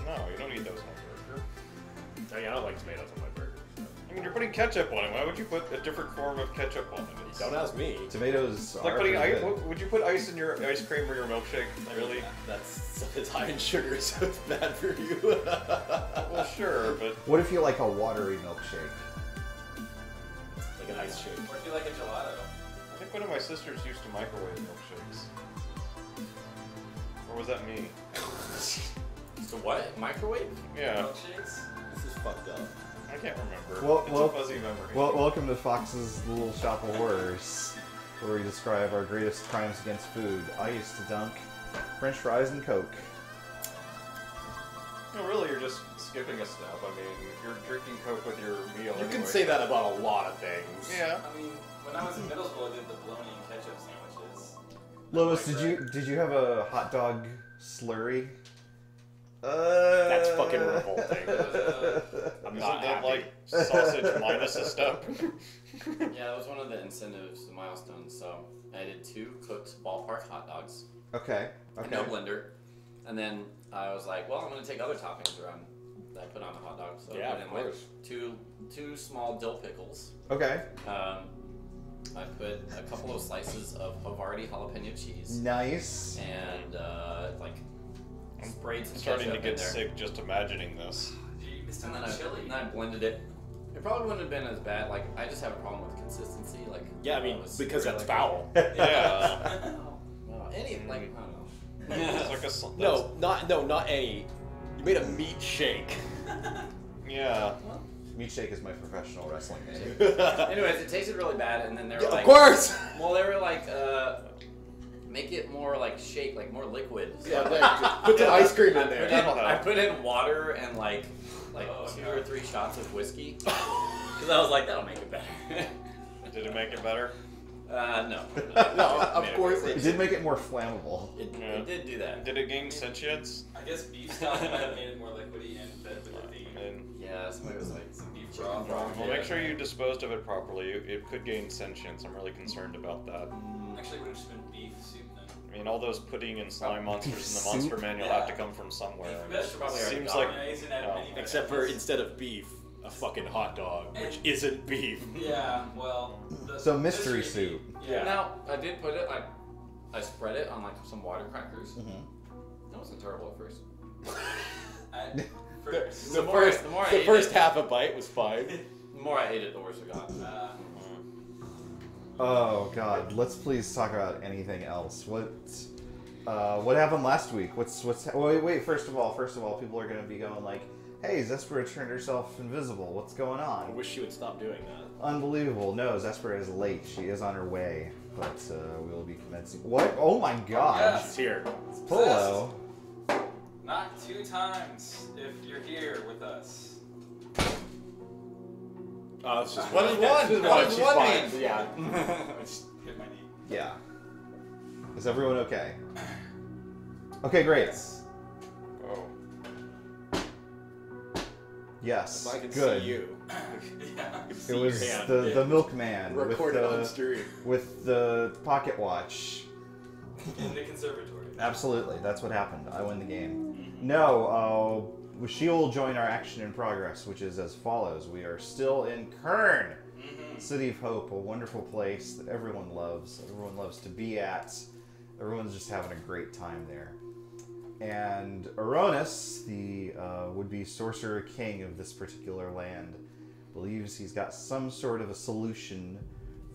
No, you don't need those on a burger. I mean, I don't like tomatoes on my burger. So. I mean, you're putting ketchup on it. Why would you put a different form of ketchup on it? Don't ask me. Tomatoes It's like putting ice. Would you put ice in your ice cream or your milkshake? Really? It's high in sugar, so it's bad for you. Well, sure, but what if you like a watery milkshake? Like an ice shake. Or if you like a gelato. I think one of my sisters used to microwave milkshakes. Or was that me? So what? Microwave? Yeah. Milkshakes? This is fucked up. I can't remember. Well, it's a fuzzy memory. Well, welcome to Fox's Little Shop of Horrors, where we describe our greatest crimes against food. I used to dunk French fries and Coke. No, really, you're just skipping a step. I mean, you're drinking Coke with your meal. You anyway. can say that about a lot of things. Yeah. I mean, when I was in middle school, I did the bologna and ketchup sandwiches. Lois, did you have a hot dog slurry? That's fucking revolting. I'm Isn't not that happy. like sausage minus a step? Yeah, that was one of the incentives, the milestones. So I did 2 cooked ballpark hot dogs. Okay. No blender. And then I was like, well, I'm going to take other toppings around that I put on the hot dog. So Yeah, I put of in like course. two small dill pickles. Okay. I put a couple of slices of Havarti jalapeno cheese. Nice. And like sprayed some I'm starting to ketchup in get there. sick just imagining this. You missed on that chili. And then I blended it. It probably wouldn't have been as bad. Like I just have a problem with consistency. Like Yeah, I mean, it was because very, that's like, foul. Yeah. No, any like I don't know. It's like a, Not any. You made a meat shake. yeah. Meat shake is my professional wrestling name. Anyways, it tasted really bad, and then they were like, of course. well, they were like, make it more like shake, like more liquid. So Yeah, put the ice cream in there. That'll help. I put in water and like 2 or 3 shots of whiskey because I was like, that'll make it better. Did it make it better? No. No, of course It did make it more flammable. It did do that. Did it gain sentience? I guess beef stock might have made it more liquidy and fed with the theme. And Yeah, somebody was like some beef broth. well, make sure you disposed of it properly. It could gain sentience. I'm really concerned about that. Actually, it would have just been beef soup then. I mean, all those pudding and slime monsters in the Soup? monster manual have to come from somewhere. Beef probably already Seems gone. like Yeah, he's gonna have many Except for instead of beef, a fucking hot dog, which isn't beef. Yeah, well. So mystery soup. Yeah. Now I did put it. I spread it on like some water crackers, That wasn't terrible at first. The first half a bite was fine. The more I ate it, the worse it got. Oh God, let's please talk about anything else. What happened last week? Wait, first of all, people are gonna be going like, hey, Zespera turned herself invisible. What's going I on? wish she would stop doing that. Unbelievable. No, Zespera is late. She is on her way, but we will be commencing. What? Oh my God. Yes. She's here. Polo. Knock 2 times if you're here with us. It's just What is one? She's What does she's one fine. mean? Yeah. I just hit my knee. Yeah. Is everyone okay? Okay, great. Oh. Yes. If I can good. see you. Yeah. It was your hand. the milkman with Recorded on the stream. with the pocket watch. In the conservatory. Absolutely, that's what happened. I win the game. No, she will join our action in progress, which is as follows. We are still in Kurn, City of Hope, a wonderful place that everyone loves. Everyone loves to be at. Everyone's just having a great time there. And Oronis, the would-be sorcerer king of this particular land, believes he's got some sort of a solution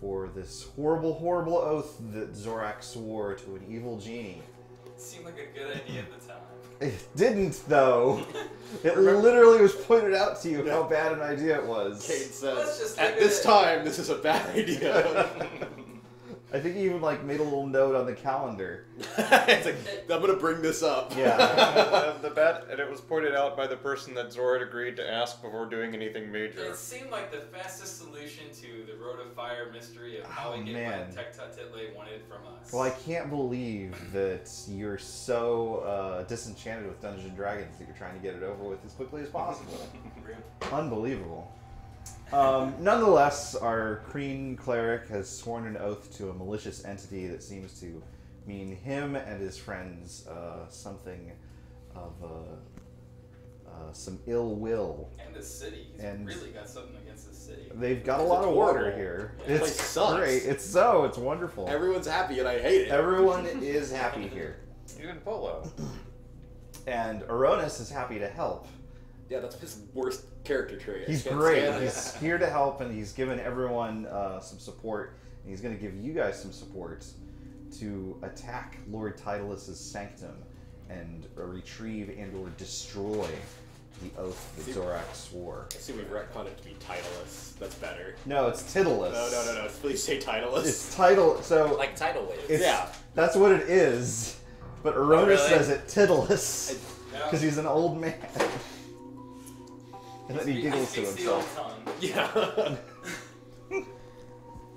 for this horrible, horrible oath that Zorak swore to an evil genie. It seemed like a good idea at the time. It didn't, though. It literally was pointed out to you how bad an idea it was. Kate Let's says, just at leave this it. time, this is a bad idea. I think he even made a little note on the calendar. It's like, I'm going to bring this up. Yeah. And it was pointed out by the person that Zord agreed to ask before doing anything major. It seemed like the fastest solution to the Road of Fire mystery of how we get man. what Tectatitle wanted from us. Well, I can't believe that you're so disenchanted with Dungeons and Dragons that you're trying to get it over with as quickly as possible. Unbelievable. Nonetheless, our Kreen cleric has sworn an oath to a malicious entity that seems to mean him and his friends something of some ill will. And the city. He's And- really got something against the city. They've got a It's lot of water horrible. here. Yeah. This It's place sucks. great. It's wonderful. Everyone's happy and I hate it. Everyone is happy here. Even Polo. And Oronis is happy to help. Yeah, that's his worst character trait. I He's can't great. stand it. He's here to help, and he's given everyone some support. And he's going to give you guys some support to attack Lord Tidallus' sanctum and retrieve and/or destroy the oath that Zorak swore. I see we've retconned it to be Tidallus. That's better. No, it's Tidallus. No. Please say Tidallus. It's title. So Like tidal waves. it's, Yeah. that's what it is. But Oronis really? says it Tidallus Yeah. because he's an old man. And then he He giggles to speaks the old himself. tongue. Yeah.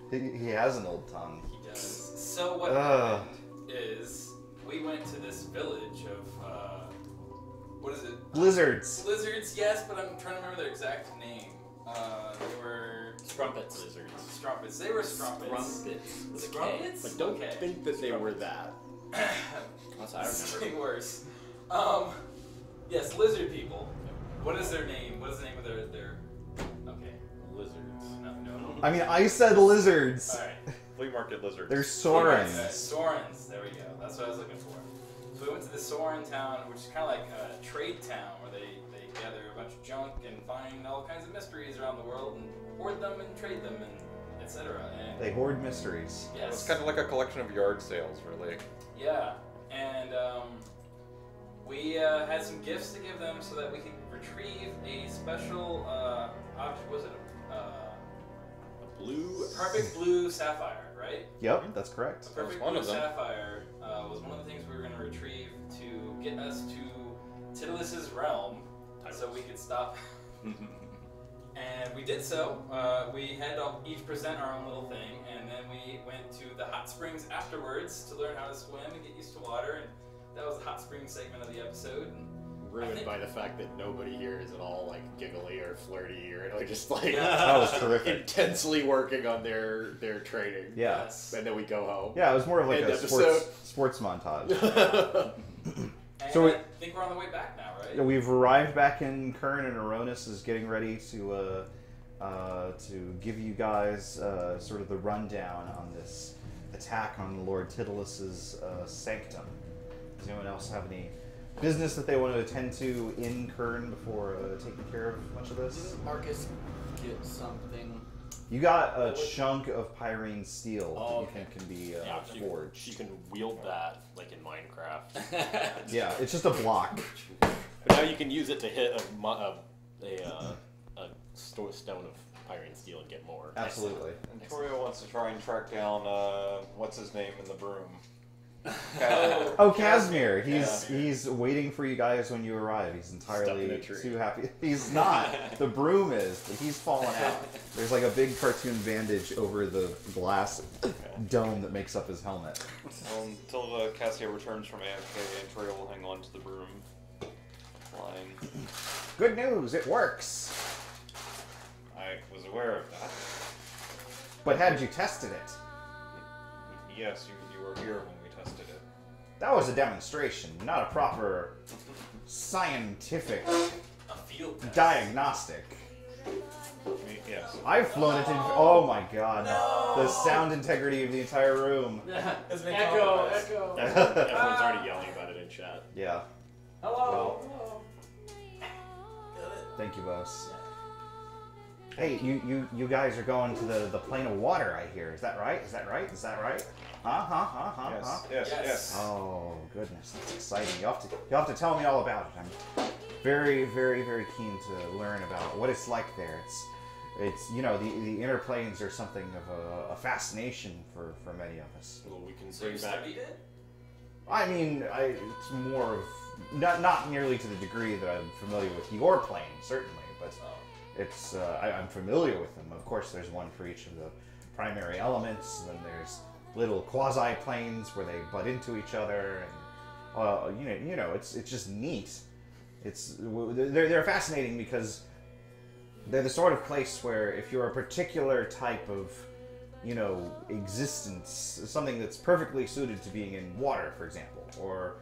He has an old tongue. He does. So what Ugh. happened is we went to this village of what is it? Lizards. Lizards, yes, but I'm trying to remember their exact name. They were Strumpets. Lizards. strumpets. They were strumpets. Strumpets. With a K. Strumpets? But don't Okay. think that they were that. That's how I remember. Something worse. Yes, lizard people. What is their name? What is the name of their? Okay, lizards. No. I mean, I said lizards. All right. Flea market lizards. They're Sorens. Sorens. There we go. That's what I was looking for. So we went to the Soren town, which is kind of like a trade town where they gather a bunch of junk and find all kinds of mysteries around the world and hoard them and trade them and etc. And They hoard mysteries. yes, It's kind of like a collection of yard sales, really. yeah, and we had some gifts to give them so that we could retrieve a special object. Was it A blue. a perfect blue sapphire? Right. Yep, that's correct. A perfect one blue of them. sapphire was one of the things we were going to retrieve to get us to Tidallus' realm, so we could stop. And we did so. We had to each present our own little thing, and then we went to the hot springs afterwards to learn how to swim and get used to water. And that was the hot springs segment of the episode. And Ruined by the fact that nobody here is at all like giggly or flirty or just like That was terrific. intensely working on their training. Yeah. yes. And then we go home. Yeah, it was more of like End a episode. sports montage. And So I think we're on the way back now, right? We've arrived back in Kurn, and Oronis is getting ready to give you guys sort of the rundown on this attack on Lord Tidallus' sanctum. Does anyone else have any business that they want to attend to in Kurn before taking care of much of this? Didn't Marcus get something? You got a chunk of pyrene steel that you think can be forged. You can wield that like in Minecraft. Yeah, it's just a block. But now you can use it to hit a stone of pyrene steel and get more. Absolutely. And Torio wants to try and track down what's his name in the broom. Oh, Casimir. He's waiting for you guys when you arrive. He's entirely too happy. He's not. The broom is, but he's fallen out. There's like a big cartoon bandage over the glass dome that makes up his helmet. Well, until Cassia returns from AFK, and Torio will hang on to the broom. Flying. Good news, it works. I was aware of that. But had you tested it? Yes, you were here when we tested it. That was a demonstration, not a proper scientific A field test. diagnostic. Yes. I've flown it in. Oh my god. The sound integrity of the entire room. Has been Echo, compromised. echo. Everyone's already yelling about it in chat. Yeah. Hello. Thank you, boss. Hey, you guys are going to the plane of water, I hear. Is that right? Is that right? Is that right? Yes. Oh goodness, that's exciting. You have to tell me all about it. I'm very, very, very keen to learn about what it's like there. It's you know, the inner planes are something of a fascination for many of us. Well, we can So you bring back. studied it? I mean, it's more of not nearly to the degree that I'm familiar with your plane, certainly, but it's I'm familiar with them. Of course, there's one for each of the primary elements. And then there's little quasi planes where they butt into each other, and you know, it's just neat. They're fascinating because they're the sort of place where if you're a particular type of existence, something that's perfectly suited to being in water, for example, or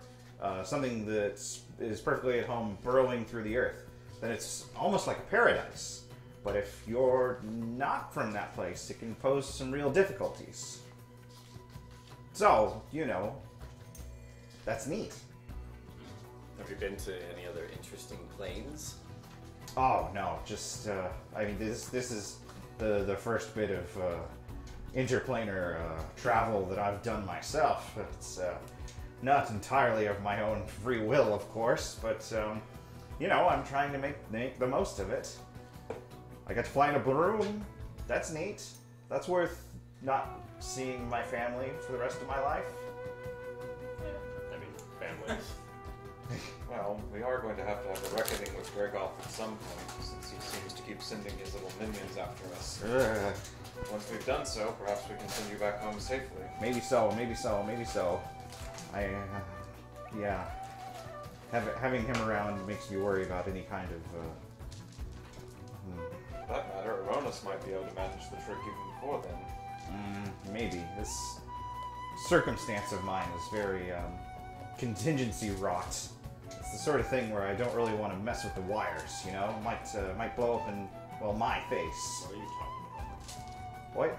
something that is perfectly at home burrowing through the earth, then it's almost like a paradise. But if you're not from that place, it can pose some real difficulties. So, that's neat. Have you been to any other interesting planes? Oh, no, just, I mean, this is the first bit of interplanar travel that I've done myself. It's not entirely of my own free will, of course, but, I'm trying to make the most of it. I got to fly in a broom. That's neat. That's worth not seeing my family for the rest of my life. I mean, families. Well, we are going to have a reckoning with Gregoff at some point, since he seems to keep sending his little minions after us. Once we've done so, perhaps we can send you back home safely. Maybe so. Yeah. Having him around makes me worry about any kind of, For that matter, Oronis might be able to manage the trick even before then. maybe. This circumstance of mine is very, contingency wrought. It's the sort of thing where I don't really want to mess with the wires, Might blow up in, my face. What are you talking about? What?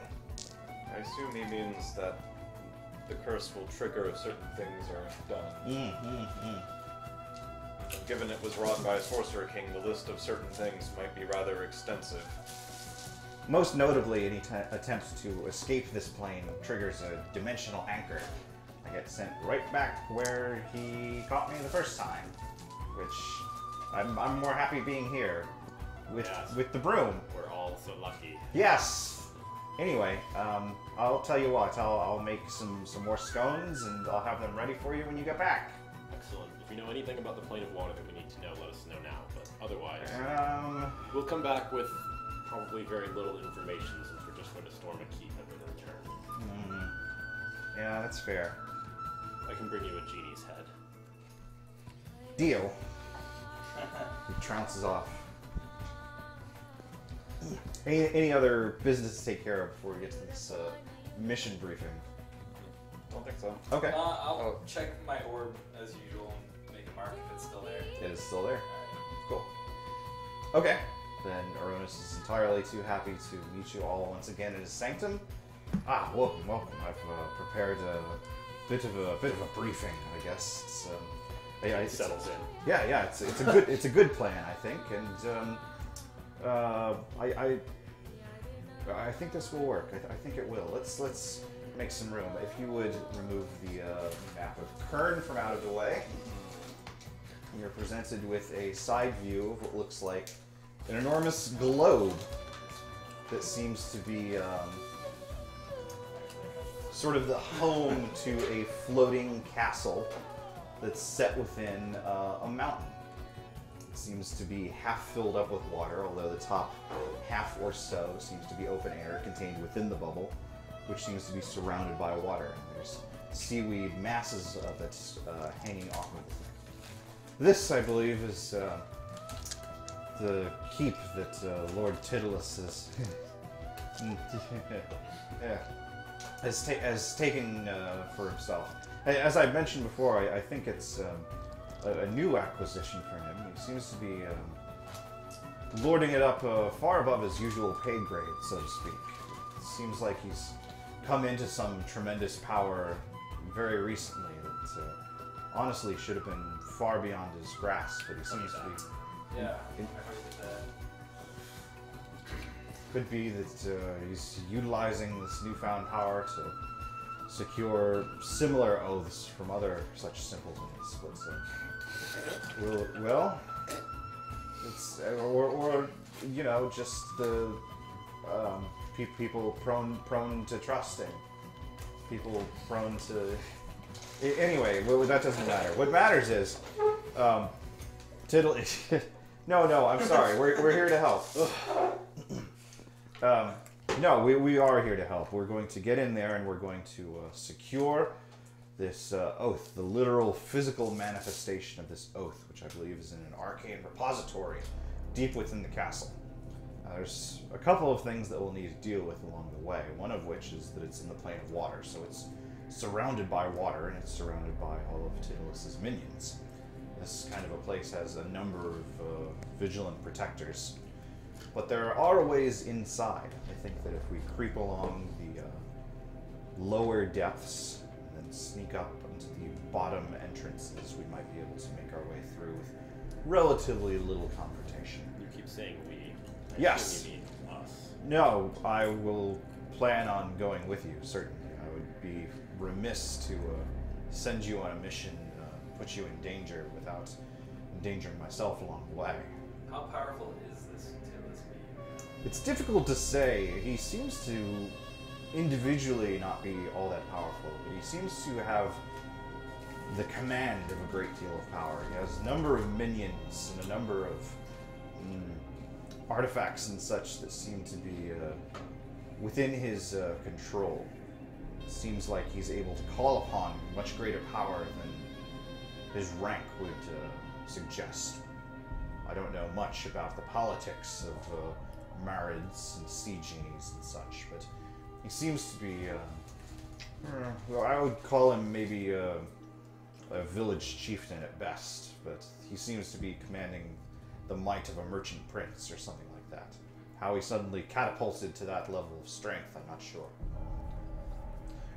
I assume he means that the curse will trigger if certain things are done. And given it was wrought by a sorcerer king, the list of certain things might be rather extensive. Most notably, any attempt to escape this plane triggers a dimensional anchor. I get sent right back where he caught me the first time, which I'm more happy being here with the broom. We're all so lucky. Yes. Anyway, I'll tell you what. I'll make some more scones and I'll have them ready for you when you get back. Excellent. If you know anything about the plane of water that we need to know, let us know now. But otherwise, we'll come back with probably very little information since we're just going to storm a keep and then return. Yeah, that's fair. I can bring you a genie's head. Deal. He trounces off. Any other business to take care of before we get to this mission briefing? Don't think so. Okay. I'll check my orb as usual and make a mark if it's still there. It is still there. Cool. Okay. Then Oronis is entirely too happy to meet you all once again in his sanctum. Welcome. I've prepared a bit of a briefing, I guess. It's It settles in. Yeah, it's a good plan, I think, and I think this will work. I think it will. Let's make some room. If you would remove the map of Kurn from out of the way, you're presented with a side view of what looks like an enormous globe that seems to be sort of the home to a floating castle that's set within a mountain. It seems to be half filled up with water, although the top half or so seems to be open air contained within the bubble, which seems to be surrounded by water. There's seaweed masses of it hanging off of it. This, I believe, is the keep that Lord Tidallus has taken for himself. As I mentioned before, I think it's a new acquisition for him. He seems to be lording it up far above his usual pay grade, so to speak. It seems like he's come into some tremendous power very recently that honestly should have been far beyond his grasp, but he seems to be... Yeah, I heard that. Could be that he's utilizing this newfound power to secure similar oaths from other such simpletons. But, well, it's or you know, just the people prone to trusting, people prone to. Anyway, well, that doesn't matter. What matters is, No, I'm sorry. We're here to help. No, we are here to help. We're going to get in there and we're going to secure this oath, the literal physical manifestation of this oath, which I believe is in an arcane repository deep within the castle. There's a couple of things that we'll need to deal with along the way, one of which is that it's in the plane of water, so it's surrounded by water and it's surrounded by all of Tidallus's minions. This kind of a place has a number of vigilant protectors. But there are ways inside. I think that if we creep along the lower depths and then sneak up into the bottom entrances, we might be able to make our way through with relatively little confrontation. You keep saying we. Yes. You mean us. No, I will plan on going with you, certainly. I would be remiss to send you on a mission, put you in danger without endangering myself along the way. How powerful is this Tidallus being? It's difficult to say. He seems to individually not be all that powerful, but he seems to have the command of a great deal of power. He has a number of minions and a number of artifacts and such that seem to be within his control. It seems like he's able to call upon much greater power than his rank would suggest. I don't know much about the politics of Marids and siegings and such, but he seems to be, well, I would call him maybe a village chieftain at best, but he seems to be commanding the might of a merchant prince or something like that. How he suddenly catapulted to that level of strength, I'm not sure.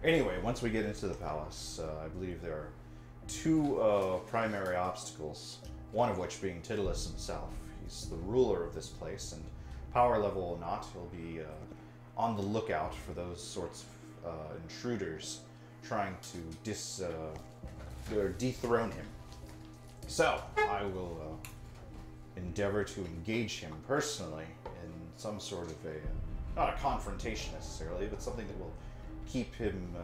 Anyway, once we get into the palace, I believe there are two primary obstacles, one of which being Tidallus himself. He's the ruler of this place, and power level or not, he'll be on the lookout for those sorts of intruders trying to dethrone him. So, I will endeavor to engage him personally in some sort of not a confrontation necessarily, but something that will keep him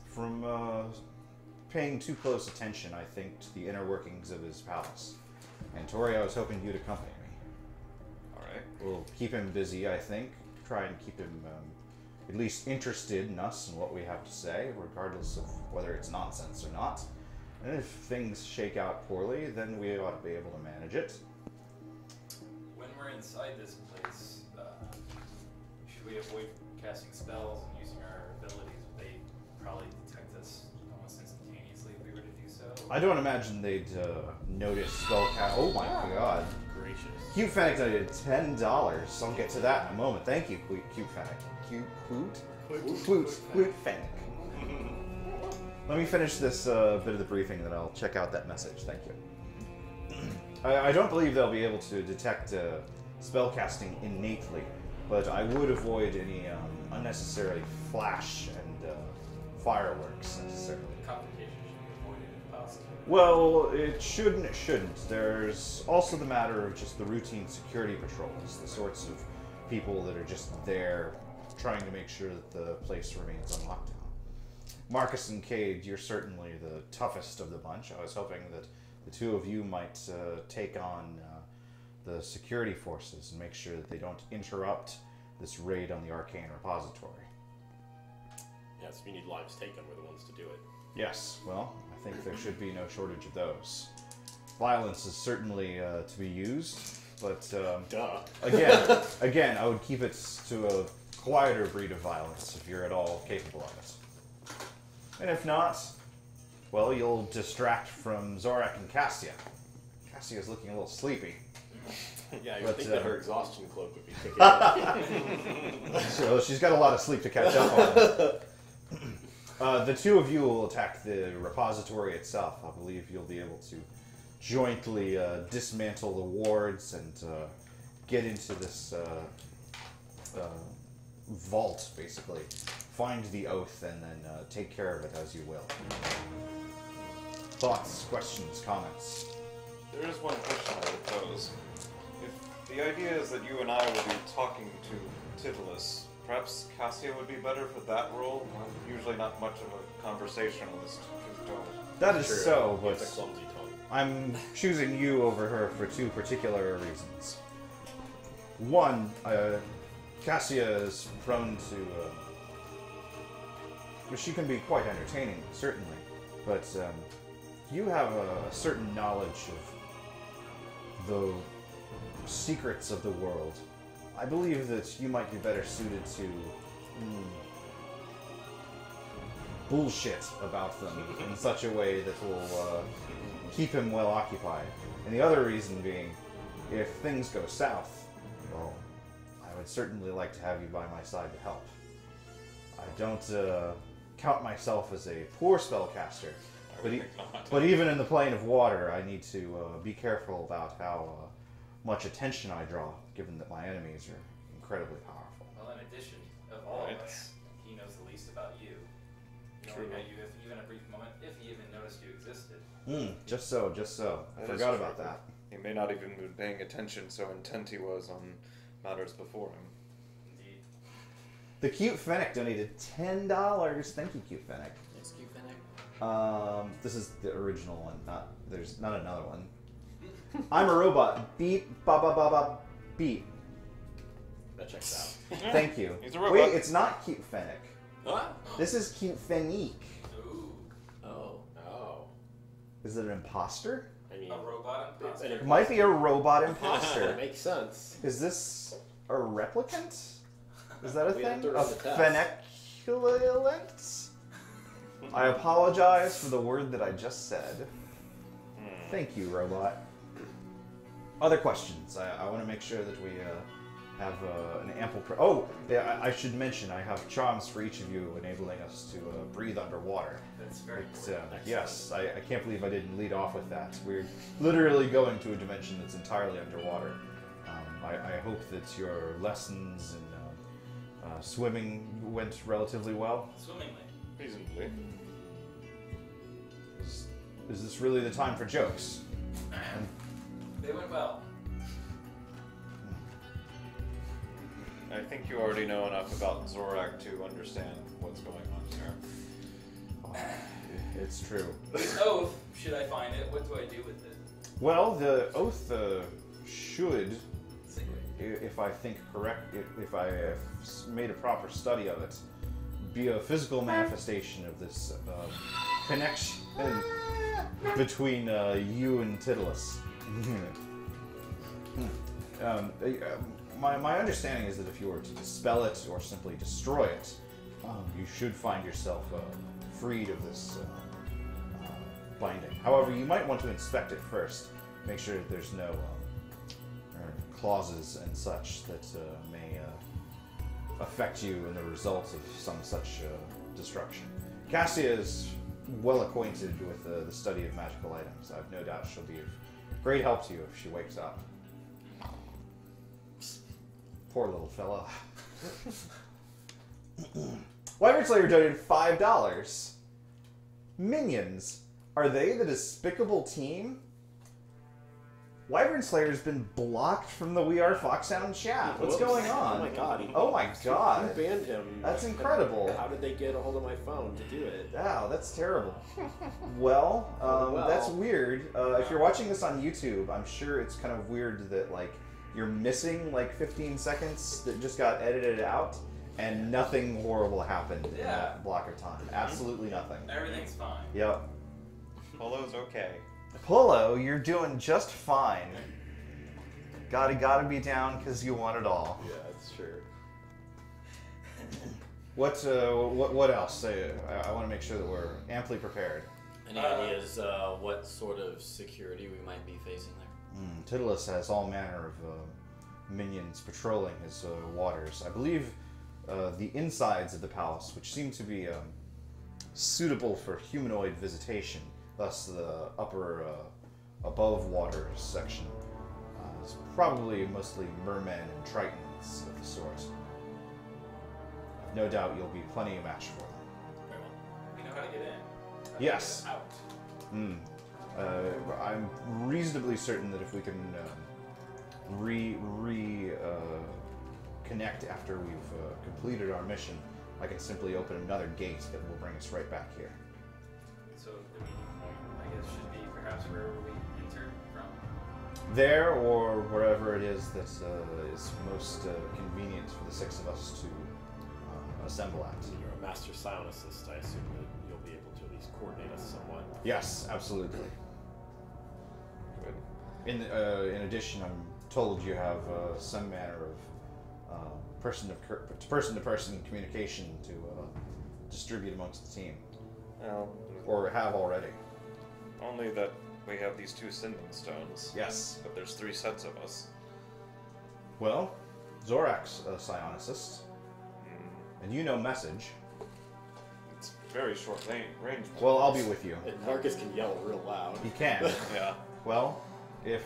from paying too close attention, I think, to the inner workings of his palace. And Tori, I was hoping you'd accompany me. Alright. We'll keep him busy, I think. Try and keep him at least interested in us and what we have to say, regardless of whether it's nonsense or not. And if things shake out poorly, then we ought to be able to manage it. When we're inside this place, should we avoid casting spells and using our abilities? Would they probably detect us almost instantaneously if we were to do so? I don't imagine they'd notice spellcast. Oh my god. Gracious. Cute Fennec donated $10. I'll get to that in a moment. Thank you, Cute Fennec. Cute Fennec. Let me finish this bit of the briefing, then I'll check out that message. Thank you. I don't believe they'll be able to detect spellcasting innately, but I would avoid any unnecessary flash and fireworks necessarily. Complications should be avoided if possible. Well, it shouldn't. There's also the matter of just the routine security patrols, the sorts of people that are just there trying to make sure that the place remains on lockdown. Marcus and Cade, you're certainly the toughest of the bunch. I was hoping that the two of you might take on the security forces and make sure that they don't interrupt this raid on the Arcane Repository. Yes, if you need lives taken, we're the ones to do it. Yes, well, I think there should be no shortage of those. Violence is certainly to be used, but again, I would keep it to a quieter breed of violence if you're at all capable of it. And if not, well, you'll distract from Zorak and Cassia. Cassia's looking a little sleepy. Yeah, you would think that her exhaustion cloak would be kicking in. So she's got a lot of sleep to catch up on. The two of you will attack the repository itself. I believe you'll be able to jointly dismantle the wards and get into this vault, basically. Find the oath and then take care of it as you will. Thoughts, questions, comments? There is one question I would pose. If the idea is that you and I will be talking to Tidallus, perhaps Cassia would be better for that role? I'm usually not much of a conversationalist. That is so, but It's a clumsy tongue. I'm choosing you over her for two particular reasons. One, Cassia is prone to... she can be quite entertaining, certainly, but you have a certain knowledge of the secrets of the world. I believe that you might be better suited to bullshit about them in such a way that will keep him well occupied. And the other reason being, if things go south, well, I would certainly like to have you by my side to help. I don't count myself as a poor spellcaster, but even in the plane of water, I need to be careful about how much attention I draw, given that my enemies are incredibly powerful. Well, in addition of all of us, he knows the least about you. He only met you even a brief moment, if he even noticed you existed. Just so. I forgot about that. He may not even been paying attention, so intent he was on matters before him. Indeed. The Cute Fennec donated $10. Thank you, Cute Fennec. It's cute, Fennec. This is the original one. There's not another one. I'm a robot. Beep, ba ba ba ba, beep. That checks out. Thank you. He's a robot. Wait, it's not Cute Fennec. What? This is Cute Fennique. Ooh. Oh. Is it an imposter? I mean, A robot imposter. It might be a robot That imposter. makes sense. Is this a replicant? Is that a We have thing? to A run the test. Fenneculent? I apologize for the word that I just said. Thank you, robot. Other questions? I want to make sure that we have an ample... I should mention, I have charms for each of you, enabling us to breathe underwater. That's very Yes, I can't believe I didn't lead off with that. We're literally going to a dimension that's entirely underwater. I hope that your lessons in swimming went relatively well. Swimmingly. Reasonably. Is this really the time for jokes? They went well. I think you already know enough about Zorak to understand what's going on here. It's true. This oath, should I find it, what do I do with it? Well, the oath should, Secret. if I think correct, if I have made a proper study of it, be a physical manifestation of this connection between you and Tidallus. My understanding is that if you were to dispel it or simply destroy it, you should find yourself freed of this binding. However, you might want to inspect it first, make sure that there's no clauses and such that may affect you in the result of some such destruction. Cassia is well acquainted with the study of magical items. I've no doubt she'll be of great help to you if she wakes up. Poor little fella. Wyvern Slayer donated $5. Minions, are they the despicable team? Wyvern Slayer's been blocked from the We Are Foxhound chat. What's going on? Oh my god. Oh my god. Who banned him? That's incredible. How did they get a hold of my phone to do it? Wow, that's terrible. Well, that's weird. If you're watching this on YouTube, I'm sure it's kind of weird that, like, you're missing, like, 15 seconds that just got edited out, and nothing horrible happened in that block of time. Absolutely nothing. Everything's fine. Yep. Polo's okay. Polo, you're doing just fine. Gotta be down because you want it all. Yeah, that's true. What else? I want to make sure that we're amply prepared. Any ideas what sort of security we might be facing there? Tidallus has all manner of minions patrolling his waters. I believe the insides of the palace, which seem to be suitable for humanoid visitation, thus the upper above waters section is probably mostly mermen and tritons of the sort. I've no doubt you'll be plenty of match for them. Very well. We know how to get in. How to Yes. get out. I'm reasonably certain that if we can connect after we've completed our mission, I can simply open another gate that will bring us right back here. So the meeting point, I guess, should be perhaps wherever we enter from. There, or wherever it is that is most convenient for the six of us to assemble at. You're a master psionicist. I assume that you'll be able to at least coordinate us somewhat. Yes, absolutely. Good. In addition, I'm told you have some manner of person-to-person communication to distribute amongst the team, Well, or have already. only that we have these 2 sending stones. Yes. But there's 3 sets of us. Well, Zorak's a psionicist, and you know message. It's very short range. Well, I'll be with you. And Marcus can yell real loud. You can. Yeah. Well, if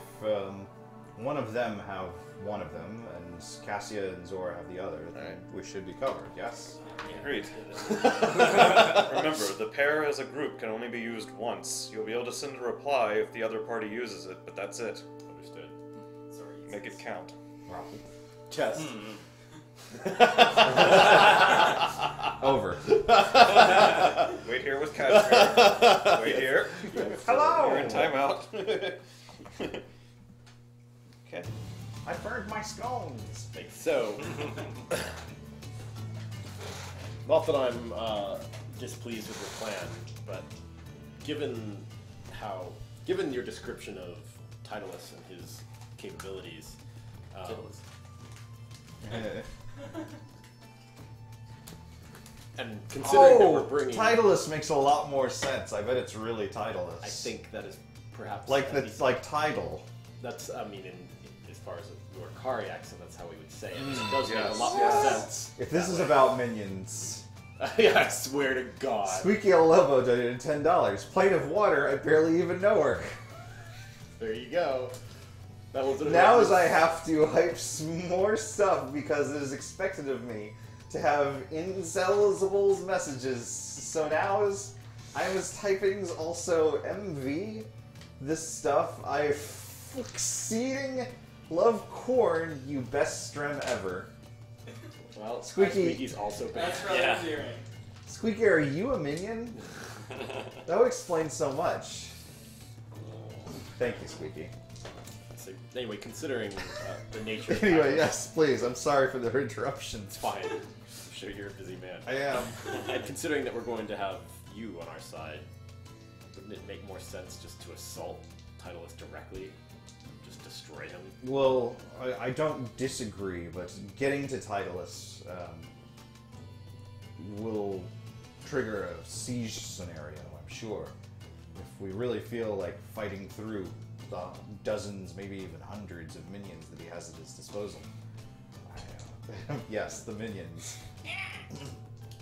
one of them have one of them, and Cassia and Zora have the other, then we should be covered, yes? Agreed. Remember, the pair as a group can only be used once. You'll be able to send a reply if the other party uses it, but that's it. Understood. Sorry. Make it count. Chest. Over. Wait here with Kashmir. Wait here. Hello! You're in timeout. Okay. I burned my scones! So, not that I'm displeased with your plan, but given your description of Tidallus and his capabilities, and considering that we're bringing, Tidallus makes a lot more sense. I bet it's really Tidallus. I think that is perhaps like that's like tidal. That's as far as your Kari accent, that's how we would say it. It does make a Yes. lot more sense. If this is about minions, Yeah, I swear to God. Squeaky El Lobo donated $10. Plate of water. I barely even know her. There you go. That was Now as I have to hype some more stuff because it is expected of me to have incelizables messages. So now as I was typing also MV, this stuff, I exceeding love corn, you best strem ever. Well, Squeaky. Squeaky's also bad. That's rather Yeah. endearing. Squeaky, are you a minion? That would explain so much. Thank you, Squeaky. So, anyway, considering the nature of Anyway, Tidallus, yes, please. I'm sorry for the interruption. it's fine. I'm sure you're a busy man. I am. And considering that we're going to have you on our side, wouldn't it make more sense just to assault Tidallus directly? Just destroy him? Well, I don't disagree, but getting to Tidallus will trigger a siege scenario, I'm sure. If we really feel like fighting through the dozens, maybe even hundreds of minions that he has at his disposal. Yes, the minions.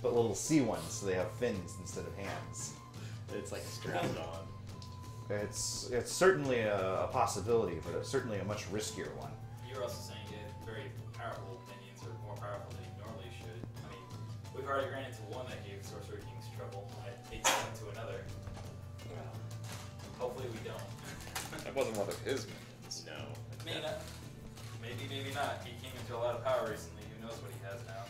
But little sea ones, so they have fins instead of hands. It's like strapped on. It's certainly a possibility, but it's certainly a much riskier one. You're also saying you have very powerful minions, or more powerful than you normally should. I mean, we've already ran into one that gave Sorcerer Kings trouble. I hate to run into another. Well, hopefully we don't. That wasn't one of his minions. No. Maybe not. Maybe not. He came into a lot of power recently. Who knows what he has now?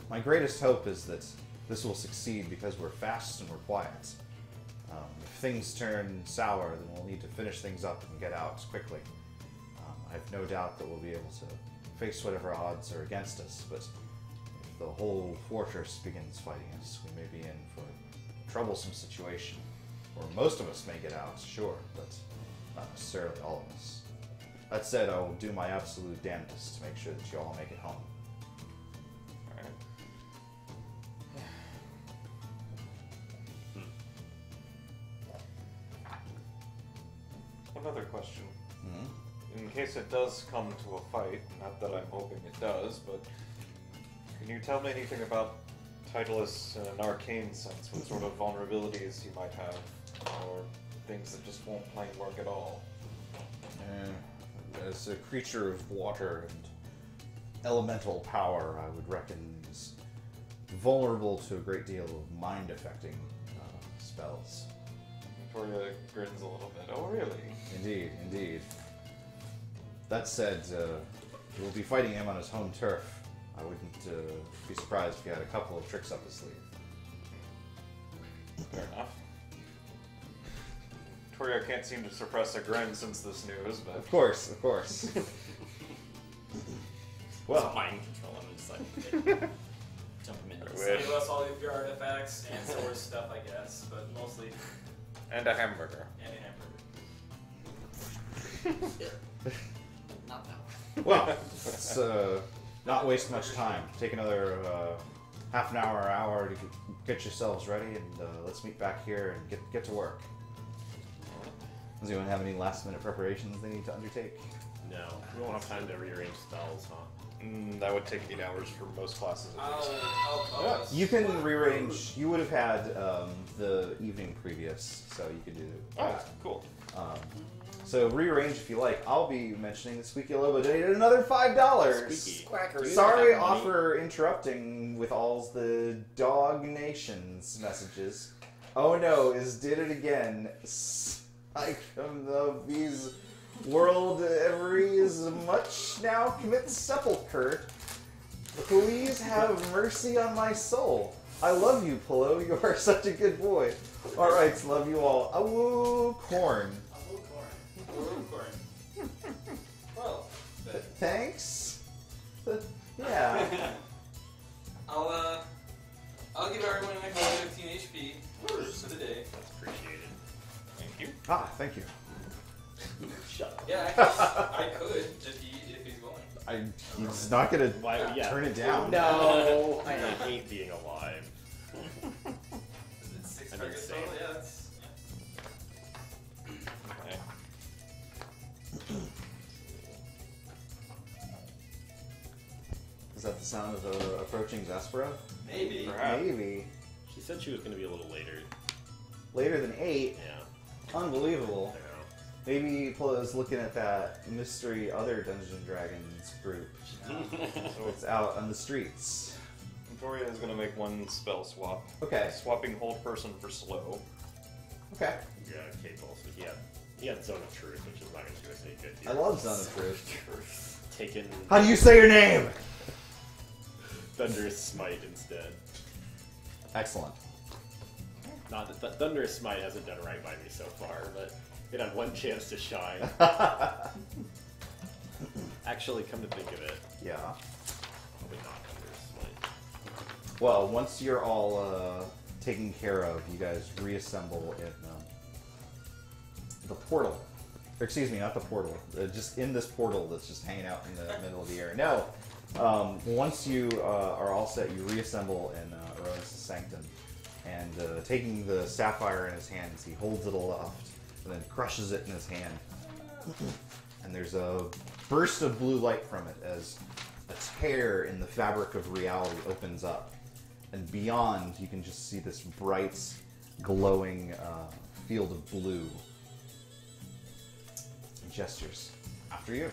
My greatest hope is that this will succeed because we're fast and we're quiet. If things turn sour, then we'll need to finish things up and get out quickly. I have no doubt that we'll be able to face whatever odds are against us, but if the whole fortress begins fighting us, we may be in for a troublesome situation. Or most of us may get out, sure, but not necessarily all of us. That said, I will do my absolute damnedest to make sure that you all make it home. Another question. In case it does come to a fight, not that I'm hoping it does, but can you tell me anything about Tidallus in an arcane sense? What sort of vulnerabilities he might have, or things that just won't plain work at all? As a creature of water and elemental power, I would reckon he's vulnerable to a great deal of mind-affecting spells. Victoria grins a little bit. Oh, really? Indeed, indeed. That said, we'll be fighting him on his home turf. I wouldn't be surprised if he had a couple of tricks up his sleeve. Fair enough. Victoria can't seem to suppress a grin since this news, but... Of course, of course. Well, mind control. I'm just like, jump him into the Save us all of your artifacts and sword stuff, I guess, but mostly. And a hamburger. And a hamburger. Not that one. Well, let's not waste much time. Take another half an hour to get yourselves ready, and let's meet back here and get to work. Does anyone have any last-minute preparations they need to undertake? No, we won't have time to rearrange spells, huh? That would take 8 hours for most classes. I'll You can rearrange. You would have had the evening previous, so you could do. Oh, cool. So rearrange if you like. I'll be mentioning that Squeaky Lobo donated another $5. Squeaky. Quackers. Sorry for interrupting with all the Dog Nations messages. Oh no, did it again. Like of these world everys much now commit sepulcher. Please have mercy on my soul. I love you, Polo. You are such a good boy. Alright, love you all. Awoo corn. Well, Thanks. Yeah. I'll give everyone an extra 15 HP for the day. That's appreciated. Thank you. Thank you. Shut up. Yeah, I could if he's willing. He's not gonna turn it down. No, I hate being alive. Is it 6 I'm targets insane. total? Yeah, that's. Okay. Is that the sound of approaching Zespero? Maybe. Perhaps. Maybe. She said she was going to be a little later. Later than 8? Yeah. Unbelievable. I know. Maybe Polo's looking at that mystery other Dungeons & Dragons group. So It's out on the streets. Victoria is going to make one spell swap. Okay. Swapping hold person for slow. Okay. Yeah, Kate also. He had Zone of Truth, which is not going to do us any good here. I love Zone of Truth. Taken How do you say your name? Thunderous Smite instead. Excellent. Not that Thunderous Smite hasn't done right by me so far, but it had one chance to shine. Actually, come to think of it, Yeah. probably not Thunderous Smite. Well, once you're all taken care of, you guys reassemble in the portal. Or, excuse me, not the portal. Just in this portal that's just hanging out in the middle of the air. No. Once you are all set, you reassemble in Oronis' sanctum. And taking the sapphire in his hands, he holds it aloft and then crushes it in his hand. And there's a burst of blue light from it as a tear in the fabric of reality opens up. And beyond, you can just see this bright, glowing field of blue. And gestures. After you.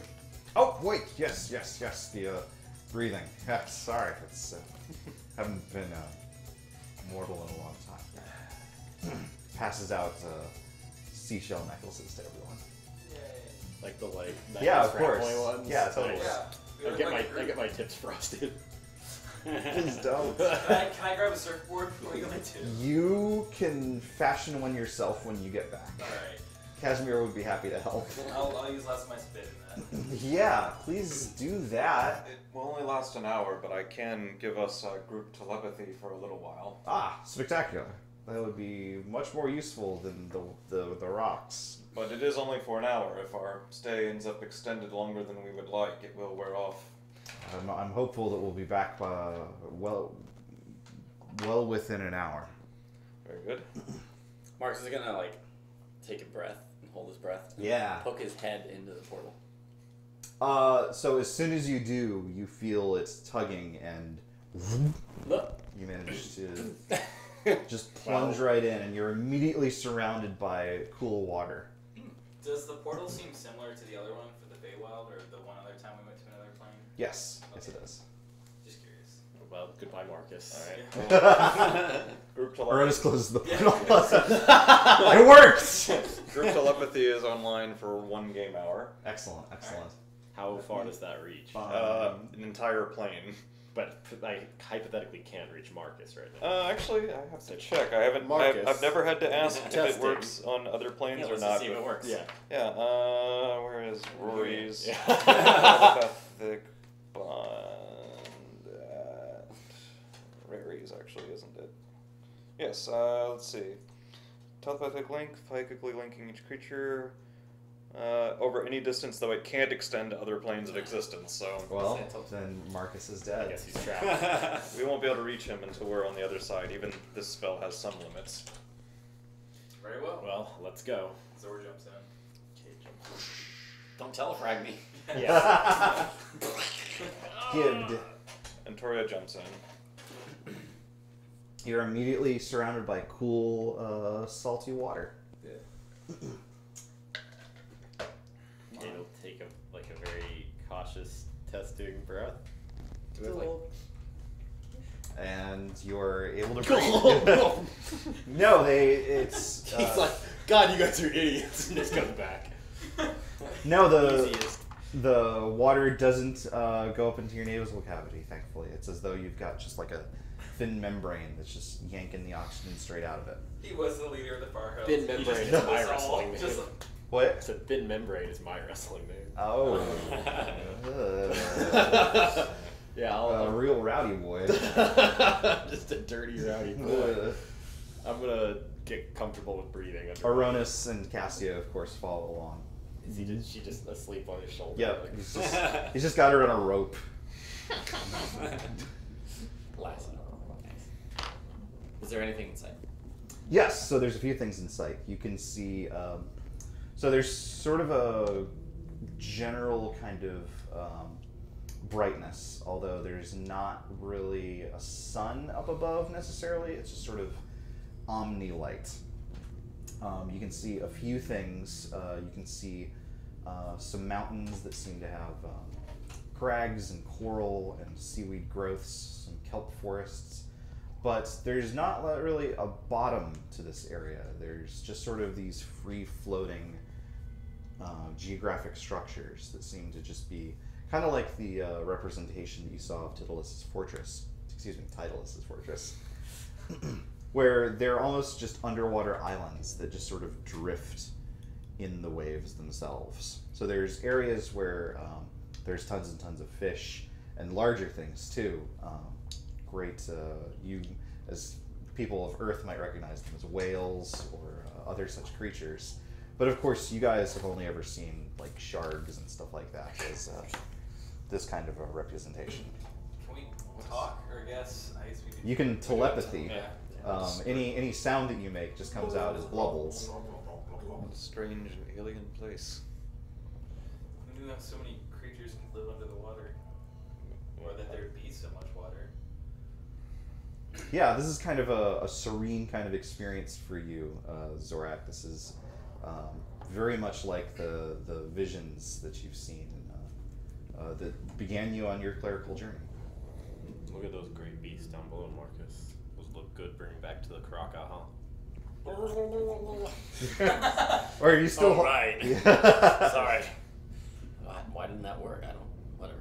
Oh, wait! Yes. The breathing. Yeah, sorry. It's haven't been mortal in a long time. Passes out seashell necklaces to everyone. Like the yeah, of course. Ones. Yeah, totally. Yeah. I get my tips frosted. Please don't. Can I grab a surfboard before you go into? You can fashion one yourself when you get back. Alright. Casimir would be happy to help. I'll use less of my spit in that. Yeah, please do that. It will only last an hour, but I can give us group telepathy for a little while. Ah, spectacular. That would be much more useful than the rocks. But it is only for an hour. If our stay ends up extended longer than we would like, it will wear off. I'm hopeful that we'll be back well within an hour. Very good. Marcus is gonna like take a breath and hold his breath. Yeah. Poke his head into the portal. So as soon as you do, you feel it tugging and Look. you manage to just plunge right in, and you're immediately surrounded by cool water. Does the portal seem similar to the other one for the Feywild, or the one other time we went to another plane? Yes, yes it does. Just curious. Well, goodbye, Marcus. Group Oronis telepathy. closes the portal. It worked! Group telepathy is online for 1 game hour. Excellent. How far does that reach? An entire plane. But I hypothetically can't reach Marcus right now. Actually, I have to check. I haven't. Marcus. I've never had to ask if it Testing. works on other planes Yeah, or let's not. see if it works. Yeah. Yeah. Where is Rory's Yeah. telepathic bond? Rary's actually, isn't it? Yes. Let's see. Telepathic link, psychically linking each creature. Over any distance, though it can't extend to other planes of existence, so Well, then Marcus is dead. I guess he's trapped. we won't be able to reach him until we're on the other side. Even this spell has some limits. Very well. Well, let's go. Zor jumps in. Okay, jump. Don't telefrag me. Yeah. Gibbed. And Toria jumps in. You're immediately surrounded by cool, salty water. It'll take a very cautious testing breath. And you're able to breathe. No, it's... He's like, God, you guys are idiots. And just goes back. No, Easiest. the water doesn't go up into your nasal cavity, thankfully. It's as though you've got just like a thin membrane that's just yanking the oxygen straight out of it. He was the leader of the Far Hills. Thin membrane is my wrestling name. Just What? I said thin membrane is my wrestling name. Oh. Yeah, A real rowdy boy. just a dirty, rowdy boy. I'm gonna get comfortable with breathing. Oronis and Cassio, of course, follow along. Is she just asleep on his shoulder? Yep, he's just got her on a rope. Lassie. Nice. Is there anything inside? Yes, so there's a few things in sight. You can see, so there's sort of a general kind of brightness, although there's not really a sun up above necessarily. It's just sort of omni-light. You can see a few things. You can see some mountains that seem to have crags and coral and seaweed growths, some kelp forests. But there's not really a bottom to this area. There's just sort of these free-floating geographic structures that seem to just be kind of like the representation that you saw of Tidallus's fortress. Excuse me, Tidallus's fortress. Where they're almost just underwater islands that just sort of drift in the waves themselves. So there's areas where there's tons and tons of fish and larger things too. Great, you as people of Earth might recognize them as whales or other such creatures. But of course, you guys have only ever seen like sharks and stuff like that as this kind of a representation. Can we talk or guess? I guess we could. You can telepathy. Yeah. Any sound that you make just comes out as blubbles. What a strange and alien place. Who knew how so many creatures can live under the water? Or that there'd be so much water? Yeah, this is kind of a serene kind of experience for you, Zorak. This is very much like the visions that you've seen that began you on your clerical journey. Look at those great beasts down below, Marcus. Those look good bringing back to the Karaka, huh? Or are you still... Oh, right. Sorry. Why didn't that work? I don't... Whatever.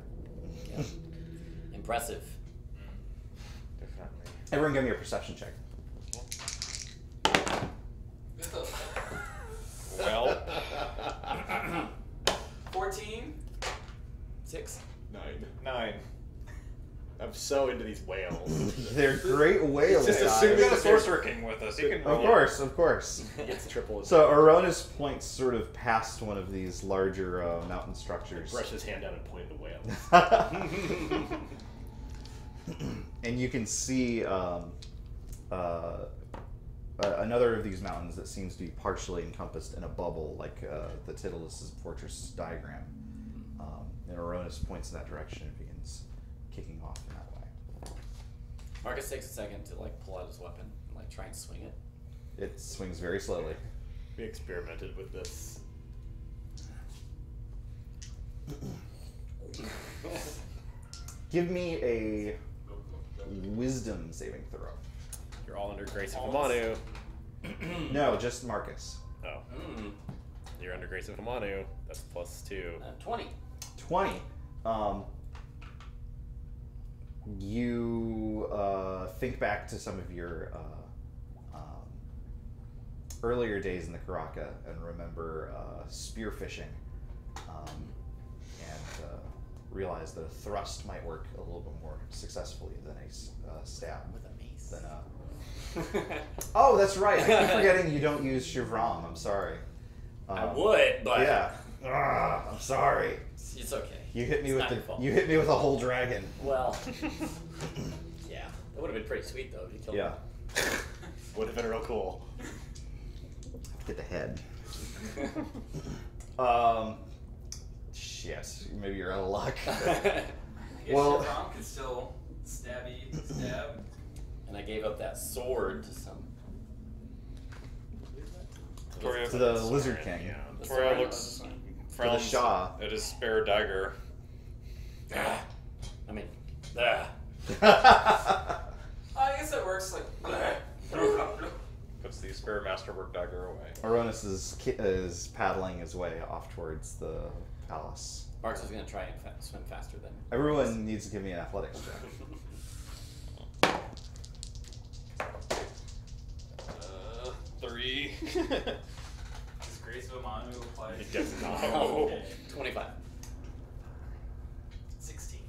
Yeah. Impressive. Definitely. Everyone give me a perception check. Well, 14. 6. 9. I'm so into these whales. They're great whales, Just guys. assuming we got a Sorcerer King with us. He can Of roll. course, of course. It's triple. So Oronis points sort of past one of these larger mountain structures. Brush his hand down and point at the whale. And you can see another of these mountains that seems to be partially encompassed in a bubble, like the Tidallus' fortress diagram. And Oronis points in that direction and begins kicking off in that way. Marcus takes a second to like pull out his weapon and like try and swing it. It swings very slowly. We experimented with this. Give me a wisdom saving throw. You're all under Grace of Hamanu. No, just Marcus. Oh. You're under Grace of Hamanu. That's +2. 20. 20. You think back to some of your earlier days in the Karaka and remember spearfishing and realize that a thrust might work a little bit more successfully than a stab. With a mace. Than Oh, that's right. I keep forgetting you don't use Shivram. I'm sorry. I would, but Yeah. I'm sorry. it's okay. You hit me It's with not your fault. you hit me with a whole dragon. Well, yeah, that would have been pretty sweet though if you killed Yeah. him. Would have been real cool. Get the head. Shit. Maybe you're out of luck. I guess Well- your Rom can still stab. And I gave up that sword to some. Toria, To the Lizard King. Yeah. The Toria sword looks was fine. frowns Shah. at his spare dagger. I mean, I guess that works like. Puts the spare masterwork dagger away. Oronis is paddling his way off towards the palace. Marcus was gonna try and swim faster than. Everyone needs to give me an athletics check. 3. Does Grace of Amanu apply? It does not. Oh. Okay. 25. 16.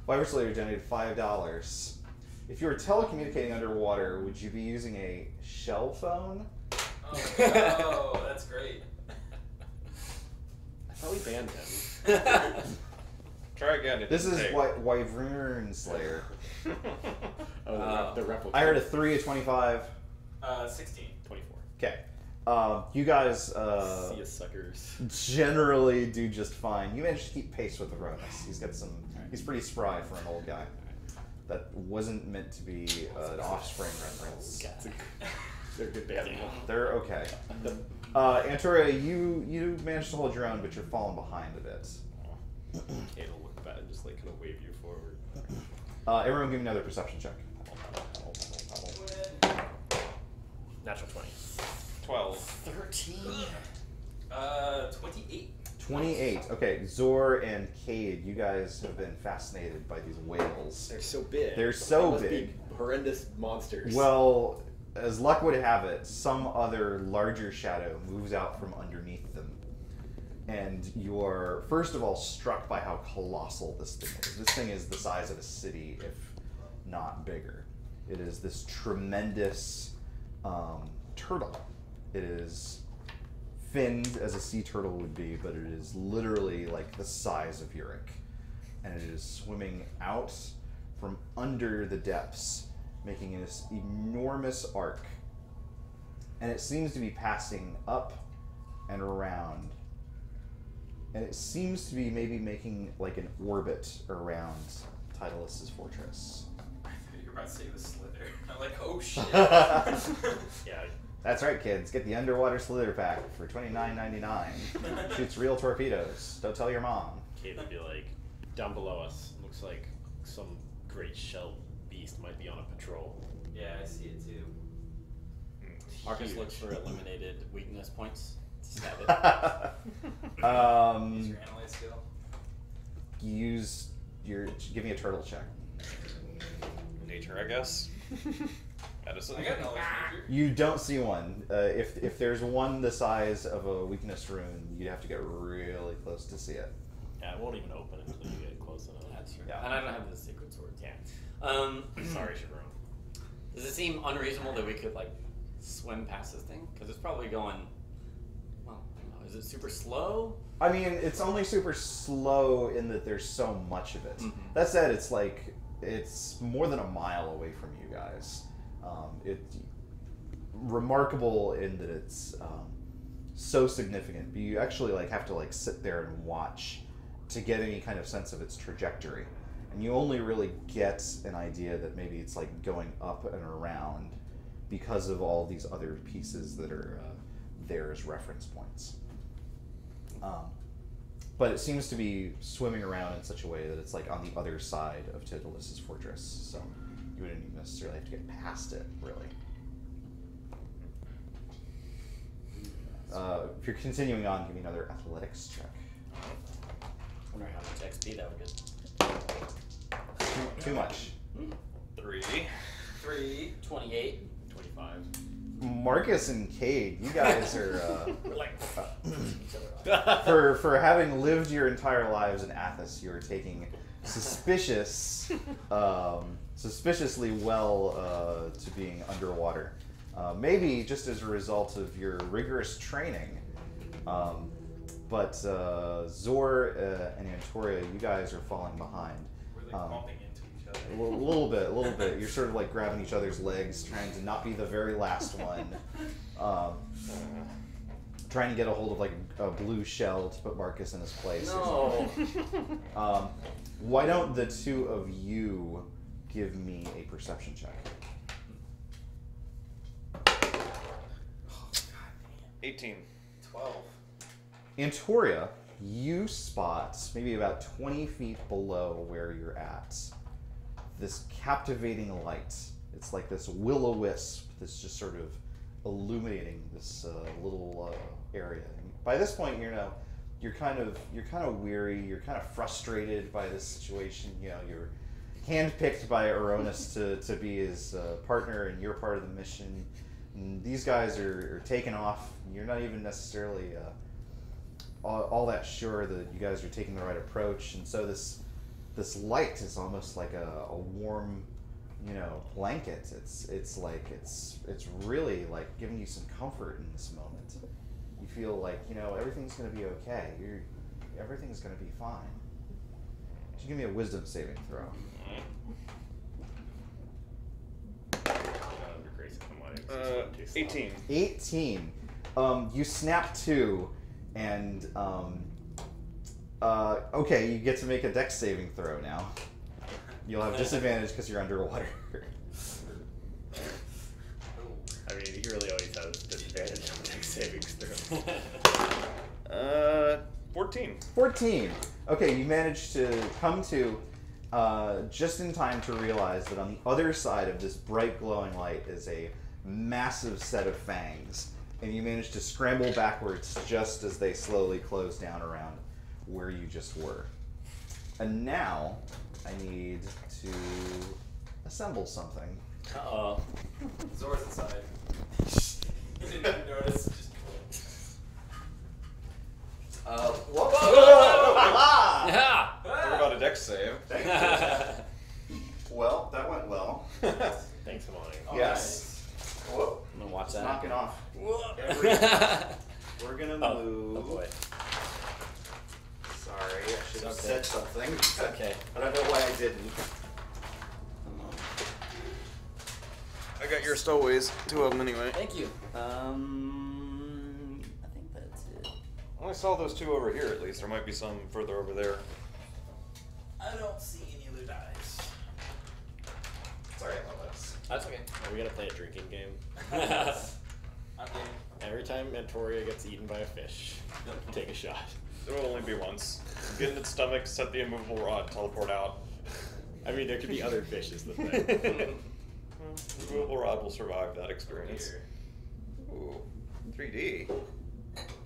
Wyvern Slayer donated $5. If you were telecommunicating underwater, would you be using a shell phone? Oh, that's great. I thought we banned him. Try again. It This didn't is take. Wyvern Slayer. Oh, the replica. I heard a 3, a 25. 16. 24. Okay. You guys See ya, suckers. generally do just fine. You managed to keep pace with Oronis. He's got some. He's pretty spry for an old guy. That wasn't meant to be an offspring reference. They're good band. They're okay. Antora, you managed to hold your own, but you're falling behind a bit. Kate will look bad and just like kind of wave you forward. Everyone give me another perception check. Natural 20. 12. 13. 28. 28. Okay, Zor and Cade, you guys have been fascinated by these whales. They're so big. They're so must be big. horrendous monsters. Well, as luck would have it, some other larger shadow moves out from underneath them. And you are, first of all, struck by how colossal this thing is. This thing is the size of a city, if not bigger. It is this tremendous turtle. It is finned as a sea turtle would be, but it is literally like the size of Uric. And it is swimming out from under the depths, making this enormous arc. And it seems to be passing up and around. And it seems to be maybe making like an orbit around Tidallus' fortress. about to say the slither. I'm like, oh shit. Yeah. That's right, kids. Get the underwater slither pack for $29.99. Shoots real torpedoes. Don't tell your mom. Kate would be like, down below us, looks like some great shell beast might be on a patrol. Yeah, I see it too. Marcus looks for eliminated weakness points. Stab it. Use your analyze skill. Give me a turtle check. Nature, I guess. Medicine. I got knowledge nature. You don't see one. If there's one the size of a weakness rune, you'd have to get really close to see it. Yeah, it won't even open until you get close enough. That's true. Yeah. And I don't have the secret sword. Yeah. Sorry, Sharon. Does it seem unreasonable that we could like swim past this thing? Because it's probably going. Well, I don't know. Is it super slow? I mean, it's only super slow in that there's so much of it. That said, it's more than a mile away from you guys. It's remarkable in that it's so significant, but you actually have to sit there and watch to get any kind of sense of its trajectory, and you only really get an idea that maybe it's going up and around because of all these other pieces that are there as reference points. But it seems to be swimming around in such a way that it's on the other side of Tidallus's fortress, so you wouldn't even necessarily have to get past it, really. If you're continuing on, give me another athletics check. I wonder how much XP that would get. Too much. 3. 28. 25. Marcus and Cade, you guys are We're like for having lived your entire lives in Athos, you are taking suspiciously well to being underwater. Maybe just as a result of your rigorous training. But Zor and Antoria, you guys are falling behind. We're bumping into each other. A little bit. You're sort of grabbing each other's legs, trying to not be the very last one. Trying to get a hold of a blue shell to put Marcus in his place. no. Why don't the two of you give me a perception check? 18. 12. Antoria, you spot maybe about 20 feet below where you're at this captivating light. It's like this will-o-wisp that's just sort of illuminating this little area. And by this point, you're kind of weary. You're kind of frustrated by this situation. You're handpicked by Oronis to be his partner, and you're part of the mission. And these guys are taking off. You're not even necessarily all that sure that you guys are taking the right approach. And so this light is almost like a warm, blanket. It's really giving you some comfort in this moment. You feel like everything's going to be okay. Everything's going to be fine. Could you give me a wisdom saving throw? 18. 18. You snap to, and okay, you get to make a dex saving throw now. You'll have disadvantage because you're underwater. I mean, he really always has disadvantage on dex savings throw. 14. 14. Okay, you managed to come to just in time to realize that on the other side of this bright glowing light is a massive set of fangs, and you managed to scramble backwards just as they slowly close down around where you just were. And now I need to assemble something. Uh-oh. Zor's inside. You didn't even notice. Whoa! Yeah. What about a dex save? Well, that went well. Thanks, Amani. Yes. Whoa. I'm gonna watch It's that. knocking off. We're gonna move. Oh boy. Sorry, I should have Okay. said something. Okay. I don't know why I didn't. I got your stowaways. 2 of them anyway. Thank you. I think that's it. I only saw those 2 over here at least. There might be some further over there. I don't see any other dice. Sorry. That's okay. Are we gonna play a drinking game? I'm game. Every time Antoria gets eaten by a fish, take a shot. There will only be once. Get in its stomach, set the immovable rod, teleport out. I mean, there could be other fish is the thing. The immovable rod will survive that experience. Ooh, 3D.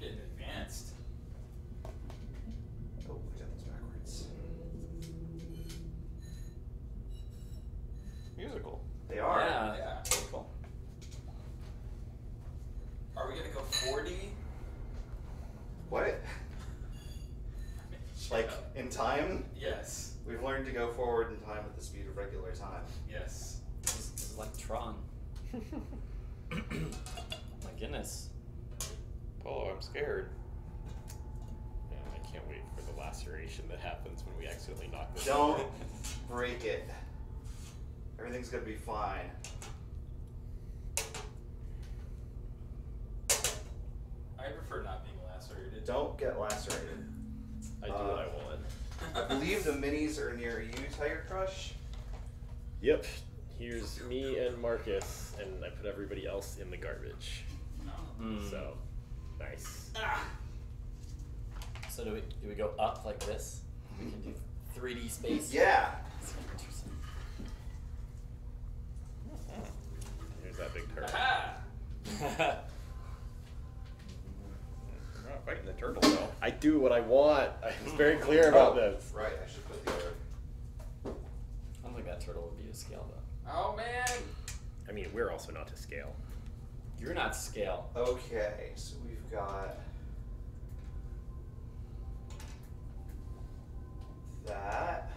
Getting advanced. Oh, we did this backwards. Musical. They are. Yeah. Cool. Are we gonna go 40? What? Like, in time? Yes. We've learned to go forward in time at the speed of regular time. Yes. This is like Tron. My goodness. Polo, I'm scared. Yeah, I can't wait for the laceration that happens when we accidentally knock this Don't over. break it. Everything's gonna be fine. I prefer not being lacerated. Don't get lacerated. I do what I want. I believe the minis are near you, Tiger Crush. Yep. Here's me and Marcus, and I put everybody else in the garbage. So, nice. So do we go up like this? We can do 3D space. Yeah. Here's that big turtle. Aha! We're not fighting the turtle, though. I do what I want. I was very clear about this. Right, I should put the other. I don't think that turtle would be to scale though. Oh man! I mean, we're also not to scale. You're not scale. Okay, so we've got that.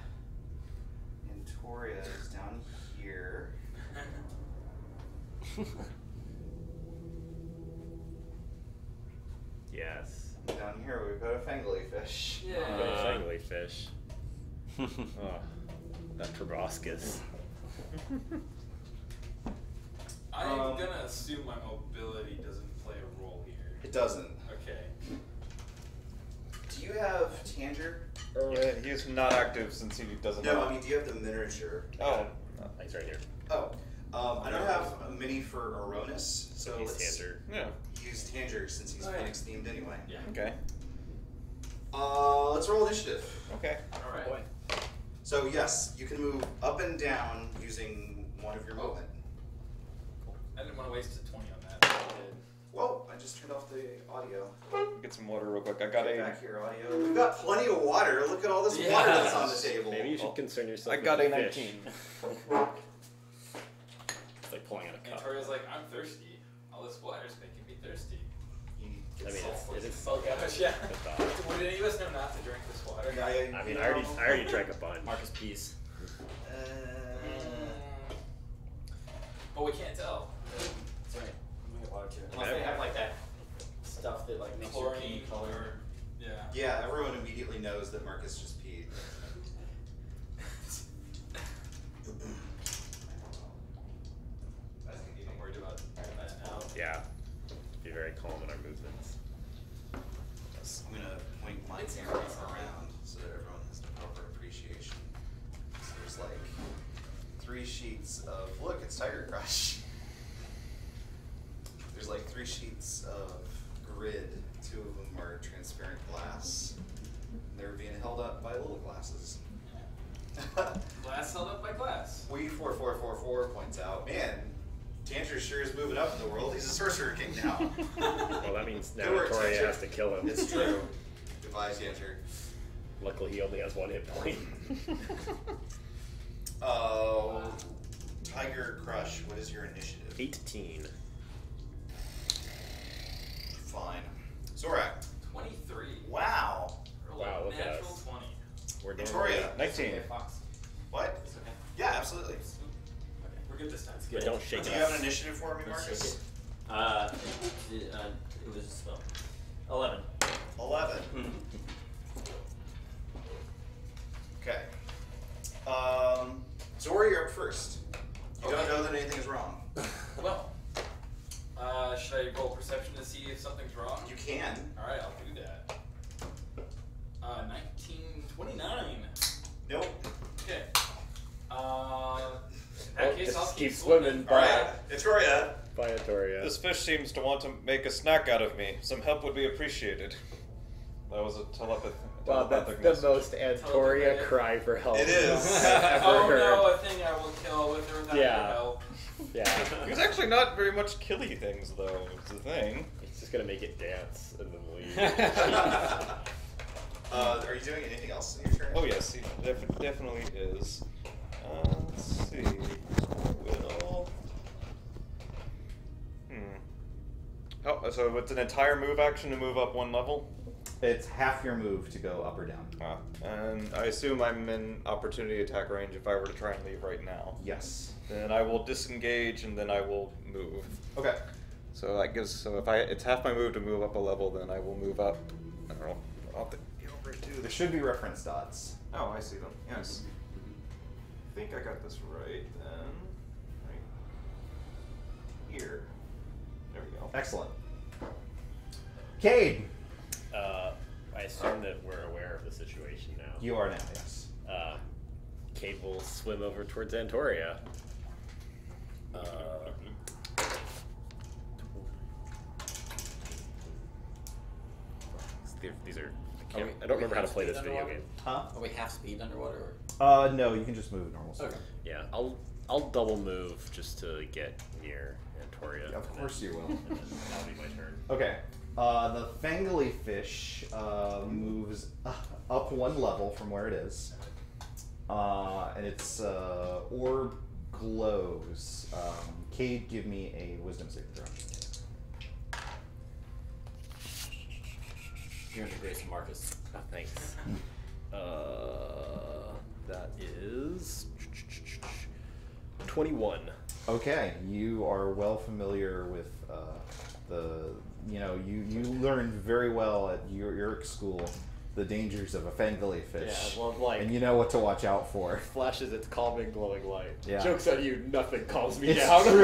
And Toria is down here. Yes. And down here we've got a Fangly fish. Yeah. Fangly fish. Oh, that proboscis. I'm gonna assume my mobility doesn't play a role here. It doesn't. Okay. Do you have Tanger? Yeah, he's not active since he doesn't No, have... I mean, do you have the miniature? Oh. He's right here. Oh. I don't have a mini for Oronis, so He's let's Tanger. Yeah. use Tanger since he's Phoenix themed anyway. Yeah. Okay. Let's roll initiative. Okay. Alright. Boy. So yes, you can move up and down using one of your movement. I didn't want to waste a 20 on that. So I did. Whoa, I just turned off the audio. Get some water real quick. I got Get a... back here, audio. We've got plenty of water. Look at all this Yeah. water that's on the table. Maybe you should concern yourself I with got the a fish. 19. It's like pulling out a cup. Victoria's like, I'm thirsty. All this water's making me thirsty. I mean, it is Oh gosh, yeah. good thought. Would any of us know not to drink this water? I mean, I already drank a bunch. Marcus Peace. But we can't tell. That's right. I'm gonna get water too. Unless Unless they they have like that stuff that like makes your Chlorine pee color. or yeah. Yeah, everyone immediately knows that Marcus just peed. I'm worried about that now. Yeah. Be very calm in our movements. I'm gonna point my It's camera crazy. around so that everyone has the proper appreciation. So there's like 3 sheets of look, it's Tiger Crush. There's like 3 sheets of grid. 2 of them are transparent glass. They're being held up by little glasses. Glass held up by glass. We4444 points out, man, Tanger sure is moving up in the world. He's a sorcerer king now. Well, that means now Good work, Victoria Tanger. has to kill him. It's true. Goodbye, Tanger. Luckily, he only has 1 hit point. Tiger Crush, what is your initiative? 18. Fine. Zorak. 23. Wow. Wow, look at Natural us. 20. We're doing Victoria. 19. Okay, Fox. What? It's okay. Yeah, absolutely. Okay, we're good this time. But don't shake Do it you up. have an initiative for me, Let's Marcus? shake it. It was 11. 11. Mm-hmm. Okay. Zora, you're up first. You don't know that anything is wrong. Well, should I roll perception to see if something's wrong? You can. Alright, I'll do that. 1929. Nope. Okay. that case, I'll just keep keep swimming. Alright, Antoria. Bye, Antoria. This fish seems to want to make a snack out of me. Some help would be appreciated. That was a Wow, that's telepathic the message. most Antoria cry for help. It is. I've ever Oh heard. no, a thing I will kill with or without your help. Yeah. He's actually not very much killy things, though. It's the thing. He's just gonna make it dance and then leave. Are you doing anything else in your turn? Oh yes, he definitely is. Let's see. Will. Oh, so it's an entire move action to move up one level? It's half your move to go up or down. And I assume I'm in opportunity attack range if I were to try and leave right now. Yes. Then I will disengage and then I will move. Okay. So that gives, so if it's half my move to move up a level, then I will move up. I don't know. I'll have to get over to There should be reference dots. Oh, I see them. Yes. I think I got this right then. Right here. There we go. Excellent. Cade! I assume that we're aware of the situation now. You are now, yes. Cade will swim over towards Antoria. These are. I don't remember how to play this video game. Huh? Are we half speed underwater? Or? No, you can just move at normal speed. Okay. Yeah, I'll double move just to get near Antoria. Of course you will. And then that'll be my turn. Okay. The Fangly fish moves up one level from where it is. And its orb glows. Cade, give me a wisdom saving throw. You're under Grace and Marcus. Oh, thanks. That is 21. Okay, you are well familiar with you learned very well at your Uric school the dangers of a Fangly fish. Yeah, well, like, and you know what to watch out for. flashes its calming, glowing light. Yeah. Joke's on you, nothing calms me It's down. true.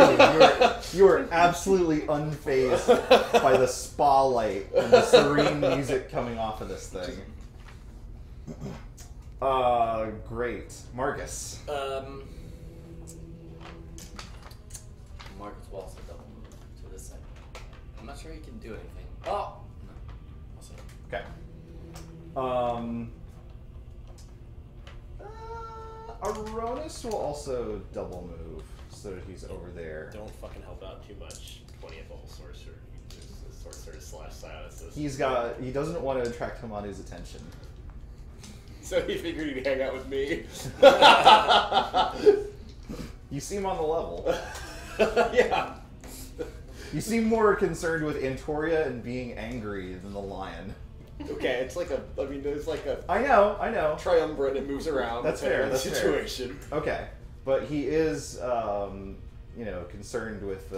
You are absolutely unfazed by the spa light and the serene music coming off of this thing. Great. Marcus. Marcus will also double move to this side. I'm not sure he can do anything. Oh! No. I'll see. Okay. Oronis will also double move so that he's over there. Don't fucking help out too much. 20th level sorcerer. Sorcerer / psionicist. He doesn't want to attract Hamadu's attention. So he figured he'd hang out with me. You seem on the level. Yeah. You seem more concerned with Antoria and being angry than the lion. Okay, it's like there's like a I know. triumvirate that moves around. That's fair, depending on the that's fair. situation. Okay, but he is, concerned with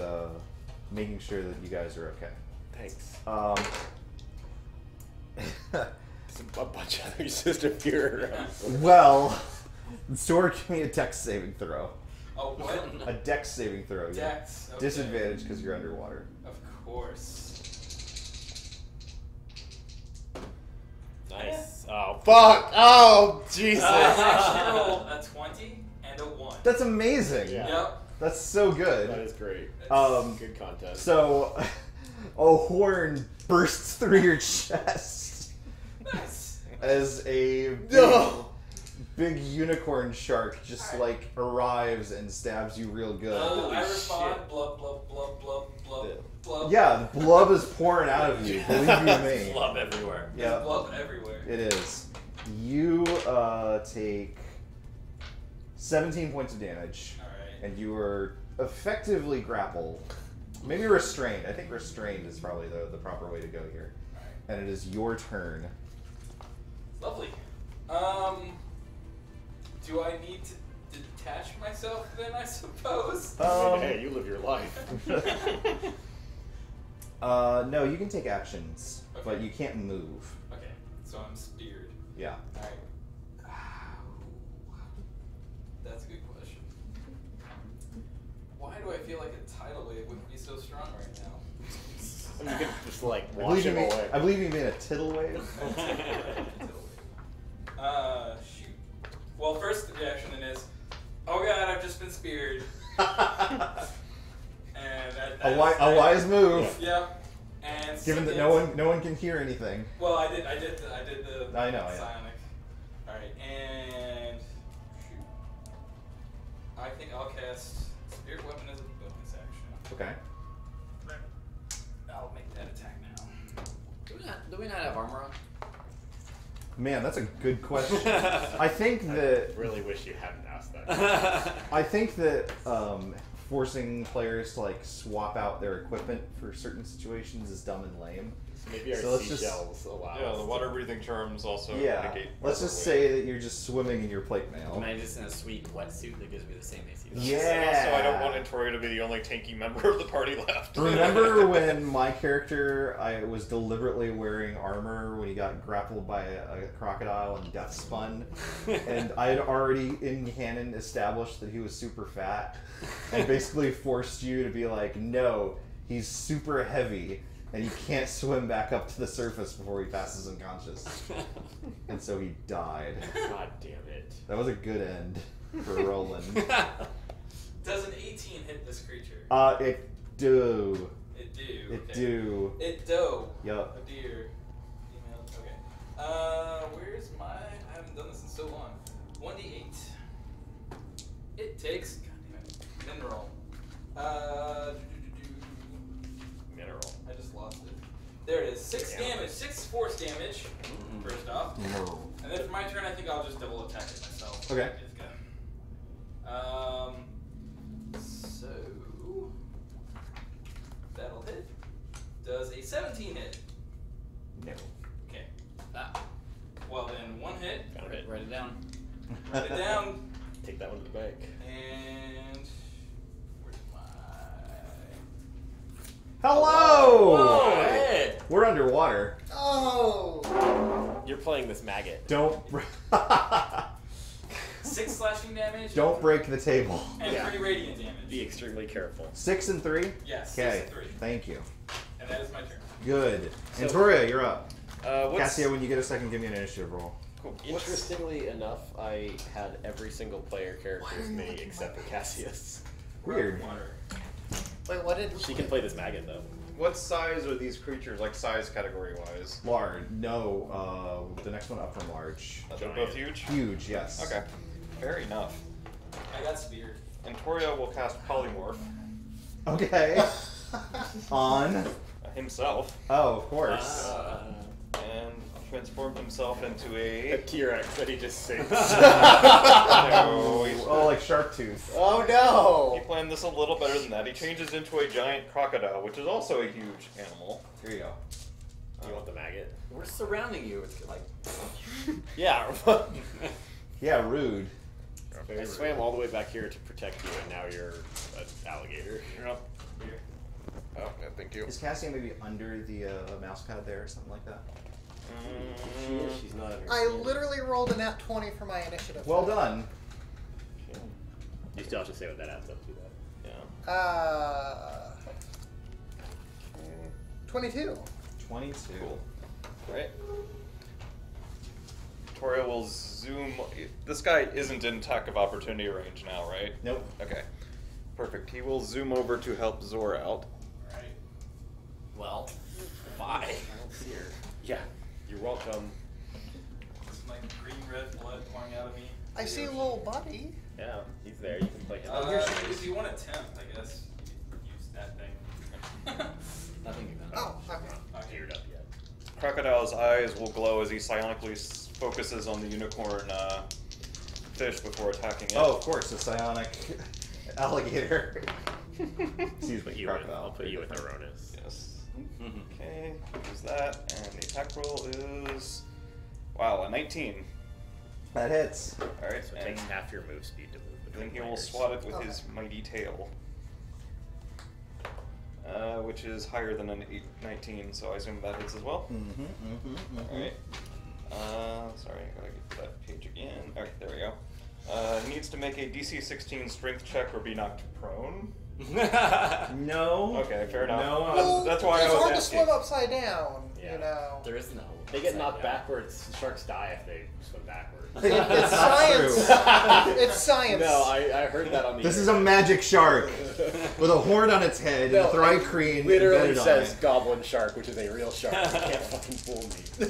making sure that you guys are okay. Thanks. A bunch of others just appear around. Well, Sora, give me a dex saving throw. Oh, what? A dex saving throw. Yeah. Dex. Okay. Disadvantage because you're underwater. Of course. Nice. Oh, fuck! Oh, Jesus! I actually rolled a 20 and a 1. That's amazing. Yeah. Yep. That's so good. That is great. Good content. So, a horn bursts through your chest Nice. as a No! big unicorn shark just like arrives and stabs you real good. I respond. Blub, blub, blub, blub, blub, blub. Yeah, the blood is pouring out of you. Believe you me. Blood everywhere. There's Yeah, blood everywhere. it is. You take 17 points of damage, Alright. and you are effectively grappled. Maybe restrained. I think restrained is probably the proper way to go here. Alright. And it is your turn. Lovely. Do I need to detach myself then, I suppose? Hey, you live your life. No, you can take actions, but Okay. you can't move. Okay, so I'm speared. Yeah. Alright. That's a good question. Why do I feel like a tidal wave wouldn't be so strong right now? You could just like I wash believe, him away. I believe you mean a tidal wave. Shoot. Well, first reaction then is, Oh god, I've just been speared. And A wise move. Yeah. And Given that no one can hear anything. Well, I did the I know, yeah. psionic. Alright, and shoot. I think I'll cast Spirit Weapon as a bonus action. Okay. I'll make that attack now. Do we not have armor on? Man, that's a good question. I think that I really wish you hadn't asked that. I think that forcing players to like swap out their equipment for certain situations is dumb and lame. Maybe our So let's just- seashells allow Yeah, us the to- water-breathing charms also Yeah. mitigate. Let's just overweight. say that you're just swimming in your plate mail. Am I just in a sweet wetsuit that gives me the same AC? Yeah. And also, I don't want Antoria to be the only tanky member of the party left. Remember when my character, I was deliberately wearing armor when he got grappled by a crocodile and death spun, and I had already in canon established that he was super fat, and basically forced you to be like, no, he's super heavy, and you can't swim back up to the surface before he passes unconscious. And so he died. God damn it. That was a good end for Roland. Does an 18 hit this creature? It do. It do. It okay. do. It do. Yup. Oh dear. Email. Okay. Where's my? I haven't done this in so long. 1d8. It takes. God damn it. Mineral. Mineral. I just lost it. There it is. 6 damage. 6 force damage. First off. No. And then for my turn, I think I'll just double attack it myself. Okay. It's good. So that'll hit. Does a 17 hit? No. Okay. Well then, 1 hit. Got it. Write it down. Write it down. Take that one to the bank. And where's my? Hello! Oh, hey! We're underwater. Oh! You're playing this maggot. Don't 6 slashing damage. don't break the table. And Yeah. 3 radiant damage. Be extremely careful. 6 and 3. Yes. Okay. 6 and 3. Thank you. And that is my turn. Good. So- Antoria, you're up. What's... Cassia, when you get a second, give me an initiative roll. Cool. Interestingly enough, I had every single player character as me except for Cassius. Weird. Water. Wait, what did... She can play this maggot though. What size are these creatures, like size category-wise? Large. No. The next one up from large. They're both huge? Huge. Yes. Okay. Fair enough. I got speared. Antoria will cast Polymorph Okay. On. himself Oh, of course. and transform himself into A a... T-Rex that he just sinks. No, he's- Oh, like shark tooth. Oh He no! planned this a little better than that. He changes into a giant crocodile, which is also a huge animal. Here you go. You want the maggot? We're surrounding you. It's like. Yeah. Yeah, rude. I swam all the way back here to protect you, and now you're an alligator. Yep. Oh, yeah, thank you. Is Cassia maybe under the mouse pad there or something like that? She is. She's not. I literally rolled a nat 20 for my initiative. Well done. You still have to say what that adds up to, though. Yeah. 22. 22. Cool. Right. Toria will zoom. This guy isn't in attack of opportunity range now, right? Nope. Okay. Perfect. He will zoom over to help Zor out. Alright. Well, bye. I don't see her. Yeah. You're welcome. Some like green red blood pouring out of me. I see a little buddy. Yeah, he's there. You can play him. If you want to tempt, I guess you could use that thing. Nothing you can. Oh, okay. Okay. Geared up yet. Crocodile's eyes will glow as he psionically focuses on the unicorn fish before attacking it. Oh, of course, a psionic alligator. Excuse me, I'll crocodile. put you with Oronis. Yes. Okay, use that, and the attack roll is... Wow, a 19. That hits. Alright, So it and takes half your move speed to move then between he will players. swat it with his mighty tail. Which is higher than an 19, so I assume that hits as well. Alright. Sorry, I gotta get to that page again. Alright, there we go. He needs to make a DC 16 strength check or be knocked prone. No. Okay, fair enough. No. Well, That's why I it's was hard to asking. swim upside down. you know. There is no. They get upside knocked down. backwards. Sharks die if they swim backwards. It's science. It's science. No, I heard that on the This is a magic shark with a horn on its head and a thri-kreen literally embedded on says it. goblin shark, which is a real shark. You can't fucking fool me.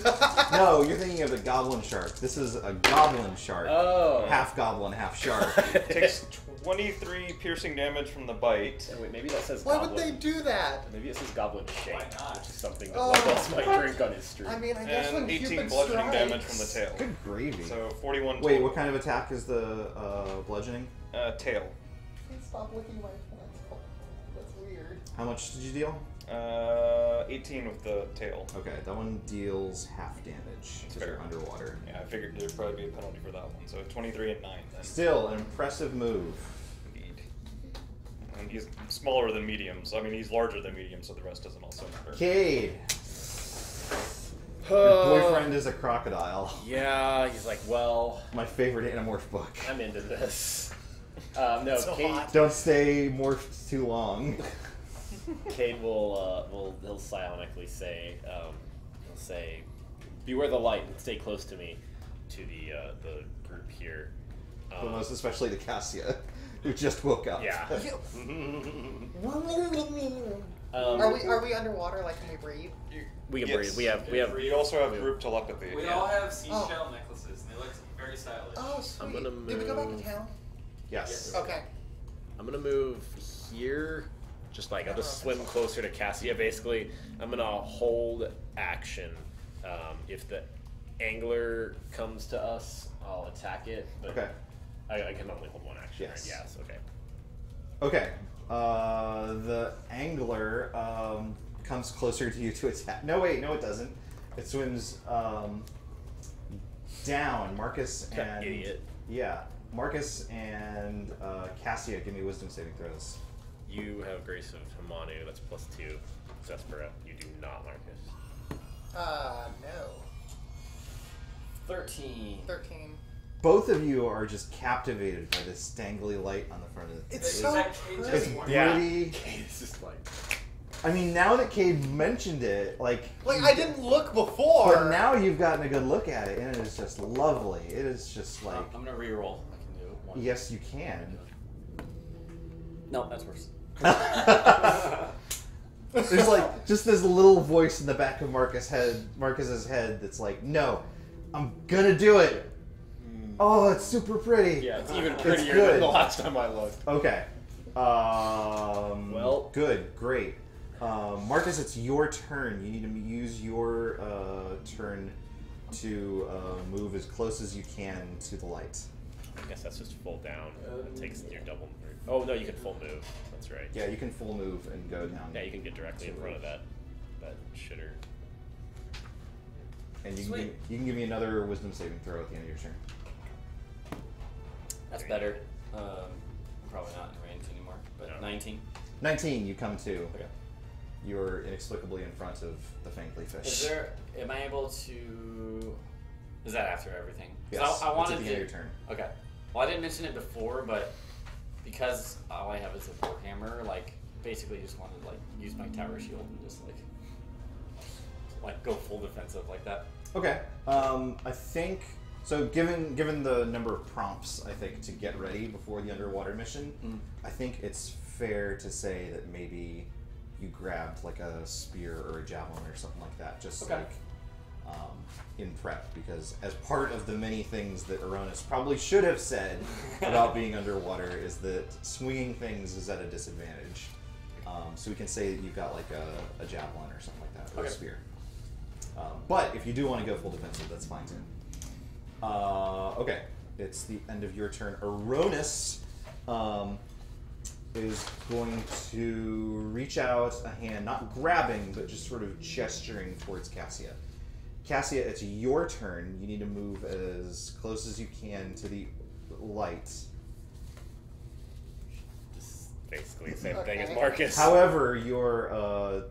No, you're thinking of the goblin shark. This is a goblin shark. Oh. Half goblin, half shark. Takes 23 piercing damage from the bite. Wait, maybe that says Why goblin. would they do that? Maybe it says goblin shake, Why not? which is something that Oh, one of us might what? drink on his stream. I mean, I guess And when 18 Cupid bludgeoning strikes... damage from the tail. Good gravy. So 41 Wait, total. what kind of attack is the bludgeoning? Tail. Please stop licking my pencil. That's weird. How much did you deal? 18 with the tail. Okay, that one deals half damage because Fair. you're underwater. Yeah, I figured there'd probably be a penalty for that one. So 23 and 9 then. Still, an impressive move. Indeed. And he's smaller than mediums. I mean, he's larger than mediums, so the rest doesn't also matter. Cade! Your boyfriend is a crocodile. Yeah, he's like, well, My favorite Animorph book. I'm into this. No, So Cade, hot. Don't stay morphed too long. Cade will he'll psionically say, he'll say, beware the light and stay close to me, to the group here. But most especially to Cassia, who just woke up. Yeah. Are we underwater? Like, can we breathe? We can Yes. breathe. We have. You also have group telepathy. We all have seashell necklaces, and they look very stylish. Oh, sweet. I'm gonna Did we go back to move. town? Yes. Okay. I'm gonna move here. Just like I'll just swim closer to Cassia. Basically, I'm gonna hold action. If the angler comes to us, I'll attack it. But Okay. I can only hold one action. Yes. Right? Yes. Okay. Okay. The angler comes closer to you to attack. No, wait, no, it doesn't. It swims down. Marcus and Idiot. Yeah, Marcus and Cassia, give me wisdom saving throws. You have Grace of Hamanu. That's +2. Zespera. You do not, Marcus. No. 13. 13. Both of you are just captivated by this dangly light on the front of the It's Is so that Cade pretty. It's just- pretty. It's just like. I mean, now that Cade mentioned it, like I didn't look before. but now you've gotten a good look at it, and it is just lovely. It is just like, I'm gonna reroll. I can do one. yes, you can. No, that's worse. There's like just this little voice in the back of Marcus's head that's like, no, I'm gonna do it. Oh, it's super pretty. Yeah, it's even It's prettier good. than the last time I looked. Okay. Well. Good, great. Marcus, it's your turn. You need to use your turn to move as close as you can to the light. I guess that's just full down. It takes your double move. Oh no, you can full move. That's right. Yeah, you can full move and go down. Yeah, you can get directly in front of that shitter. And you can, Sweet. you can give me another wisdom saving throw at the end of your turn. That's better. I'm probably not in range anymore, but No. 19. 19, you come to. Okay. You're inexplicably in front of the Fangly fish. Is there? Am I able to? Is that after everything? 'Cause Yes, I that's wanted at the to. end of your turn. Okay. Well, I didn't mention it before, but because all I have is a warhammer, like basically just wanted to like use my tower shield and just like go full defensive like that. Okay. I think so. Given the number of prompts, I think to get ready before the underwater mission, I think it's fair to say that maybe you grabbed like a spear or a javelin or something like that, just Okay. like in prep, because as part of the many things that Oronis probably should have said about being underwater is that swinging things is at a disadvantage. So we can say that you've got like a javelin or something like that, or a Okay. spear. But if you do want to go full defensive, that's fine too. Okay, it's the end of your turn. Oronis is going to reach out a hand, not grabbing, but just sort of gesturing towards Cassia. Cassia, it's your turn. You need to move as close as you can to the light. Just basically the same thing as Okay. Marcus. However, you're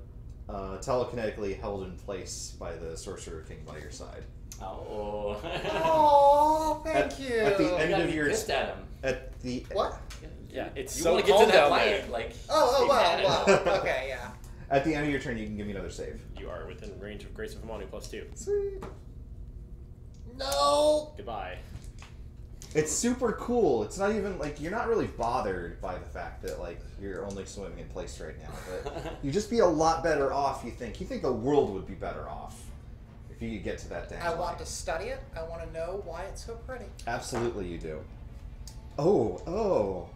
telekinetically held in place by the Sorcerer King by your side. Oh. Oh, thank At- you. at the You end gotta of be your pissed at him. at the What? Yeah, it's You so want to get cold to that down light, there. like. Oh, stay mad at him. wow. Okay, yeah. At the end of your turn, you can give me another save. You are within range of Grace of Hamanu +2. Sweet. No! Goodbye. It's super cool. It's not even like you're not really bothered by the fact that like you're only swimming in place right now. But you'd just be a lot better off. You think the world would be better off if you could get to that dang I line. want to study it. I want to know why it's so pretty. Absolutely, you do. Oh.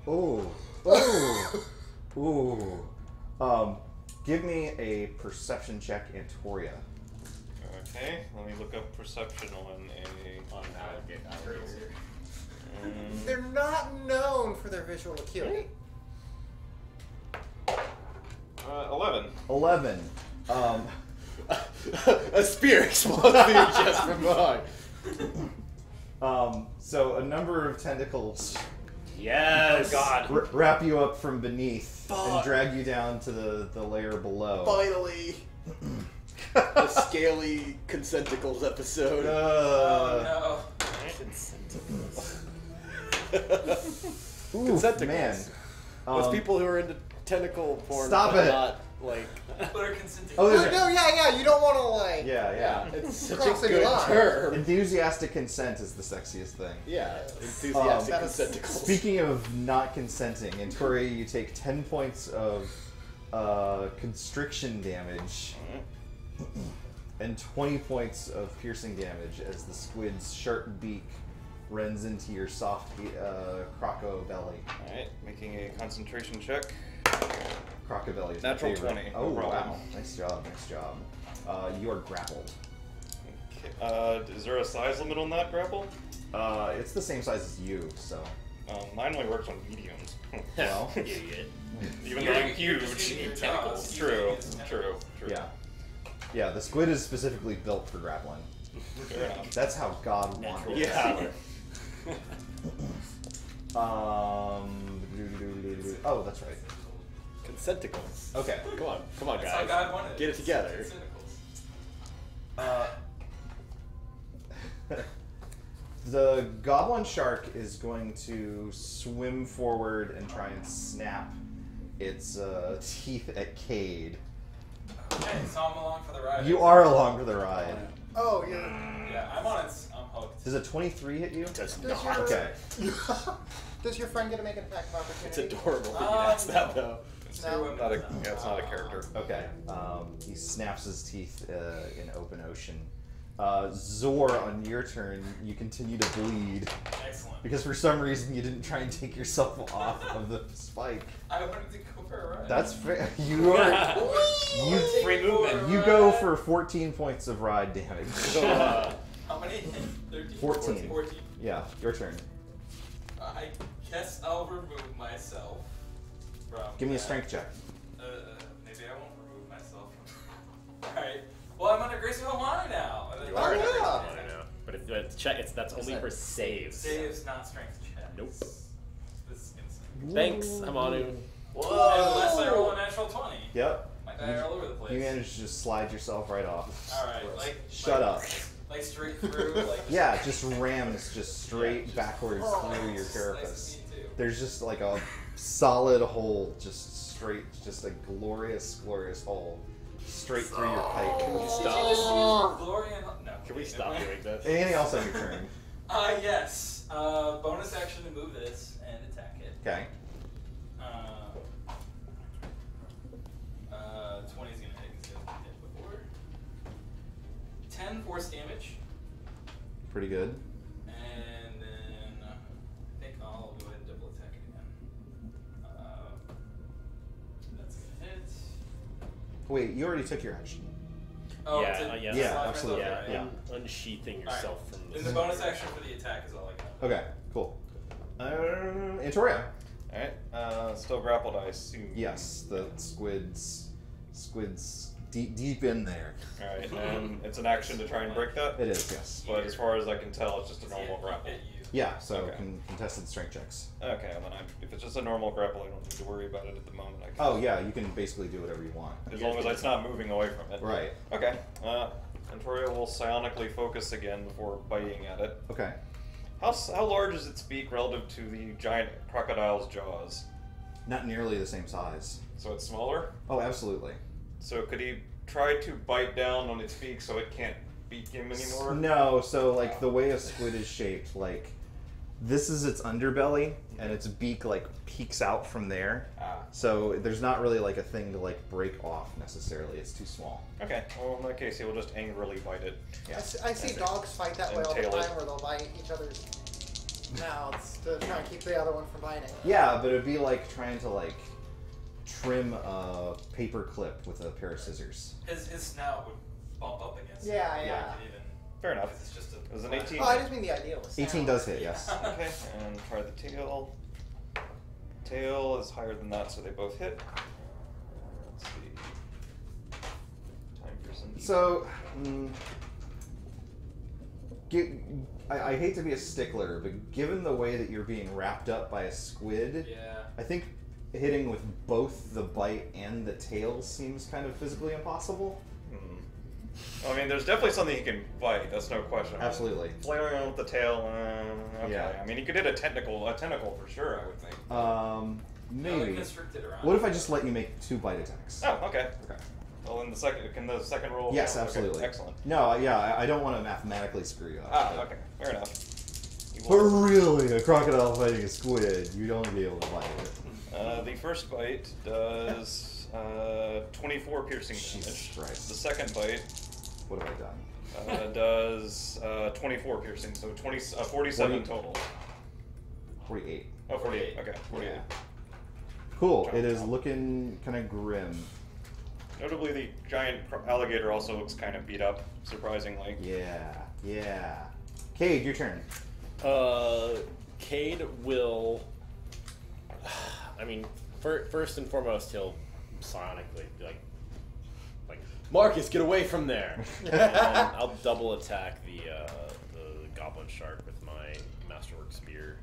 Give me a perception check, Antoria. Okay, let me look up perception on Alligators. They're not known for their visual acuity. 11. 11. A spear explodes through your chest from behind. So a number of tentacles Yes! Oh god. wrap you up from beneath and drag you down to the layer below. Finally! The scaly concenticles episode. Oh Ooh, Concenticles. man. Those people who are into tentacle porn Stop but it. not like no. But are consenting. Oh, No, there's yeah, you don't want to like. yeah. it's such Crossing a good lines. term. Enthusiastic consent is the sexiest thing. Yeah, enthusiastic That is- concenticles. Speaking of not consenting, in Tori, you take 10 points of constriction damage and 20 points of piercing damage as the squid's sharp beak rends into your soft croco belly. Alright, making a concentration check. Croco belly is Natural my favorite. 20, no Oh, problem. wow. Nice job. You are grappled. Okay. Is there a size limit on that grapple? It's the same size as you, so. Mine only works on mediums. Well, Idiot. Even though I'm You're just huge. using your Tentacles. jaws. True. You're using True. yeah. Yeah, the squid is specifically built for grappling. Fair enough. That's how God wanted it. Yeah. Oh, that's right. Concenticles. Okay. Come on, That's how guys. God wanted it. Get it together. Tentacles. The goblin shark is going to swim forward and try and snap its teeth at Cade. Okay, so I'm along for the ride. You are along for the ride. Oh, you're. Yeah, I'm on it. I'm hooked. Does a 23 hit you? Does Does not. your, Okay. Does your friend get to make an attack of It's opportunity? No. adorable that you asked that though. It's No. not a, yeah, it's not a character. Okay. He snaps his teeth in open ocean. Zor, on your turn, you continue to bleed Excellent. because for some reason you didn't try and take yourself off of the spike. I wanted to go for a ride. That's fair. You are. You Free movement. You go for 14 points of ride damage. How many? 13? 14. 14. Yeah, your turn. I guess I'll remove myself from. Give me a that. strength check. Maybe I won't remove myself from. Alright. Well, I'm under Grace of Alana now. You Oh, are. yeah. I don't know. But if it's check, that's only for saves. Saves, not strength checks. Nope. This is insane. Thanks, Hamanu. Unless I roll a natural 20. Yep. My die are all over the place. You managed to just slide yourself right off. Alright, like. Shut up. Like straight through, like. Yeah, just rams just straight just- backwards Oh, through your it's nice carapace. to meet you. There's just like a solid hole, just straight, just a glorious, glorious hole, straight through your pike. Did you Stop. just use Glory and no? Can we okay, stop never doing mind. this? Anything else on your turn? Yes. Bonus action to move this and attack it. Okay. 20 is gonna hit because it hasn't hit before. 10 force damage, Pretty good. and then I think I'll go ahead and double attack it again. That's gonna hit. Wait, you already took your action. Oh, Yeah, to yeah. slide Yeah, myself, absolutely. Yeah, right? Yeah. unsheathing Alright. yourself from Then the bonus action for the attack is all I got. Okay, cool. Antoria. Alright, still grappled, I assume. Yes, the squid's deep in there. Alright, and it's an action to try and break that? It is, yes. But as far as I can tell, it's just a normal grapple. Hit you. Yeah, so Okay. contested strength checks. Okay, then if it's just a normal grapple, I don't need to worry about it at the moment. I guess. Oh yeah, you can basically do whatever you want. As long as it's not moving away from it. Right. Okay. Antoria will psionically focus again before biting at it. Okay. How large is its beak relative to the giant crocodile's jaws? Not nearly the same size. So it's smaller? Oh, absolutely. So could he try to bite down on its beak so it can't beak him anymore? No, so like the way a squid is shaped, like this is its underbelly, and its beak like peeks out from there. So there's not really like a thing to like break off necessarily. It's too small. Okay. Well, in that case, he will just angrily bite it. Yeah. I see And dogs fight that way all the tail time, it. where they'll bite each other's mouths to try and keep the other one from biting. Yeah, but it'd be like trying to like trim a paper clip with a pair of scissors. His snout would bump up against Yeah, it. yeah. It could even, Fair enough. It's just a It was an 18. Oh, I just mean the idea was 18 does hit, yes. Okay, and try the tail. Tail is higher than that, so they both hit. Let's see. Time for some. So, I hate to be a stickler, but given the way that you're being wrapped up by a squid, Yeah. I think hitting with both the bite and the tail seems kind of physically impossible. I mean, there's definitely something he can bite. That's no question. Absolutely. Flailing around with the tail. Okay. Yeah. I mean, he could hit a tentacle for sure. I would think. Maybe. Constricted around. What if I just let you make 2 bite attacks? Oh, okay. Okay. Well, in the second roll. Yes, count? Okay, absolutely. excellent. No, yeah, I don't want to mathematically screw you up. Ah, okay. Fair enough. He But will- really, a crocodile fighting a squid, you'd only be able to bite it. The first bite does 24 piercing Jesus damage. Christ. The second bite What have I done? does 24 piercing, so 47 total. 48. Oh, 48. Okay, 48. Yeah. Cool. It is looking kind of grim. Notably, the giant alligator also looks kind of beat up, surprisingly. Yeah. Cade, your turn. Cade will. I mean, first and foremost, he'll psionically be like, Marcus, get away from there! And I'll double attack the goblin shark with my masterwork spear.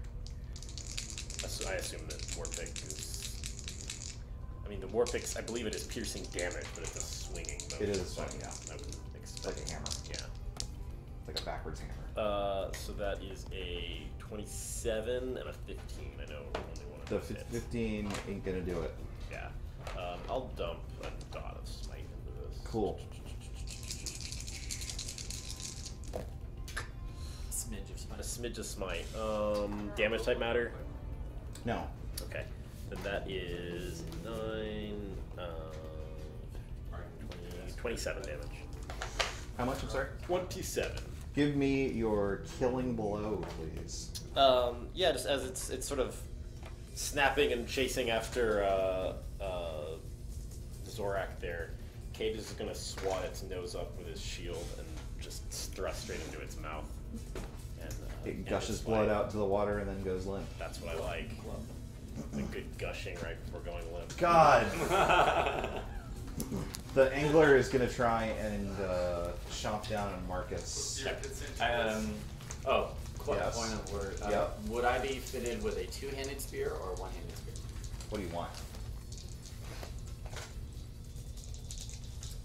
I assume that Warpick is. I mean, the Warpick's, I believe it is piercing damage, but it's a swinging motion. It is a swing, yeah. I wouldn't expect. Like a hammer. Yeah. Like a backwards hammer. So that is a 27 and a 15. I know only one of The those hits. 15 ain't gonna do it. Yeah. I'll dump a dot of smite into this. Cool. A smidge of smite. Damage type matter? No. Okay. Then that is 9, 27 damage. How much, I'm sorry? 27. Give me your killing blow, please. Yeah, just as it's sort of snapping and chasing after Zorak there. Cade is going to swat its nose up with his shield and just thrust straight into its mouth. And It gushes blood out to the water and then goes limp. That's what I like. A good gushing right before going limp. God! The angler is going to try and chomp down on Marcus. Point Yes. of word. Yep. Would I be fitted with a 2-handed spear or a 1-handed spear? What do you want?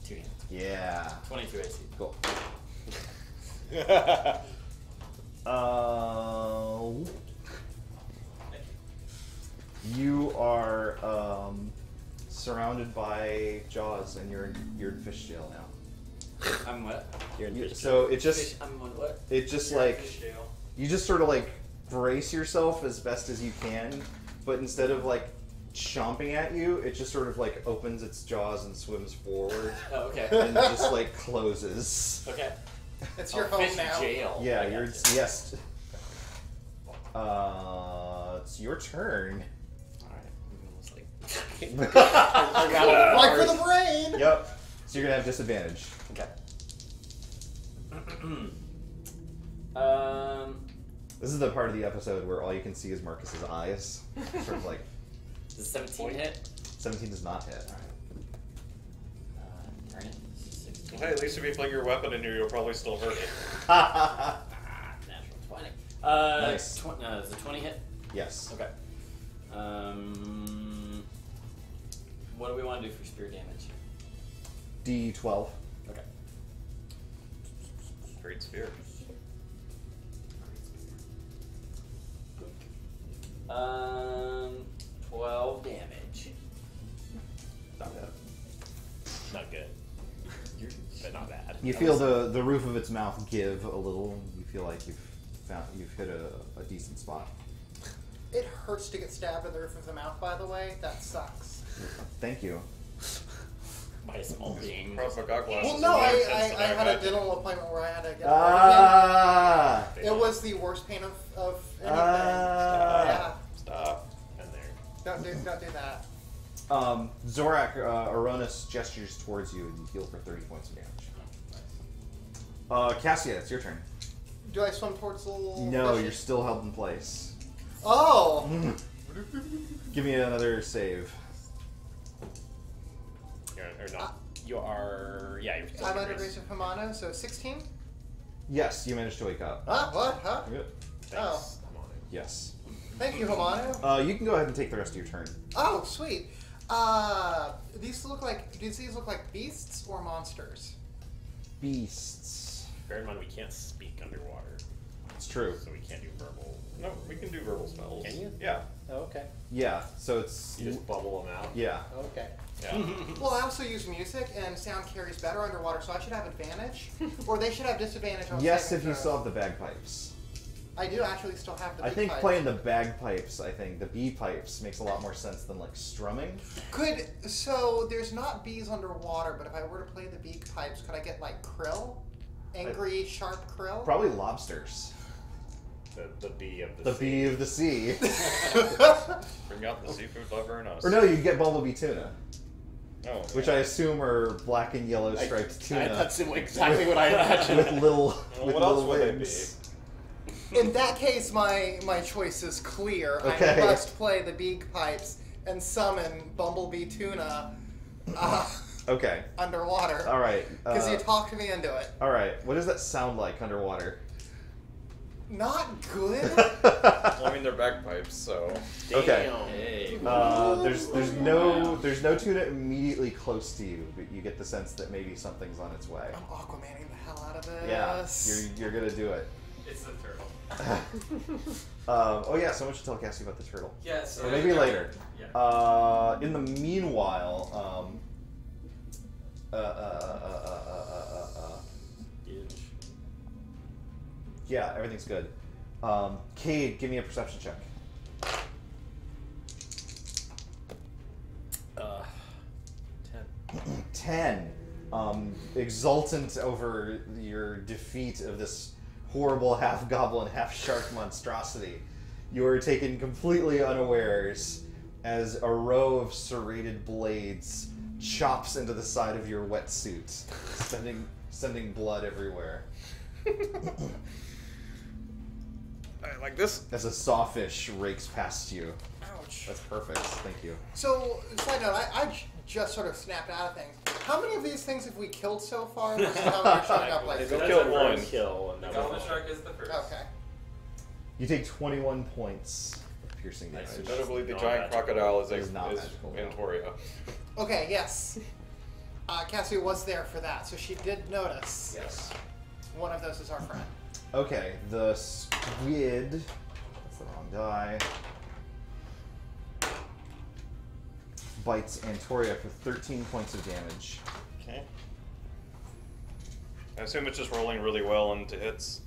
2-handed. Yeah. 22 AC. Cool. You are surrounded by jaws, and you're in fish jail now. I'm what? You're in fish So it just I'm on what? it just like you just sort of like brace yourself as best as you can, but instead of like chomping at you, it just sort of like opens its jaws and swims forward Oh, okay. and just like closes. Okay. It's your Oh, home fish now. jail. Yeah, I you're gotcha. yes. It's your turn. Alright. Like for the brain! Yep. So you're gonna have disadvantage. Okay. This is the part of the episode where all you can see is Marcus's eyes. Sort of like Does 17 hit? 17 does not hit. Turn it. 16. Hey, at least if you fling your weapon in here, you'll probably still hurt it. Natural 20. Nice. Does a 20 hit? Yes. Okay. What do we want to do for spear damage? D12. Okay. Great spear. 12 damage. Not bad. not good. But not bad. You feel the roof of its mouth give a little. You feel like you've hit a decent spot. It hurts to get stabbed in the roof of the mouth, by the way. That sucks. Thank you. By a small being. Well, no, I had a dental appointment where I had to get it. It was the worst pain of anything. Yeah. Stop. And there. Don't do that. Zorak, Oronis gestures towards you and you heal for 30 points of damage. Cassia, it's your turn. Do I swim towards the little No, fishes? you're still held in place. Oh! Give me another save. Or not. You are. Yeah, you're still I'm under grace of Hamano, so 16? Yes, you managed to wake up. Huh? What? Huh? Good. Thanks. I'm on it. Yes. Thank you, Hamano. You can go ahead and take the rest of your turn. Oh, sweet. These look like. Do these look like beasts or monsters? Beasts. Bear in mind, we can't speak underwater, It's true. so we can't do verbal. No, we can do verbal spells. Can you? Yeah. Oh, okay. Yeah, so it's... You just bubble them out. Yeah. Okay. Yeah. Well, I also use music, and sound carries better underwater, so I should have advantage. Or they should have disadvantage on Yes, saving if you throws. still have the bagpipes. I do actually still have the I big think pipe. playing the bagpipes, the bee pipes, makes a lot more sense than, like, strumming. So there's not bees underwater, but if I were to play the beak pipes, could I get, like, krill? Angry, sharp krill? Probably lobsters. The bee of the The sea. bee of the sea. Bring out the seafood lover in us. Or no, you'd get bumblebee tuna. Oh, Which I assume are black and yellow striped tuna. That's exactly what I imagined. With little, Well, with what else little would they wings. In that case, my choice is clear. Okay. I must play the beak pipes and summon bumblebee tuna Okay. underwater. All right. Because you talked me into it. All right. What does that sound like underwater? Not good. Well, I mean, they're bagpipes, so. Okay. Hey. There's no tuna immediately close to you, but you get the sense that maybe something's on its way. I'm Aquamaning the hell out of Yeah, this. you're gonna do it. It's the turtle. Oh yeah, someone should tell Cassie about the turtle. Yes. Or maybe later. Yeah. In the meanwhile, yeah, everything's good. Cade, give me a perception check. 10. Exultant over your defeat of this horrible half-goblin, half-shark monstrosity, you are taken completely unawares as a row of serrated blades chops into the side of your wetsuit, sending blood everywhere. Like this? As a sawfish rakes past you. Ouch. That's perfect. Thank you. So, side note, I just sort of snapped out of things. How many of these things have we killed so far? Versus how many are showing up like They've this? killed one. Kill and The that goblin was all. shark is the first. Okay. You take 21 points of piercing damage. Notably, the Not giant magical. crocodile is It's not magical, no. Antoria. Okay, yes. Cassie was there for that, so she did notice. Yes. One of those is our friend. Okay, the squid. That's the wrong die. Bites Antoria for 13 points of damage. Okay. I assume it's just rolling really well into hits.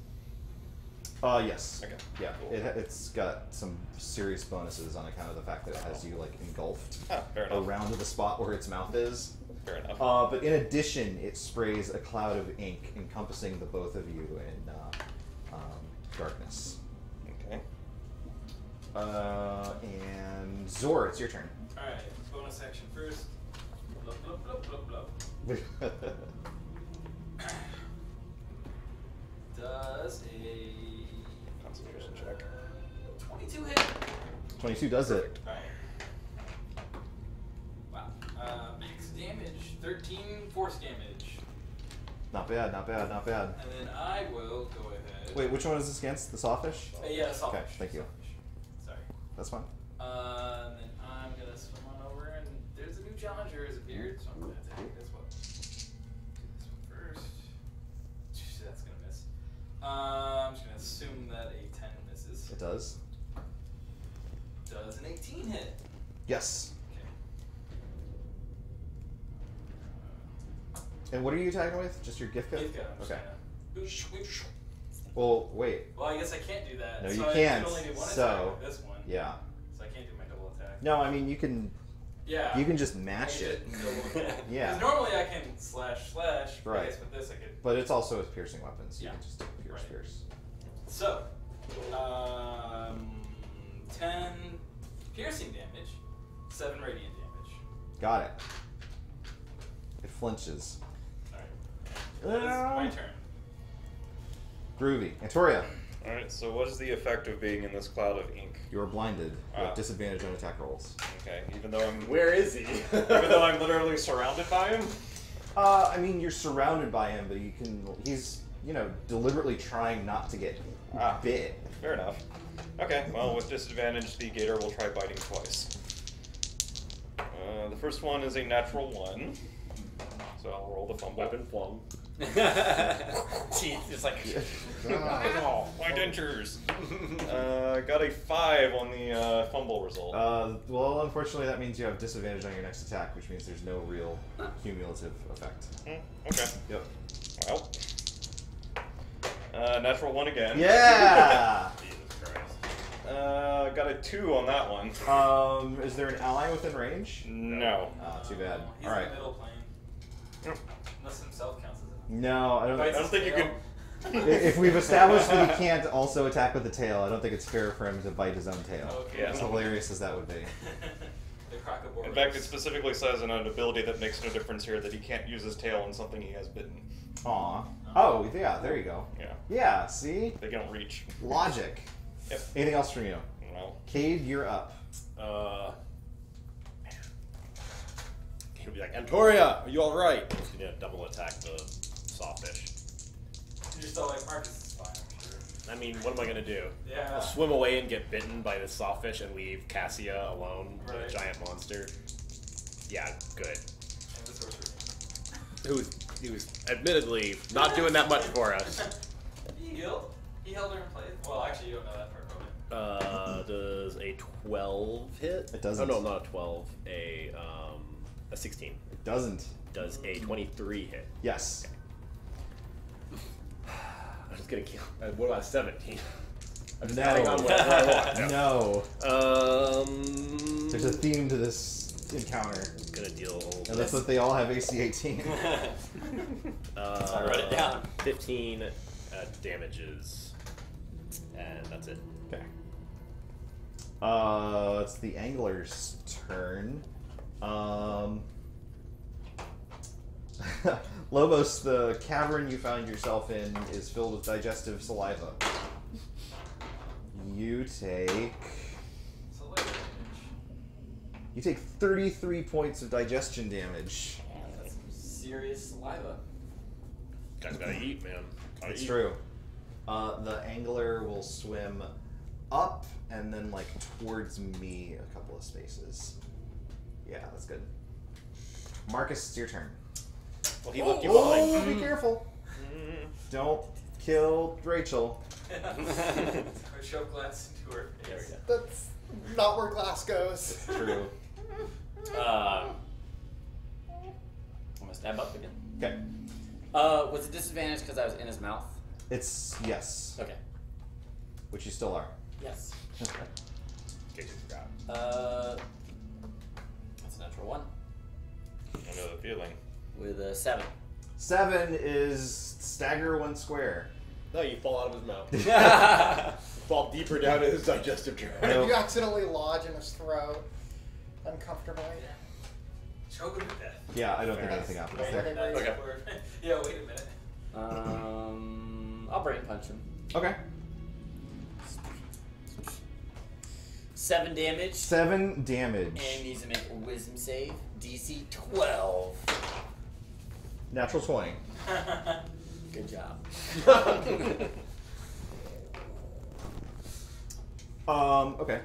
Yes. Okay. Yeah, Cool. it's got some serious bonuses on account of the fact that it has you like engulfed Ah, fair enough. around the spot where its mouth is. Fair enough. But in addition, it sprays a cloud of ink encompassing the both of you in darkness. Okay. And Zor, it's your turn. Alright, bonus action first. Blub, blub, blub, blub, blub. Does a Concentration check. 22 hit? 22 does it. Alright. Wow. Max damage, 13 force damage. Not bad, not bad, not bad. And then I will go ahead. Wait, which one is this against? The sawfish? Yeah, sawfish. Okay, thank you. Sawfish. Sorry. That's fine. And then I'm gonna swim on over, and there's a new challenger has appeared, so I'm gonna attack this one. Do this one first. That's gonna miss. I'm just gonna assume that a 10 misses. It does. Does an 18 hit? Yes. Okay. And what are you attacking with? Just your gift gun? Gift gun. Okay. Boop. Well, wait. Well, I guess I can't do that. No, so you I can't. can only do one So, attack with this one. Yeah. So I can't do my double attack. No, I mean you can. Yeah. You can just mash it. Yeah. Because normally I can slash. Right. I guess with this I could. But it's also a piercing weapon, so Yeah. you can just pierce. So, 10 piercing damage, 7 radiant damage. Got it. It flinches. Alright. That's my turn. Groovy. Antoria, Alright, so what is the effect of being in this cloud of ink? you are blinded. You Ah. have disadvantage on attack rolls. Okay, even though I'm Where is he? even though I'm literally surrounded by him? I mean, you're surrounded by him, but he's, deliberately trying not to get bit. Fair enough. Okay, well, with disadvantage, the gator will try biting twice. The first one is a natural 1. So I'll roll the fumble. Weapon flung. Teeth just like. Oh, my dentures! Got a 5 on the fumble result. Well, unfortunately, that means you have disadvantage on your next attack, which means there's no real cumulative effect. Okay. Yep. Well. Natural 1 again. Yeah! Jesus Christ. Got a 2 on that one. Is there an ally within range? No. Too bad. He's All right. in the middle plane. Unless himself counts as a. No, I I don't. don't think you can. If we've established that he can't also attack with the tail, I don't think it's fair for him to bite his own tail. Okay. As hilarious as that would be. The crocodile. In fact, it specifically says in an ability that makes no difference here that he can't use his tail on something he has bitten. Aw. Oh, yeah, there you go. Yeah. Yeah, see? They don't reach. Logic. Yep. Anything else from you? Well. Cade, you're up. Man. He'll be like, Antoria, are you alright? He's gonna double attack the sawfish. You're still like, Marcus is fine, I'm sure. I mean, what am I gonna do? Yeah. I'll swim away and get bitten by the sawfish and leave Cassia alone with Right. a giant monster. Yeah, good. And the sorcerer. He was admittedly not doing that much for us. He healed. He held her in place. Well, actually, you don't know that part, probably. Does a 12 hit? It doesn't. Oh no, not a 12. A 16. It doesn't. Does a 23 hit? Yes. I'm just gonna kill. What about 17? I'm just No. adding on whatever I want. No. No. There's a theme to this encounter. Gonna deal. And that's that they all have AC 18. I wrote it down. 15 damages, and that's it. Okay. It's the angler's turn. Lobos, the cavern you found yourself in is filled with digestive saliva. You take So, like, You take 33 points of digestion damage. That's some serious saliva. Guys gotta eat, man. Gotta It's eat. true. The angler will swim up and then like towards me a couple of spaces. Yeah, that's good. Marcus, it's your turn. Well, he left you behind. Oh, be careful. Don't kill Rachel. Or shove glass into her face. That's not where glass goes. True. I'm gonna stab up again. Okay. Was it disadvantage because I was in his mouth? It's yes, Okay. which you still are. Yes. In case you forgot. That's a natural 1 I know the feeling. with a 7. 7 is stagger 1 square. No, you fall out of his mouth. Fall deeper down in his digestive tract. Nope. You accidentally lodge in his throat uncomfortably. Choke him to death. Yeah, I don't think anything happens Okay. there. That's Okay. the word. Yeah, wait a minute. I'll brain punch him. Okay. 7 damage. 7 damage. And he needs to make a wisdom save. DC 12. Natural 20. Good job. Okay.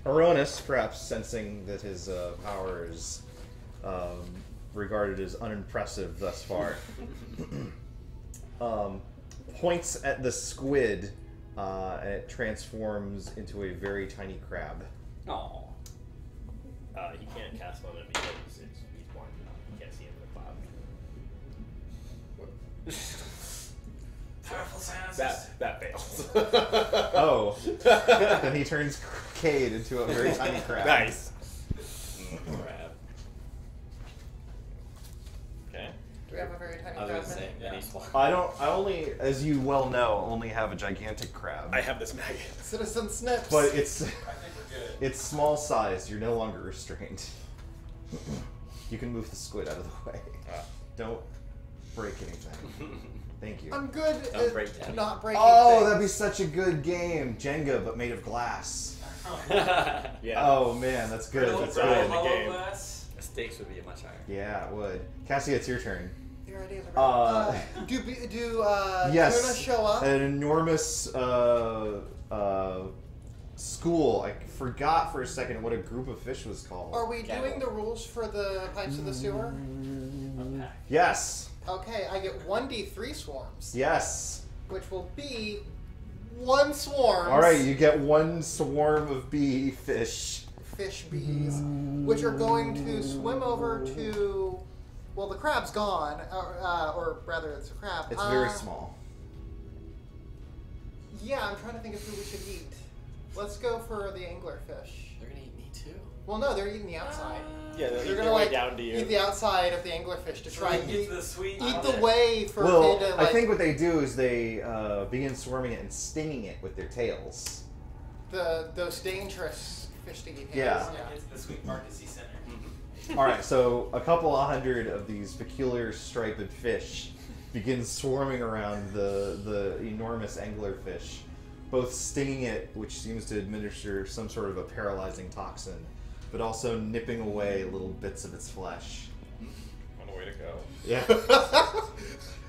Oronis, perhaps sensing that his power is regarded as unimpressive thus far, points at the squid, and it transforms into a very tiny crab. Aww. He can't cast on him because he's blind. He can't see him Powerful sounds. That fails. Oh. Then he turns Cade into a very tiny crab. Nice. Crab. Okay. Do we have a very tiny I was crab? gonna say, Yeah. mini swamp. I only, as you well know, only have a gigantic crab. I have this maggot. Citizen Snips. But it's I think we're good. it's small sized. You're no longer restrained. You can move the squid out of the way. Don't break anything. Thank you. I'm good Don't at break down. not breaking Oh, things. that'd be such a good game. Jenga, but made of glass. Yeah. Oh man, that's good. Hollow- That's right. good. hollow game. glass. The stakes would be much higher. Yeah, it would. Cassie, it's your turn. Your ideas are Uh, do Yes. Tuna show up? An enormous school. I forgot for a second what a group of fish was called. Are we Gaggle. doing the rules for the pipes of the sewer? Yes. Okay, I get 1d3 swarms, Yes. which will be 1 swarm. All right, you get 1 swarm of bee fish. Fish bees, which are going to swim over to. Well, the crab's gone, or rather, it's a crab. It's very small. Yeah, I'm trying to think of who we should eat. Let's go for the anglerfish. They're gonna eat me too. Well, no, they're eating the outside. Yeah, they'll eat They're their gonna way like down to you. eat the outside of the anglerfish to try and Get eat, the sweet. the way for Well, Kid to like I think what they do is they begin swarming it and stinging it with their tails. those dangerous fish to eat. Yeah. Get to the sweet Marcusy Center. All right, so a couple of hundred of these peculiar striped fish begin swarming around the enormous anglerfish, both stinging it, which seems to administer some sort of a paralyzing toxin, but also nipping away little bits of its flesh. What a way to go. Yeah.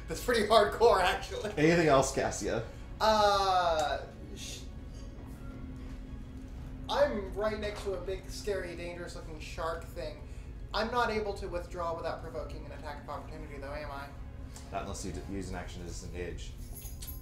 That's pretty hardcore, actually. Anything else, Cassia? I'm right next to a big, scary, dangerous-looking shark thing. I'm not able to withdraw without provoking an attack of opportunity, though, am I? Not unless you use an action to disengage.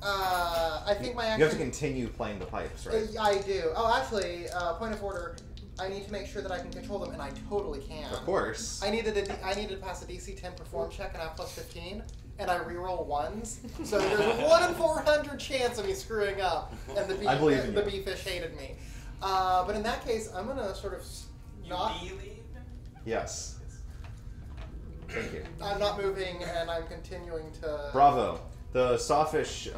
I think my action. You have to continue playing the pipes, right? I do. Oh, actually, point of order. I need to make sure that I can control them, and I totally can. Of course. I needed to pass a DC 10 perform check, and I have plus 15, and I reroll ones. So there's a 1 in 400 chance of me screwing up, and the bee, I believe in the you. bee fish hated me. But in that case, I'm gonna sort of not. You believe? Yes. Thank you. I'm not moving, and I'm continuing to. Bravo. The sawfish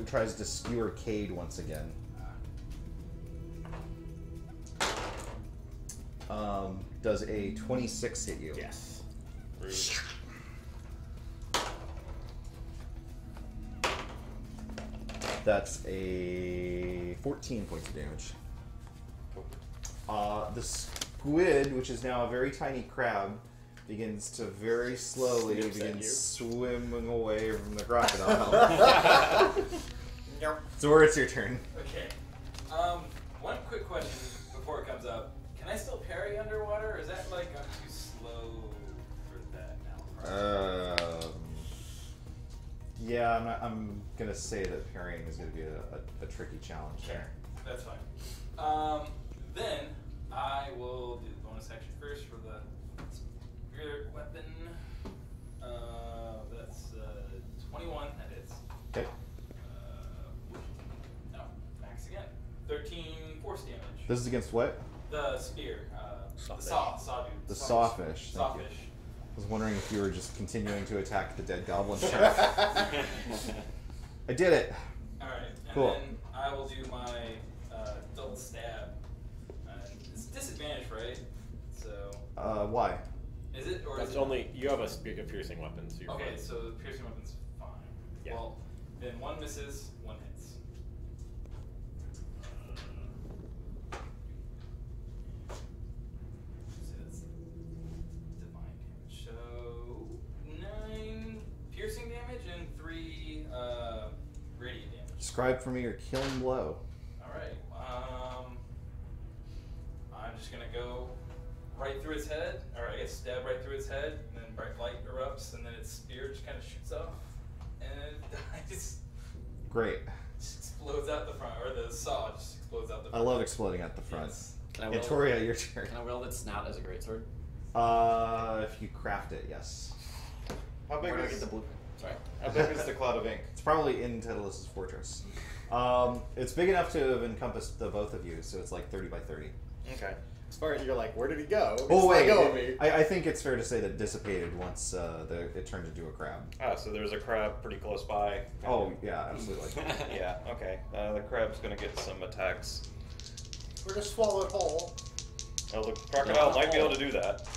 tries to skewer Cade once again. Does a 26 hit you? Yes. Rude. That's a 14 points of damage. The squid, which is now a very tiny crab, begins to very slowly Sniffs at begin you. swimming away from the crocodile. Yep. Zora, it's your turn. Okay. One quick question before it comes up. Can I still parry underwater, or is that like I'm too slow for that now? Yeah, I'm gonna say that parrying is gonna be a tricky challenge there. That's fine. Then I will do the bonus action first for the spirit weapon. That's 21. That hits. Okay. No, max again. 13 force damage. This is against what? The spear. The Sawfish. saw dude. The sawfish. Thank you. Sawfish. I was wondering if you were just continuing to attack the dead goblin shark. I did it. Alright, and Cool. then I will do my double stab. It's disadvantage, right? So, Why? is it? Or That's is it only you have a spear of piercing weapon, so you're Okay, fine. so the piercing weapon's fine. Yeah. Well, then 1 misses, 1 hits. So that's divine damage. So 9 piercing damage and 3 radiant damage. Describe for me your killing blow. Alright, I'm just gonna go right through its head, or I guess stab right through its head, and then bright light erupts, and then its spear just kind of shoots off, and it dies. Great. Just explodes out the front, or the saw just explodes out the I front. love exploding at the front. Yes. Can I wield, Victoria, your turn. can I wield its snout as a greatsword? If you craft it, yes. How big Where do I is get the blue? Right. How big is the cloud of ink? It's probably in Tidallus's fortress. It's big enough to have encompassed the both of you, so it's like 30 by 30. Okay. As far as you're like, where did he go? Oh wait, Go with me. I think it's fair to say that it dissipated once it turned into a crab. Ah, so there's a crab pretty close by. Oh yeah, absolutely. Yeah, okay. The crab's gonna get some attacks. We're just swallowed whole. Well, the crocodile might be able to do that.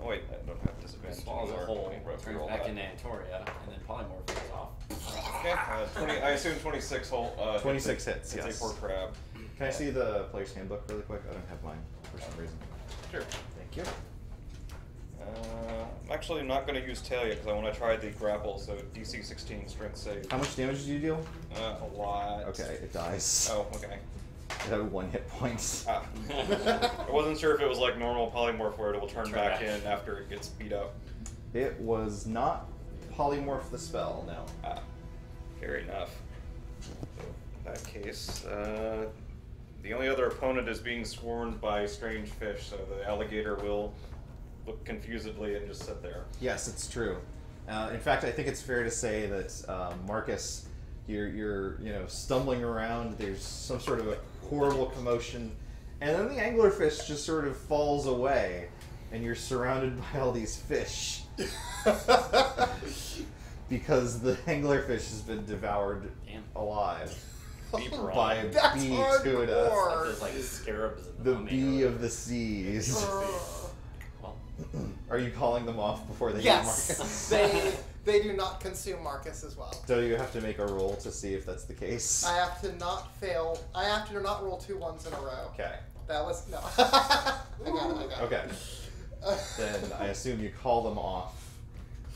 Wait, I don't have disadvantage. Swallows a anymore. hole, Let me turns roll back that. into Antoria, and then polymorph goes off. Okay, 20, I assume 26 hole. 26 hits, It's yes. a poor crab. Can I see the player's handbook really quick? I don't have mine for some reason. Sure. Thank you. I'm actually not going to use Talia because I want to try the grapple, so DC 16 strength save. How much damage did you deal? A lot. Okay, it dies. Oh, okay. It had 1 hit point. Ah. I wasn't sure if it was like normal polymorph where it will turn back Trash. in after it gets beat up. It was not polymorph the spell, no. Ah, fair enough. So, in that case, the only other opponent is being swarmed by strange fish, so the alligator will look confusedly and just sit there. Yes, it's true. In fact, I think it's fair to say that Marcus, you're stumbling around. There's some sort of a horrible commotion, and then the anglerfish just sort of falls away, and you're surrounded by all these fish because the anglerfish has been devoured alive Be brawn. by That's bee hardcore. Tuda, There's like scarabs in the mummy bee or of the seas. well, Are you calling them off before they Yes, get Marcus? they do not consume Marcus as well. So you have to make a roll to see if that's the case. I have to not fail. I have to not roll 2 ones in a row. Okay. That was no. I got it. Okay. Then I assume you call them off,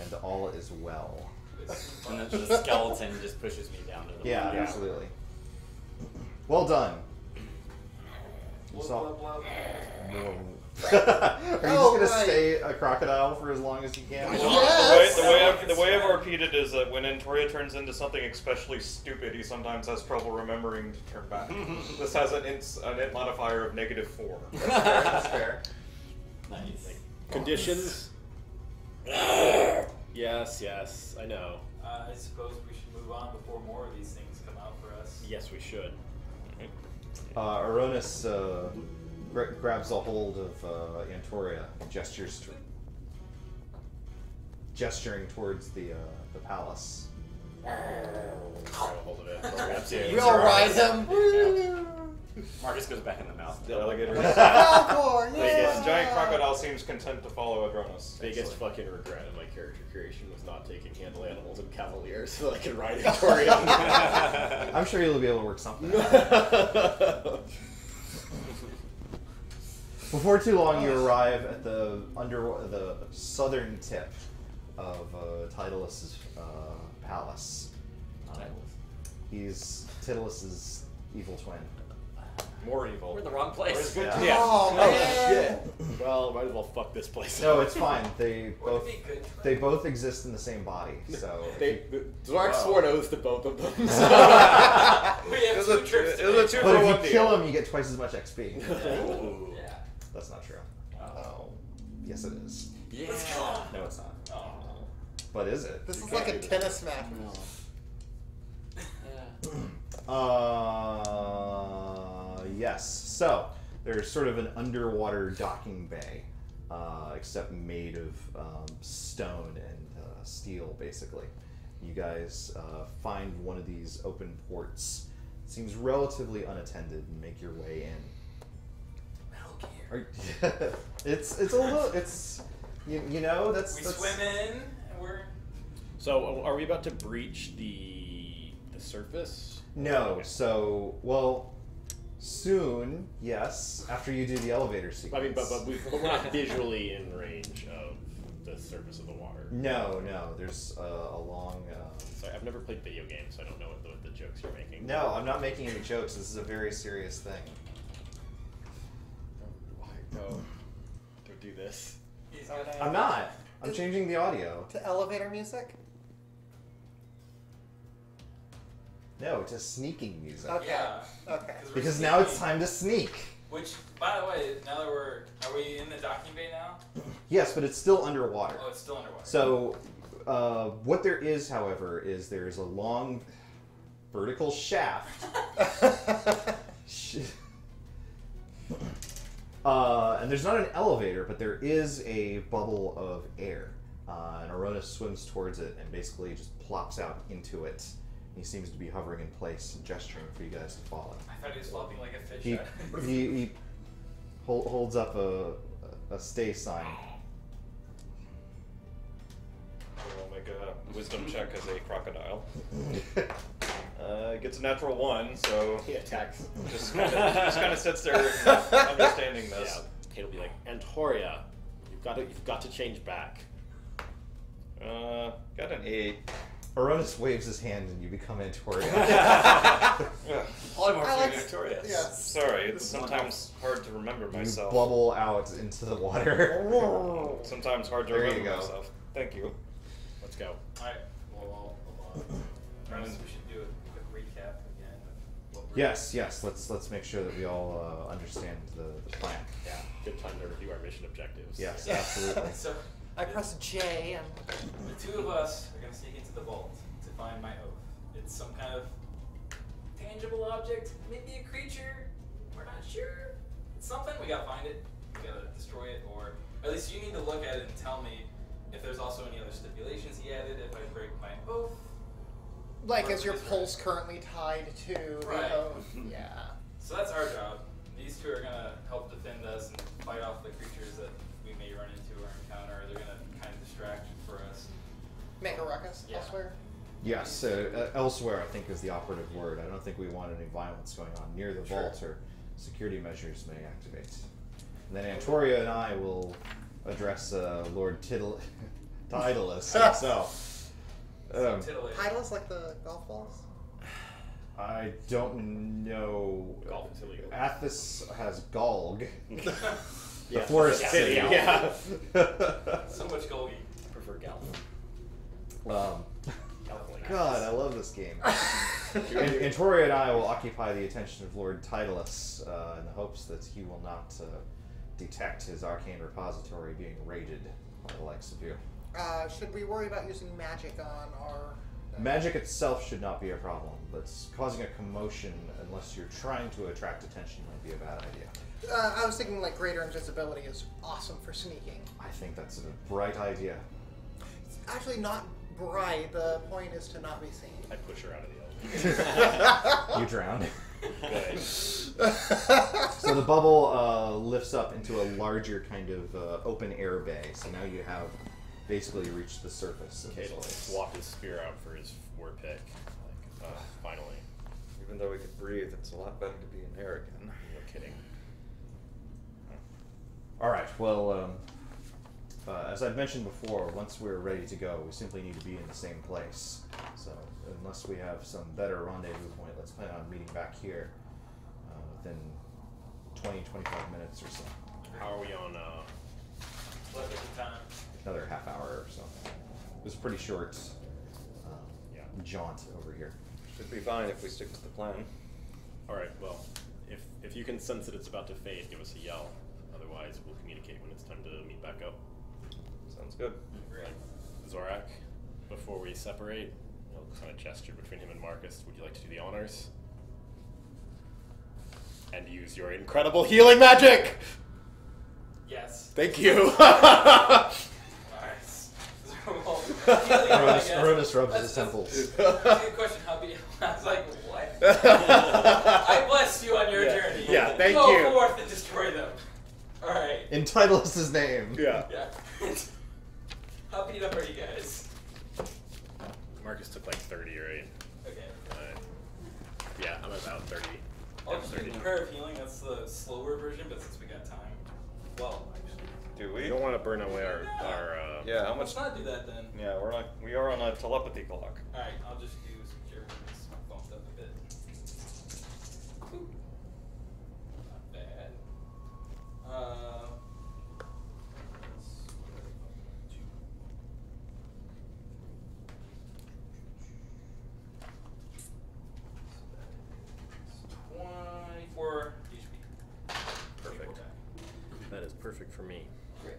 and all is well. and then the skeleton just pushes me down to the Yeah, bottom. absolutely. Well done. You Blah, saw- blah, blah. Are you just Oh, gonna right. stay a crocodile for as long as you can? Yes! The way I've repeated is that when Antoria turns into something especially stupid, he sometimes has trouble remembering to turn back. This has an int modifier of -4. That's fair. Nice. Conditions? Yes, I know. I suppose we should move on before more of these things come out for us. Yes, we should. Oronis grabs a hold of Antoria and gesturing towards the palace. Grab a hold of it. We all ride him. Marcus goes back in the mouth. The alligator. Falcor, This yeah. giant crocodile seems content to follow Adronis. Biggest fucking regret in my character creation was not taking handle animals and cavaliers so that I could ride Victoria. I'm sure you'll be able to work something out. Before too long, you arrive at the southern tip of Tidallus's palace. He's Tidallus's evil twin. More evil. We're in the wrong place. Yeah. Yeah. Oh, man. shit. Well, might as well fuck this place No, up. it's fine. They Would both it be good? they both exist in the same body. So Zark swore oaths to both of them. We have 2 trips to it was a make. 2 but for if 1 you deal. kill him, you get twice as much XP. Ooh. Yeah. That's not true. Oh. Yes, it is. Yeah. Let's kill him. No, it's not. Oh. But is it? This You is can't like a do tennis match. Yeah. Yes. So there's sort of an underwater docking bay, except made of stone and steel, basically. You guys find one of these open ports. Seems relatively unattended, and make your way in. It's a little. It's you know that's. We that's, swim in, and we're. So, are we about to breach the surface? No. Okay. So well, soon. Yes. After you do the elevator sequence. I mean, but we're not visually in range of the surface of the water. No. There's a long. Sorry, I've never played video games, so I don't know what the jokes you're making. No, I'm not making any jokes. This is a very serious thing. Why? No. Don't do this. He's Okay. gonna. I'm not. I'm changing the audio. To elevator music? No, to sneaking music. Okay. Yeah. Okay. we're Because now it's sneaking. time to sneak. Which, by the way, now that are we in the docking bay now? Yes, but it's still underwater. Oh, it's still underwater. So, what there is, however, is there's a long vertical shaft. And there's not an elevator, but there is a bubble of air. And Oronis swims towards it and basically just plops out into it. He seems to be hovering in place and gesturing for you guys to follow. I thought he was flopping like a fish. He holds up a stay sign. I'll make a wisdom check as a crocodile. Gets a natural 1, so He attacks. just kind of sits there, not understanding this. Yeah. Kate will be like, Antoria, you've got to change back. Got an 8. Oronis waves his hand and you become Antoria. Polymorph Victorious. Yes. Sorry, it's sometimes hard to remember You myself. bubble out into the water. Sometimes hard to There you remember go. myself. Thank you. Let's go. Alright, well, perhaps we should do a quick recap again of what we're Yes. Let's make sure that we all understand the plan. Yeah. Good time to review our mission objectives. Yes, absolutely. So, I press J and the two of us are going to sneak into the vault to find my oath. It's some kind of tangible object, maybe a creature, we're not sure. It's something, we gotta find it, we gotta destroy it, or at least you need to look at it and tell me if there's also any other stipulations he added, if I break my oath. like, is your pulse currently tied to Right. the oath? Yeah. So that's our job. These two are gonna help defend us and fight off the creatures that we may run into or encounter. They're gonna kind of distract for us. Make a ruckus Yeah. elsewhere. Yes, elsewhere I think is the operative word. I don't think we want any violence going on near the vault, or security measures may activate. And then Antoria and I will address Lord Tidallus himself. Titillate. Tidallus like the golf balls? I don't know. Golf is illegal. Athos has Galg. Yeah. The forest Yeah. city. Yeah. So much Golgi. I prefer Galf. God, I love this game. Antoria and I will occupy the attention of Lord Tidallus in the hopes that he will not detect his arcane repository being raided by the likes of you. Should we worry about using magic on our... Magic itself should not be a problem, but causing a commotion unless you're trying to attract attention might be a bad idea. I was thinking like greater invisibility is awesome for sneaking. I think that's a bright idea. It's actually not bright. The point is to not be seen. I push her out of the elevator. You drown. Good. So the bubble lifts up into a larger kind of open air bay. So now you have basically reached the surface of this Kate will place. swap his spear out for his war pick. Like, finally. Even though we could breathe, it's a lot better to be in air again. No kidding. All right. Well, as I've mentioned before, once we're ready to go, we simply need to be in the same place. So unless we have some better rendezvous point, let's plan on meeting back here within 20-25 minutes or so. How are we on, Look at the time. Another half hour or so. It was a pretty short jaunt over here. Should be fine if we stick to the plan. Alright, well, if you can sense that it's about to fade, give us a yell. Otherwise, we'll communicate when it's time to meet back up. Sounds good. Great. Zorak, before we separate, I'll kind of gesture between him and Marcus. Would you like to do the honors? And use your incredible healing magic! Yes. Thank you! Nice. Oronis rubs his temples. Good question. How be? I was like, what? I bless you on your journey. Yeah, thank Go you. Go forth and destroy them. All right. In Tidallus' name. Yeah. Yeah. How beat up are you guys? Marcus took like 30, right? Okay. Yeah, I'm about 30. I'll just do prayer of healing. That's the slower version, but since we got time, well, actually. Do We we? don't want to burn away our Yeah, how Let's much? not do that then. Yeah, we are on a telepathy clock. All right. I'll just do some cure wounds. Bumped up a bit. Whew. Not bad. Perfect. That is perfect for me. Great.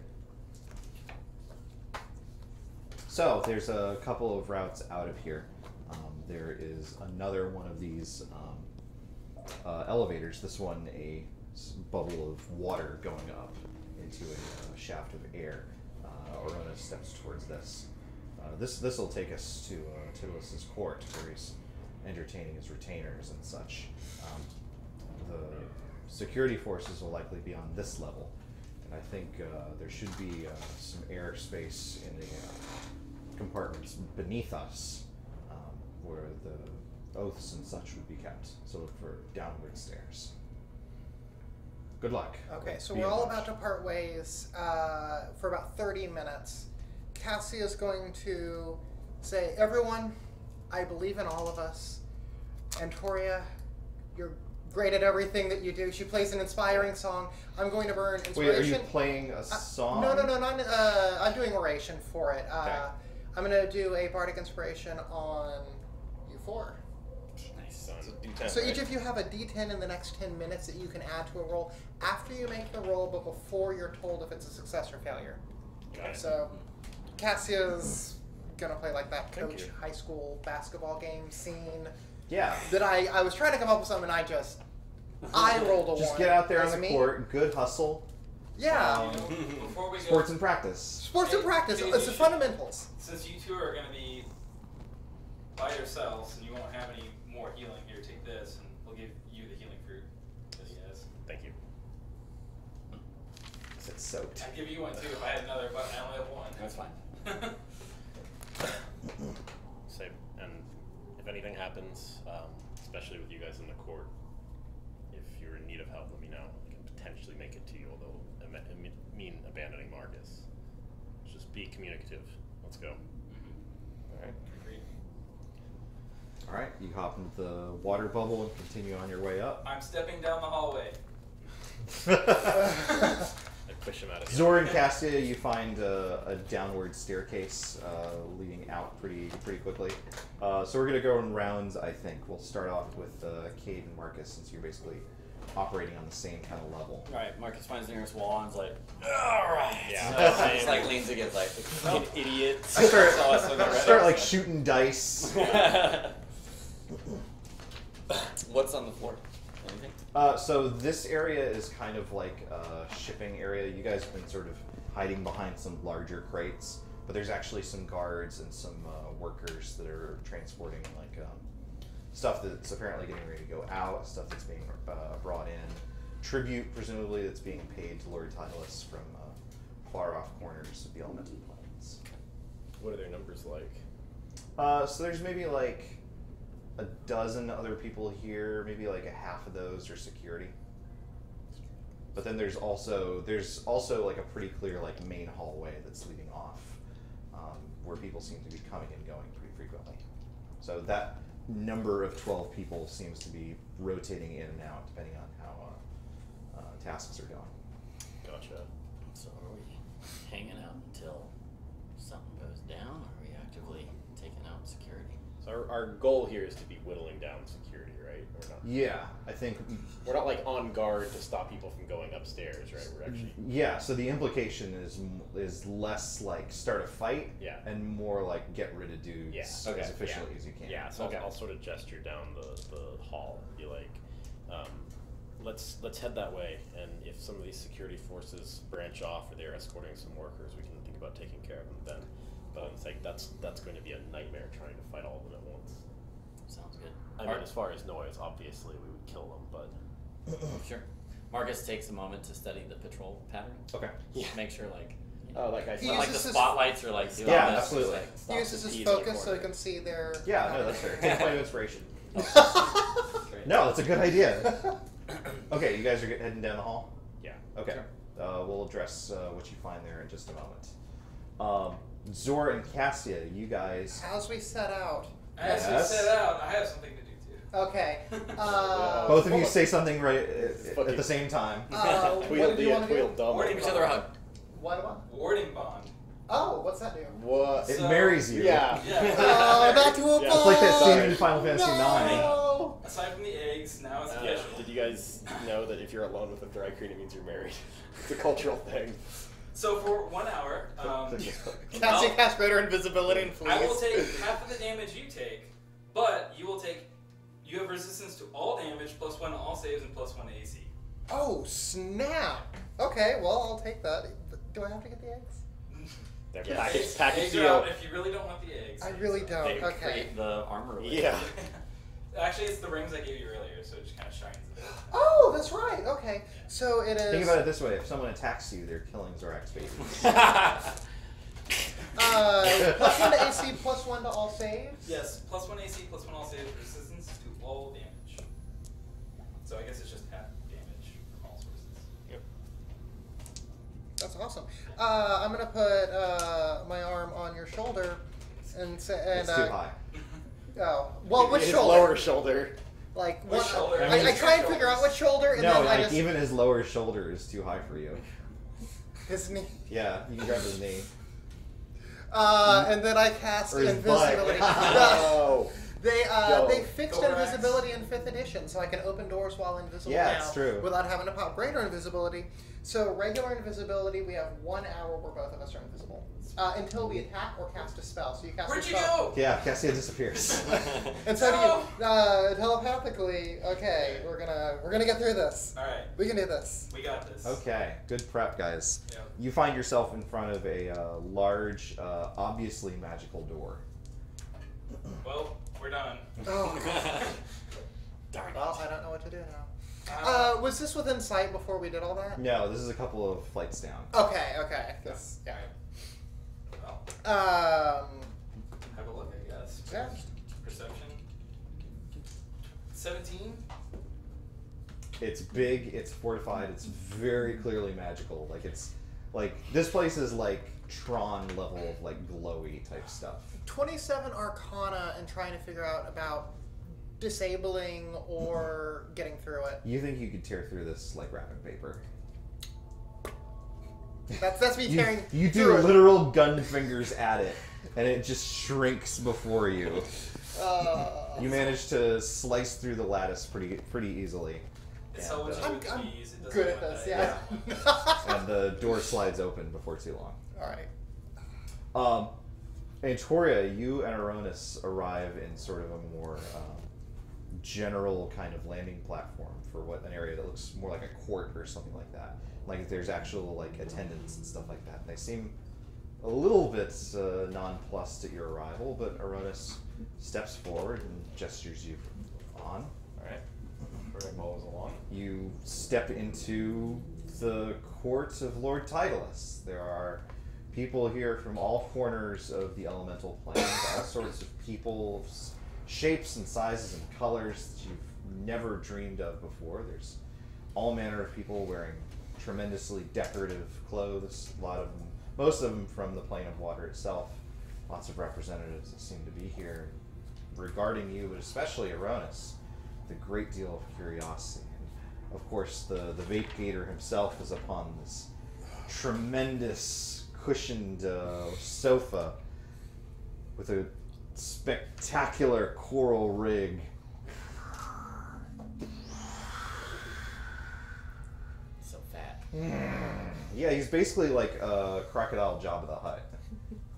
So there's a couple of routes out of here. There is another one of these elevators. This one, a bubble of water going up into a shaft of air. Oronis steps towards this. This will take us to Tidallus's court, where he's entertaining his retainers and such. The security forces will likely be on this level, and I think there should be some airspace in the compartments beneath us, where the oaths and such would be kept. So look for downward stairs. Good luck. Okay, so we're all about to part ways for about 30 minutes. Cassie is going to say, everyone, I believe in all of us. Antoria, you're great at everything that you do. She plays an inspiring song. I'm going to burn inspiration. Wait, are you playing a song? No, I'm doing oration for it. Okay. I'm going to do a bardic inspiration on you four. Nice. So each of you have a D10 in the next 10 minutes that you can add to a roll after you make the roll, but before you're told if it's a success or failure. So Cassia's gonna play like that coach high school basketball game scene. Yeah. That I was trying to come up with something, and I rolled a 1. Just get out there on the court, good hustle. Yeah. Before we go, Sports and practice. Sports and practice. It's the fundamentals. Since you two are going to be by yourselves and you won't have any more healing, here, take this, and we'll give you the healing fruit that he has. Thank you. It's soaked. I'd give you one too if I had another, but I only have one. That's fine. Same. And if anything happens, especially with you guys in the court, if you're in need of help, let me know. I can potentially make it to you, although I mean abandoning Marcus. Just be communicative. Let's go. Alright. Alright, you hop into the water bubble and continue on your way up. I'm stepping down the hallway. I push him out of Zor and Cassia, you find a downward staircase leading out pretty quickly. So we're going to go in rounds, I think. We'll start off with Cade and Marcus, since you're basically operating on the same kind of level. Alright, Marcus finds the nearest wall and is like, alright. Yeah. So it's like leans against like, an idiot. I start like shooting dice. What's on the floor? Anything? So this area is kind of like a shipping area. You guys have been sort of hiding behind some larger crates, but there's actually some guards and some workers that are transporting like stuff that's apparently getting ready to go out, stuff that's being brought in, tribute presumably that's being paid to Lord Tidallus from far off corners of the elemental planes. What are their numbers like? So there's maybe like a dozen other people here, maybe like a half of those are security. But then there's also like a pretty clear like main hallway that's leading off, where people seem to be coming and going pretty frequently. So that number of 12 people seems to be rotating in and out depending on how tasks are going. Gotcha. So are we hanging out until something goes down, or are we actively taking out security? So our goal here is to be whittling down security, right? Or not? Yeah, I think We're not like on guard to stop people from going upstairs, right? We're actually. yeah. So the implication is less like start a fight, Yeah. and more like get rid of dudes Yeah. as efficiently as you can. Yeah, so Okay. I'll sort of gesture down the hall and be like, let's head that way, and if some of these security forces branch off or they're escorting some workers, we can think about taking care of them then. But it's like that's going to be a nightmare trying to fight all of them at once. Sounds good. I mean, as far as noise, obviously we would kill them, but Sure. Marcus takes a moment to study the patrol pattern. Okay. Yeah. Make sure like like I He said, like the uses his- spotlights are like doing Yeah, this, absolutely. like, He stops uses and his pees in the focus so he corner. can see their. Yeah, no, that's fair. Take point of inspiration. Great. No, that's a good idea. Okay, you guys are heading down the hall? yeah. Okay. We'll address what you find there in just a moment. Zor and Cassia, you guys... As we set out. As we Yes. set out, I have something to do too. Okay. Both of you say something right at the same time. What do you want to do? Warding Give each other a hug. What? Warding bond. Oh, what's that do? What? It So- marries you. Yeah. Yeah. Oh, not to a Yeah. ball! It's like that scene in Final Fantasy IX. No! Aside from the eggs, now it's official. Did you guys know that if you're alone with a drag queen, it means you're married? It's a cultural thing. So for 1 hour, Cassie cast greater invisibility and flees. I will take half of the damage you take, but you have resistance to all damage, +1 to all saves, and +1 to AC. Oh, snap! Okay, well, I'll take that. Do I have to get the eggs? Package Eggs are deal. out if you really don't want the eggs. I really don't. They Okay. create the armor. with Yeah. it. Actually, it's the rings I gave you earlier, so it just kind of shines a bit. Oh, that's right. Okay. So it is. Think about it this way: if someone attacks you, they're killing Zorak's babies. +1 to AC, +1 to all saves. Yes, +1 AC, +1 all saves, resistance to all damage. So I guess it's just half damage from all sources. Yep. That's awesome. I'm gonna put my arm on your shoulder and say. And, It's too high. Oh, well, which His shoulder? lower shoulder. Like Which what? shoulder? I try and figure out which shoulder, and No, then I like just even his lower shoulder is too high for you. his knee. Yeah, you can grab his knee. And then I cast Or his invisibility. butt. Oh. They fixed Thorax. invisibility in 5th edition, so I can open doors while invisible Yeah, now it's true. without having to pop greater invisibility. So regular invisibility, we have 1 hour where both of us are invisible until we attack or cast a spell. So you cast Where'd a you spell. go? Yeah, Cassia disappears. And so do you telepathically. Okay, we're gonna get through this. All right, We can do this. we got this. Okay, good prep, guys. Yeah. You find yourself in front of a large, obviously magical door. Well, we're done. Oh, Darn it. well, I don't know what to do now. Was this within sight before we did all that? No, this is a couple of flights down. Okay. This, yeah. Well, have a look, I guess. Yeah. Perception. 17. It's big, it's fortified, it's very clearly magical. Like this place is like Tron level of like glowy type stuff. 27 Arcana and trying to figure out about disabling or getting through it. You think you could tear through this like wrapping paper? That's me tearing. You do through it. literal gun fingers at it, and it just shrinks before you. You manage to slice through the lattice pretty easily. It's And, how much I'm you tease. It doesn't good at want this, that. yeah. and the door slides open before too long. All right. Antoria, you and Oronis arrive in sort of a more general kind of landing platform for an area that looks more like a court or something like that. Like there's actual like attendants and stuff like that. And they seem a little bit nonplussed at your arrival, but Oronis steps forward and gestures you on. Alright. Bring balls along. You step into the court of Lord Tidallus. There are people here from all corners of the elemental plane, all sorts of people, shapes and sizes and colors that you've never dreamed of before. There's all manner of people wearing tremendously decorative clothes, most of them from the plane of water itself. Lots of representatives that seem to be here regarding you, but especially Oronis, with a great deal of curiosity. And of course, the Vape Gator himself is upon this tremendous cushioned sofa with a spectacular coral rig. So fat. Yeah, he's basically like a crocodile Jabba the Hutt.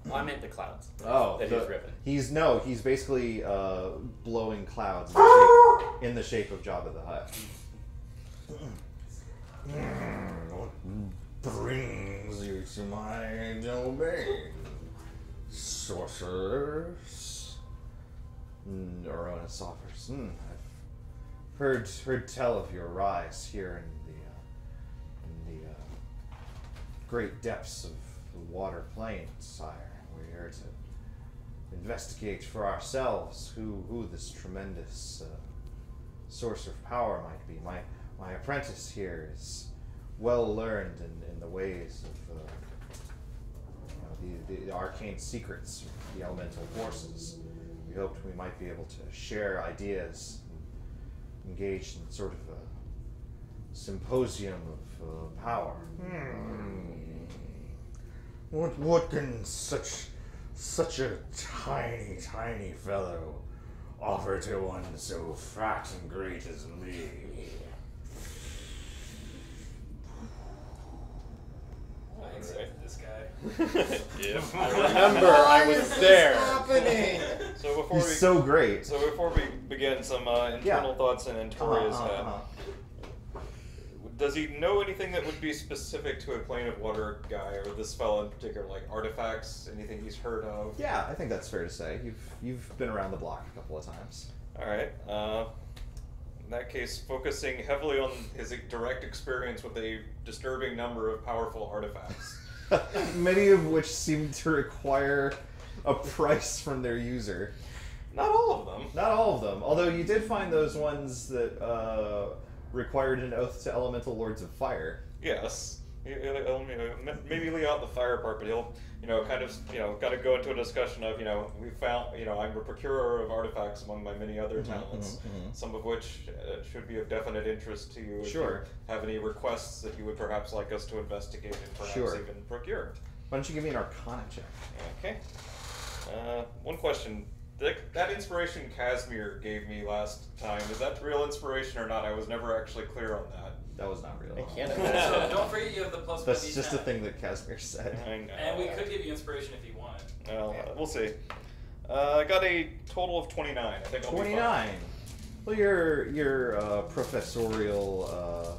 Well, I meant the clouds. Oh, that he's ripping. He's basically blowing clouds in the shape of Jabba the Hutt. What brings you to my domain, sorcerers? Oronis offers. I've heard tell of your rise here in the great depths of the water plane, sire. We're here to investigate for ourselves who this tremendous source of power might be. My apprentice here is well learned in the ways of the arcane secrets of the elemental forces. We hoped we might be able to share ideas and engage in sort of a symposium of power. What can such a tiny fellow offer to one so fat and great as me? Except for this guy. Yep. I remember. I was there. Happening. So before He's so great. So before we begin, some internal thoughts in Antoria's head. Does he know anything that would be specific to a plane of water guy, or this fellow in particular, like artifacts, anything he's heard of? Yeah, I think that's fair to say. You've been around the block a couple of times. All right. In that case, focusing heavily on his direct experience with a disturbing number of powerful artifacts. Many of which seem to require a price from their user. Not all of them. Not all of them. Although you did find those ones that required an oath to elemental lords of fire. Yes. Maybe leave out the fire part, but he'll, kind of, got to go into a discussion of, we found, I'm a procurer of artifacts among my many other talents, some of which should be of definite interest to you. Sure. If you have any requests that you would perhaps like us to investigate and perhaps even procure. Why don't you give me an Arcana check? Okay. One question. That inspiration Casimir gave me last time, is that real inspiration or not? I was never actually clear on that. That was not real. I can't So don't forget you have the plus That's 1d10. just a thing that Casimir said. And we could give you inspiration if you wanted. Well, we'll see. I got a total of 29. I think I'll be 29. Well, your professorial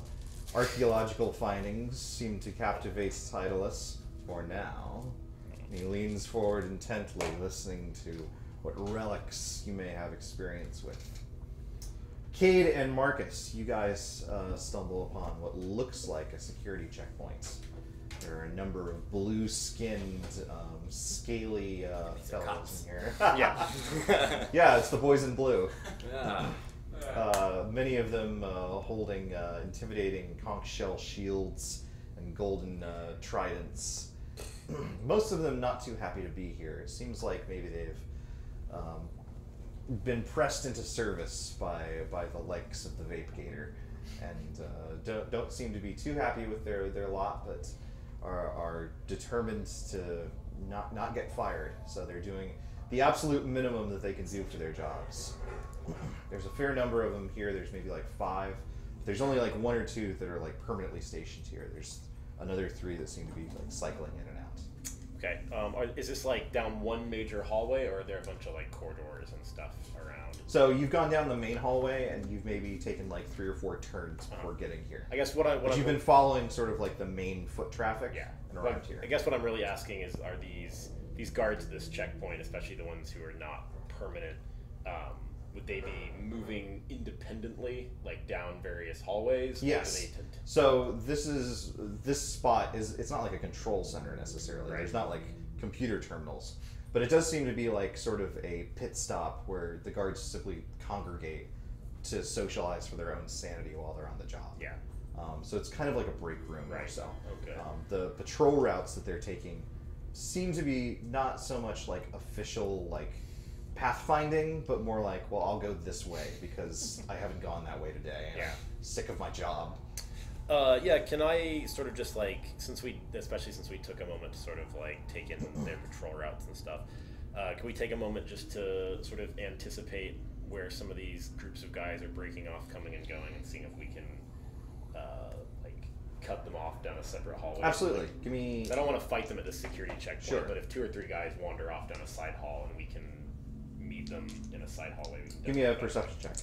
archaeological findings seem to captivate Tidallus for now. He leans forward intently, listening to what relics you may have experience with. Cade and Marcus, you guys stumble upon what looks like a security checkpoint. There are a number of blue-skinned, scaly fellows in here. Yeah. Yeah, it's the boys in blue. Yeah. Many of them holding intimidating conch shell shields and golden tridents. Most of them not too happy to be here. It seems like maybe they've been pressed into service by the likes of the Vape Gator, and don't seem to be too happy with their lot, but are determined to not get fired. So they're doing the absolute minimum that they can do for their jobs. There's a fair number of them here. There's maybe like 5. There's only like 1 or 2 that are like permanently stationed here. There's another 3 that seem to be like cycling in and out. Okay. Is this like down one major hallway, or are there a bunch of like corridors and stuff around? So you've gone down the main hallway, and you've maybe taken like 3 or 4 turns before getting here. I guess you've been following sort of like the main foot traffic. Yeah. And around here. I guess what I'm really asking is, are these guards at this checkpoint, especially the ones who are not permanent, would they be moving independently, like down various hallways? Yes. So this spot it's not like a control center necessarily. Right. There's not like computer terminals, but it does seem to be like sort of a pit stop where the guards simply congregate to socialize for their own sanity while they're on the job. Yeah. So it's kind of like a break room or so. Okay. The patrol routes that they're taking seem to be not so much like official like pathfinding, but more like, well, I'll go this way because I haven't gone that way today. And I'm sick of my job. Yeah, can I sort of just like, especially since we took a moment to sort of like take in their patrol routes and stuff, can we take a moment just to sort of anticipate where some of these groups of guys are breaking off, coming and going, and seeing if we can like cut them off down a separate hallway? Absolutely. Give me. I don't want to fight them at this security checkpoint, Sure. but if 2 or 3 guys wander off down a side hall and we can meet them in a side hallway, we can Give me a perception check.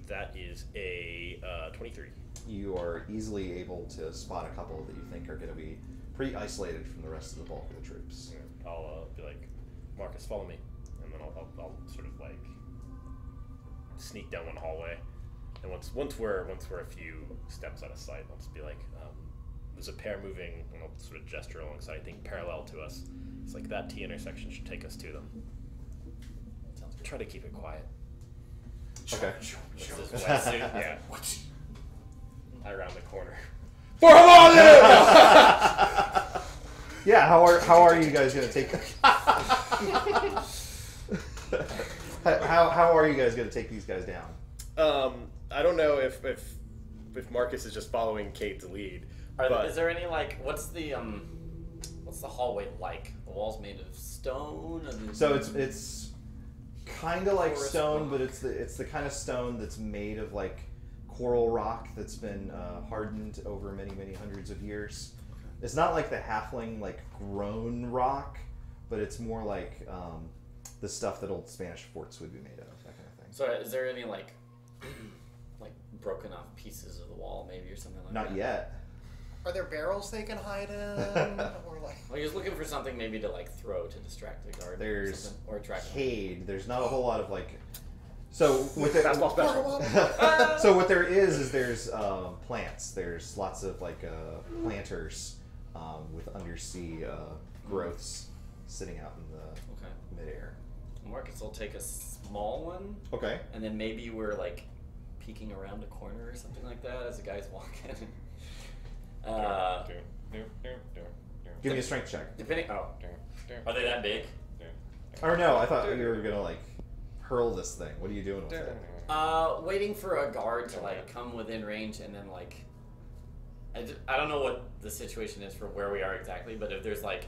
That is a 23. You are easily able to spot a couple that you think are going to be pretty isolated from the rest of the bulk of the troops. I'll be like, Marcus, follow me, and then I'll sort of like sneak down one hallway, and once we're a few steps out of sight, I'll just be like, there's a pair moving, and I'll sort of gesture alongside, I think parallel to us. It's like that T intersection should take us to them. Try to keep it quiet. Okay. Yeah. I round the corner. Yeah. How are you guys going to take? How are you guys going to take these guys down? I don't know if Marcus is just following Kate's lead. Is there any like what's the hallway like? The walls made of stone? So it's kind of like stone, but it's the kind of stone that's made of like coral rock that's been hardened over many, many hundreds of years. It's not like the halfling like grown rock, but it's more like the stuff that old Spanish forts would be made of, that kind of thing. So is there any like broken off pieces of the wall maybe or something like that? Not yet. Are there barrels they can hide in? Or like... Well, he was looking for something maybe to like throw to distract the guard. There's or attract Cade. There's not a whole lot of like. So with the, Basketball special. so what there is there's plants. There's lots of like planters with undersea growths sitting out in the midair. Marcus will take a small one. Okay. And then maybe we're like peeking around a corner or something like that as the guy's walking. Give me a strength check. Depending. Oh, are they that big? Or no, I thought you were gonna like hurl this thing. What are you doing with it? Waiting for a guard to like come within range and then like. I don't know what the situation is for where we are exactly, but if there's like,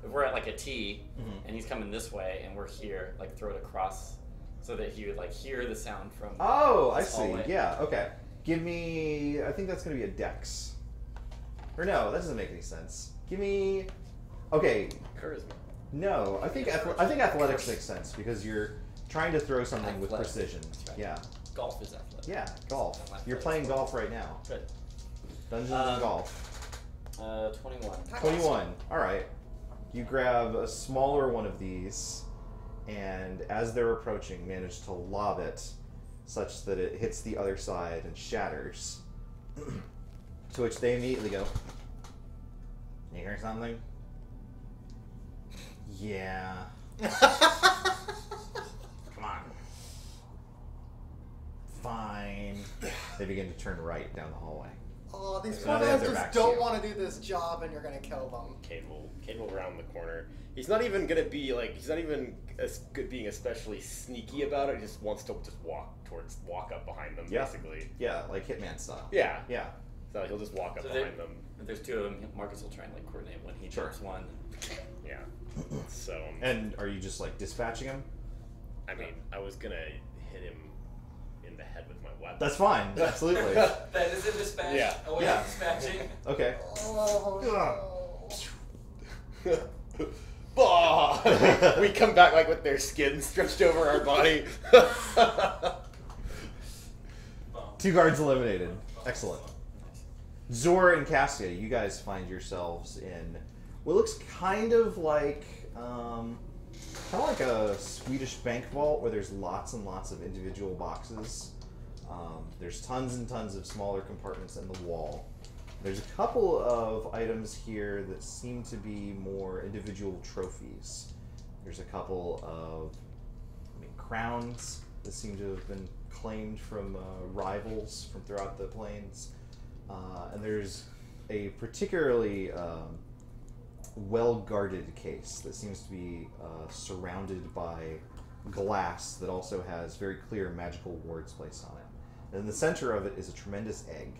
if we're at like a T and he's coming this way and we're here, like throw it across so that he would like hear the sound from. Oh, I see. hallway. Yeah. Okay. Give me. I think that's gonna be a dex. Or no, that doesn't make any sense. Give me. Okay. Charisma. No, I think athletics makes sense because you're trying to throw something with Athletics. precision. Right. Yeah. Golf is athletic. Yeah. Golf. Athletics. You're playing golf right now. Good. Dungeons and golf. 21. 21. All right. You grab a smaller one of these, and as they're approaching, manage to lob it such that it hits the other side and shatters. To which they immediately go, "You hear something?" Yeah. Come on. Fine. They begin to turn right down the hallway. Oh, these So poor now they have guys their just backs to don't you. want to do this job, and you're gonna kill them. Cade will round the corner. He's not even gonna be like. He's not even as good being especially sneaky about it. He just wants to just walk up behind them, Yeah. basically. Yeah, like Hitman style. Yeah. Yeah. So he'll just walk up So behind them. If there's two of them, Marcus will try and like coordinate when he Sure. jumps one. Yeah. So. And are you just like dispatching him? I mean, I was gonna hit him in the head with my weapon. That's fine. Absolutely. That is a dispatch. Yeah. Away Yeah. dispatching. Okay. Oh, no. Bah! We come back like with their skin stretched over our body. Two guards eliminated. Excellent. Zor and Cassia, you guys find yourselves in what looks kind of like a Swedish bank vault where there's lots and lots of individual boxes. There's tons and tons of smaller compartments in the wall. There's a couple of items here that seem to be more individual trophies. There's a couple of crowns that seem to have been claimed from rivals from throughout the plains. And there's a particularly well-guarded case that seems to be surrounded by glass that also has very clear magical words placed on it. And in the center of it is a tremendous egg.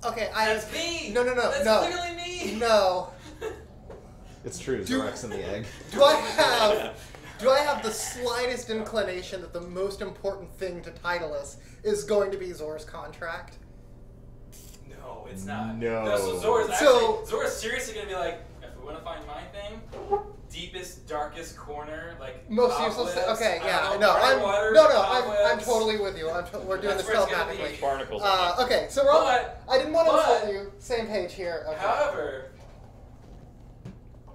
Okay, That's me. No, That's no. clearly me. No. It's true, Zorak's in the egg. Do I have the slightest inclination that the most important thing to Tidallus is going to be Zor's contract? No, it's not. No. So Zora's Zora's seriously gonna be like, if we want to find my thing, deepest, darkest corner, like Most cobwebs, useless thing. Okay, I yeah, don't know, no, water, I'm cobwebs. totally with you. We're doing That's this where it's gonna telepathically. be. Barnacles. Okay, so we're all, But- I didn't want to but- insult you. Same page here. Okay. However,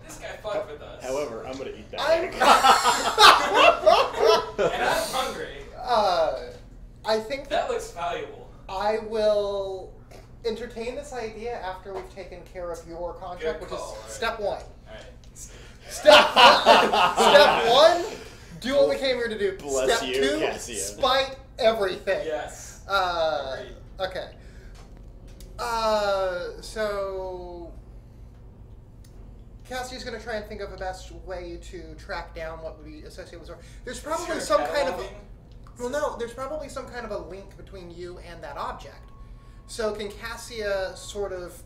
this guy fucked with us. However, I'm gonna eat that I'm, egg. And I'm hungry. I think That looks valuable. I will entertain this idea after we've taken care of your contract, Good which call, is right. step one. Alright. Step one, do what we came here to do. Bless Step you, two, Cassia. spite everything. Yes. Agreed. Okay. So Cassie's going to try and think of the best way to track down what would be associated with Zor. There's probably Sure, some kind of cataloging. well, no. There's probably some kind of a link between you and that object. So can Cassia sort of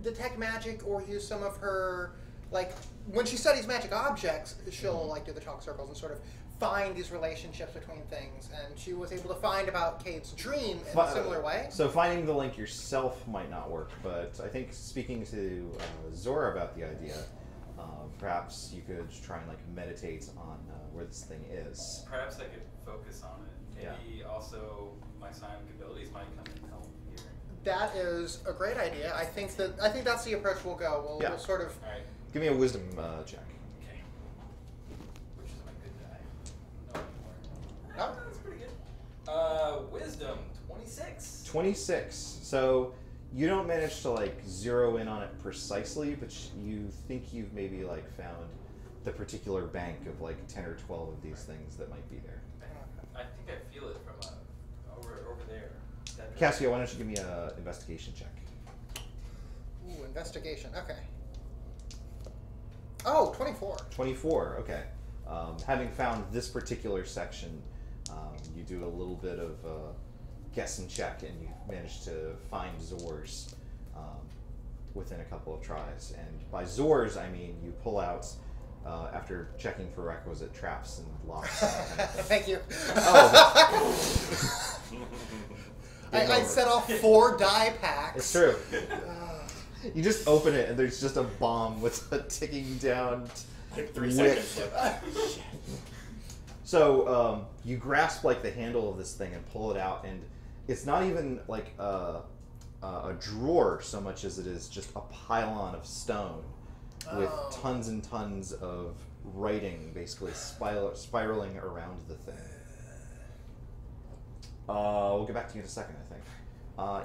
detect magic or use some of her, like, when she studies magic objects, she'll like do the talk circles and sort of find these relationships between things, and she was able to find about Cade's dream in a similar way. So finding the link yourself might not work, but I think speaking to Zora about the idea, perhaps you could try and like meditate on where this thing is. Perhaps I could focus on it. Maybe also my psionic abilities might come in help here. That is a great idea. I think that's the approach we'll go. We'll sort of. All right. Give me a wisdom check. Okay. Which is my good die? No No? more. That's pretty good. Wisdom 26. 26. So you don't manage to like zero in on it precisely, but you think you've maybe like found the particular bank of like 10 or 12 of these things that might be there. I think I feel it from over there. Cassio, why don't you give me an investigation check? Ooh, investigation. Okay. Oh, 24. 24, okay. Having found this particular section, you do a little bit of guess and check, and you manage to find Zors within a couple of tries. And by Zors, I mean you pull out, after checking for requisite traps and locks. Thank you. Oh. I set off 4 die packs. It's true. You just open it, and there's just a bomb with a ticking down Like 3 wick. seconds. So you grasp like the handle of this thing and pull it out, and it's not even like a drawer so much as it is just a pylon of stone with tons and tons of writing basically spiraling around the thing. We'll get back to you in a second, I think.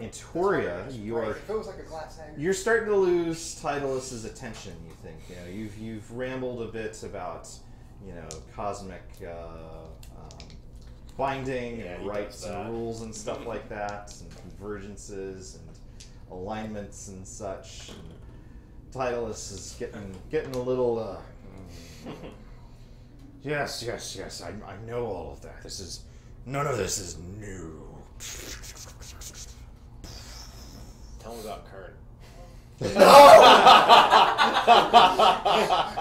In Toria, If it was like a glass hanger. you're starting to lose Tidallus's attention. You think you've rambled a bit about cosmic binding and he rights does and that. rules and stuff like that, and convergences and alignments and such. And Tidallus is getting a little. Yes. I know all of that. None of this is new. Tell me about Kurn.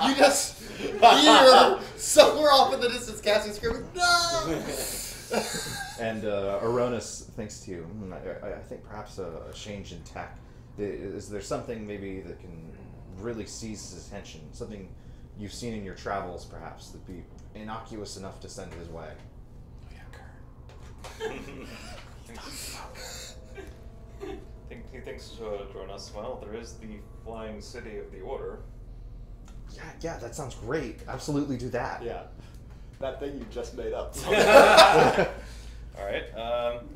You just hear somewhere off in the distance Cassie screaming, no! And Oronis thinks to you, I think perhaps a change in tech. Is there something maybe that can really seize his attention? Something you've seen in your travels, perhaps, that'd be innocuous enough to send his way? Oh yeah, Kurn. He thinks to join us. Well, there is the flying city of the Order. Yeah, that sounds great. Absolutely do that. Yeah. That thing you just made up. Alright,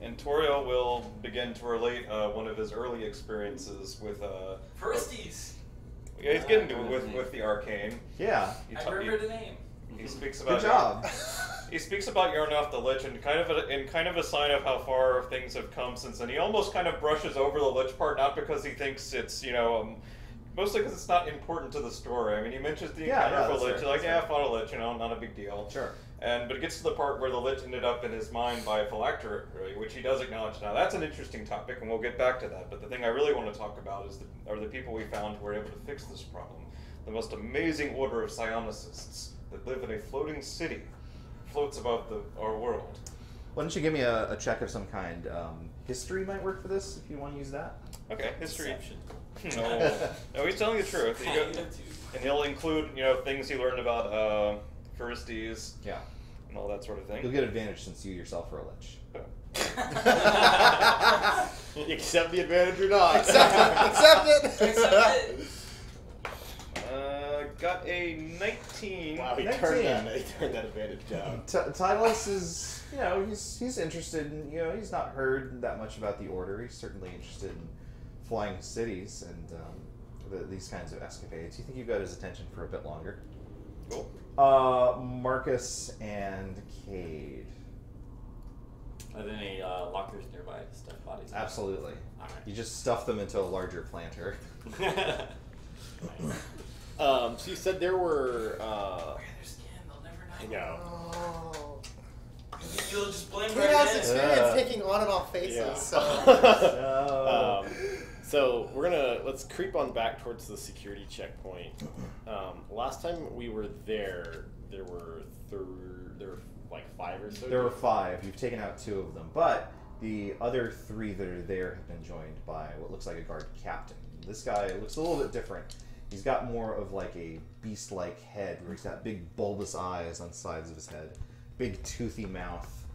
and Toriel will begin to relate one of his early experiences with... Firsties! Yeah, he's getting to it with the arcane. Yeah. I remember the name. He speaks about... Good job. He speaks about Yarnoth the Lich and kind of a sign of how far things have come since then. He almost kind of brushes over the Lich part, not because he thinks it's, mostly because it's not important to the story. I mean, he mentions the encounter with a Lich. He's like, I fought a Lich, not a big deal. Sure. But it gets to the part where the Lich ended up in his mind by phylactery, really, which he does acknowledge now. That's an interesting topic, and we'll get back to that. But the thing I really want to talk about are the people we found who were able to fix this problem. The most amazing order of psionicists that live in a floating city, floats above our world. Why don't you give me a check of some kind? History might work for this, if you want to use that. Okay, history. Deception. No, he's telling the truth. And he'll include, things he learned about Firsties. Yeah. And all that sort of thing. You'll get advantage since you yourself are a Lich. You accept the advantage or not? Accept it! Got a 19. Wow, he 19. turned that advantage down. Tidallus is, he's interested in, he's not heard that much about the Order. He's certainly interested in flying cities and these kinds of escapades. You think you've got his attention for a bit longer? Cool. Marcus and Cade. Are there any lockers nearby to stuff bodies? Absolutely. Alright. You just stuff them into a larger planter. So you said there were. Their skin, they'll never know. Oh. You'll just blend Kid has right in. experience taking on and off faces, Yeah. so... So So let's creep on back towards the security checkpoint. Last time we were there were like 5 or so. There were 5. You've taken out 2 of them, but the other 3 that are there have been joined by what looks like a guard captain. This guy looks a little bit different. He's got more of like a beast-like head, where he's got big bulbous eyes on the sides of his head, big toothy mouth,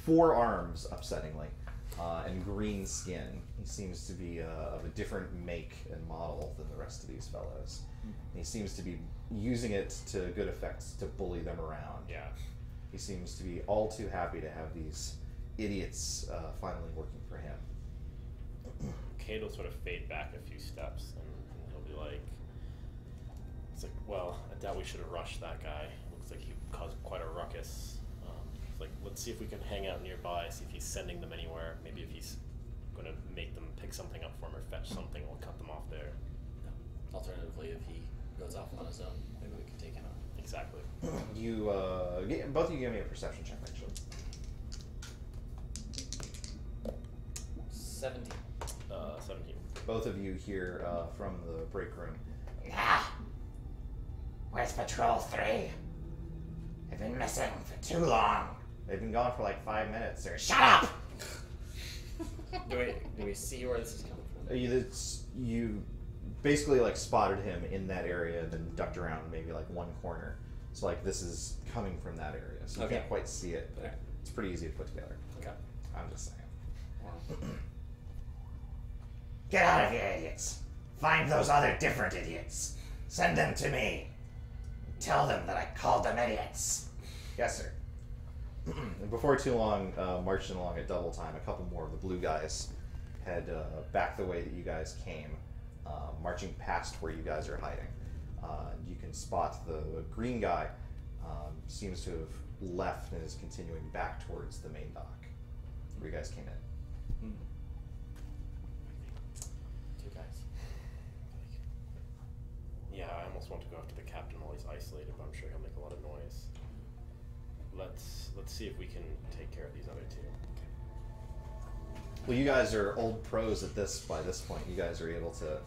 4 arms, upsettingly, and green skin. He seems to be of a different make and model than the rest of these fellows. And he seems to be using it to good effect to bully them around. Yeah. He seems to be all too happy to have these idiots finally working for him. Cade will sort of fade back a few steps, and he'll be like, it's like, well, I doubt we should have rushed that guy. Looks like he caused quite a ruckus. It's like, let's see if we can hang out nearby, see if he's sending them anywhere. Maybe if he's going to make them pick something up for him or fetch something, we'll cut them off there. Alternatively, if he goes off on his own, maybe we can take him out. Exactly. You, both of you give me a perception check, actually. 17. 17. Both of you hear from the break room. Ah! Where's Patrol 3? They've been missing for too long. They've been gone for like 5 minutes, sir. Shut up! Do we see where this is coming from? You basically like spotted him in that area, then ducked around maybe like one corner. So like this is coming from that area, so you can't quite see it, but it's pretty easy to put together. Okay. I'm just saying. Get out of here, idiots. Find those other different idiots. Send them to me. Tell them that I called them idiots. Yes, sir. And before too long, marching along at double time, a couple more of the blue guys head back the way that you guys came, marching past where you guys are hiding. You can spot the green guy seems to have left and is continuing back towards the main dock where you guys came in. 2 guys. Yeah, I almost want to go after the captain while he's isolated, but I'm sure he'll make a lot of noise. Let's see if we can take care of these other 2. Well, you guys are old pros at this by this point. You guys are able to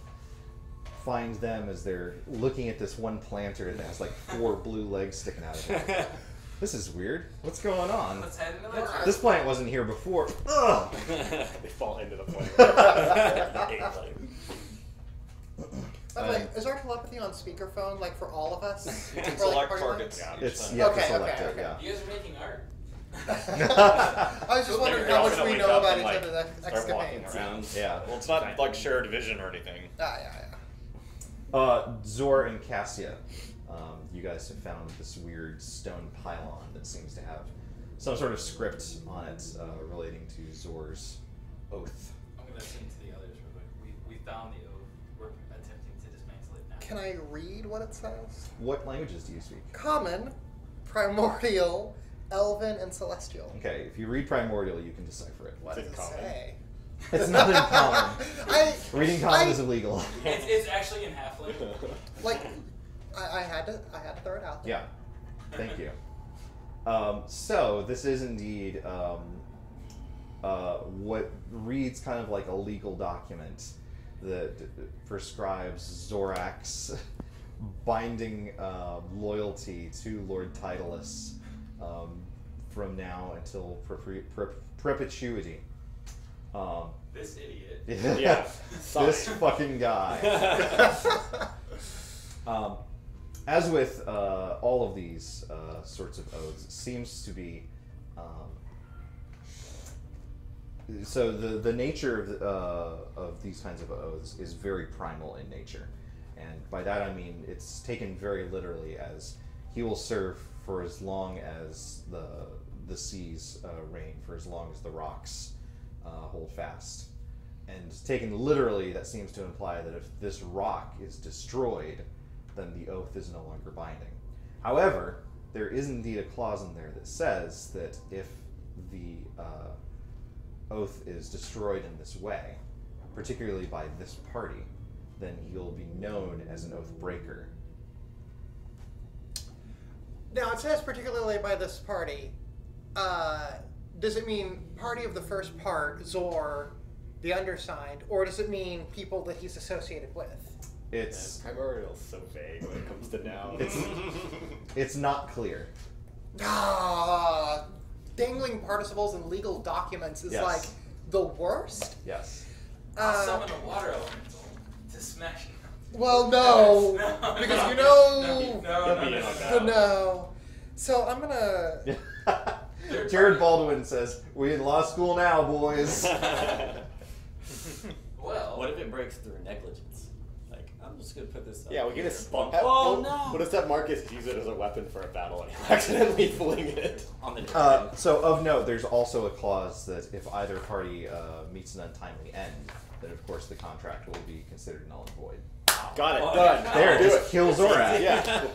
find them as they're looking at this one planter that has like 4 blue legs sticking out of it. This is weird. What's going on? Let's head into the This plant wasn't here before. Ugh! They fall into the plane. By the way, is our telepathy on speakerphone, like for all of us? You can Or, like, select party targets. lines? It's each you have to Okay, select okay, it, yeah. You guys are making art. I was just wondering They're how all much gonna we wake know up about and, each like, other's start walking escapades. around. Yeah. Well, it's not like shared vision or anything. Zor and Cassia, you guys have found this weird stone pylon that seems to have some sort of script on it relating to Zor's oath. I'm going to sing to the others real quick. We found the oath. We're attempting to dismantle it now. Can I read what it says? What languages do you speak? Common, primordial, elven, and celestial. Okay, if you read Primordial, you can decipher it. What Is does it it common? say? It's not in common. Reading common is illegal. It's actually in halfling. Like, I had to throw it out there. Yeah. Thank you. So this is indeed what reads kind of like a legal document that prescribes Zorak's binding loyalty to Lord Tidallus from now until perpetuity. This idiot. Yeah. This fucking guy. As with all of these sorts of oaths, it seems to be so the nature of these kinds of oaths is very primal in nature, and by that I mean it's taken very literally as he will serve for as long as the seas reign, for as long as the rocks hold fast. And taken literally, that seems to imply that if this rock is destroyed, then the oath is no longer binding. However, there is indeed a clause in there that says that if the oath is destroyed in this way, particularly by this party, then he'll be known as an oath breaker. Now, it says particularly by this party. Does it mean party of the first part, Zor, the undersigned, or does it mean people that he's associated with? It's Primordial's so vague when it comes to now. it's not clear. Dangling participles in legal documents is Yes. like the worst. Yes. I'll summon a water elemental to smash him. Well, no, No. because you know, No. So I'm gonna. Jared Baldwin says, "We in law school now, boys." Well, What if it breaks through negligence? Like, I'm just gonna put this up. Yeah, we can just bump. Oh Oh no! What if that Marcus use it as a weapon for a battle and he accidentally fling it? On the So of note, there's also a clause that if either party meets an untimely end, then of course the contract will be considered null and void. Got it. Oh, Done. There, Do just it. kill Zorak. Yeah.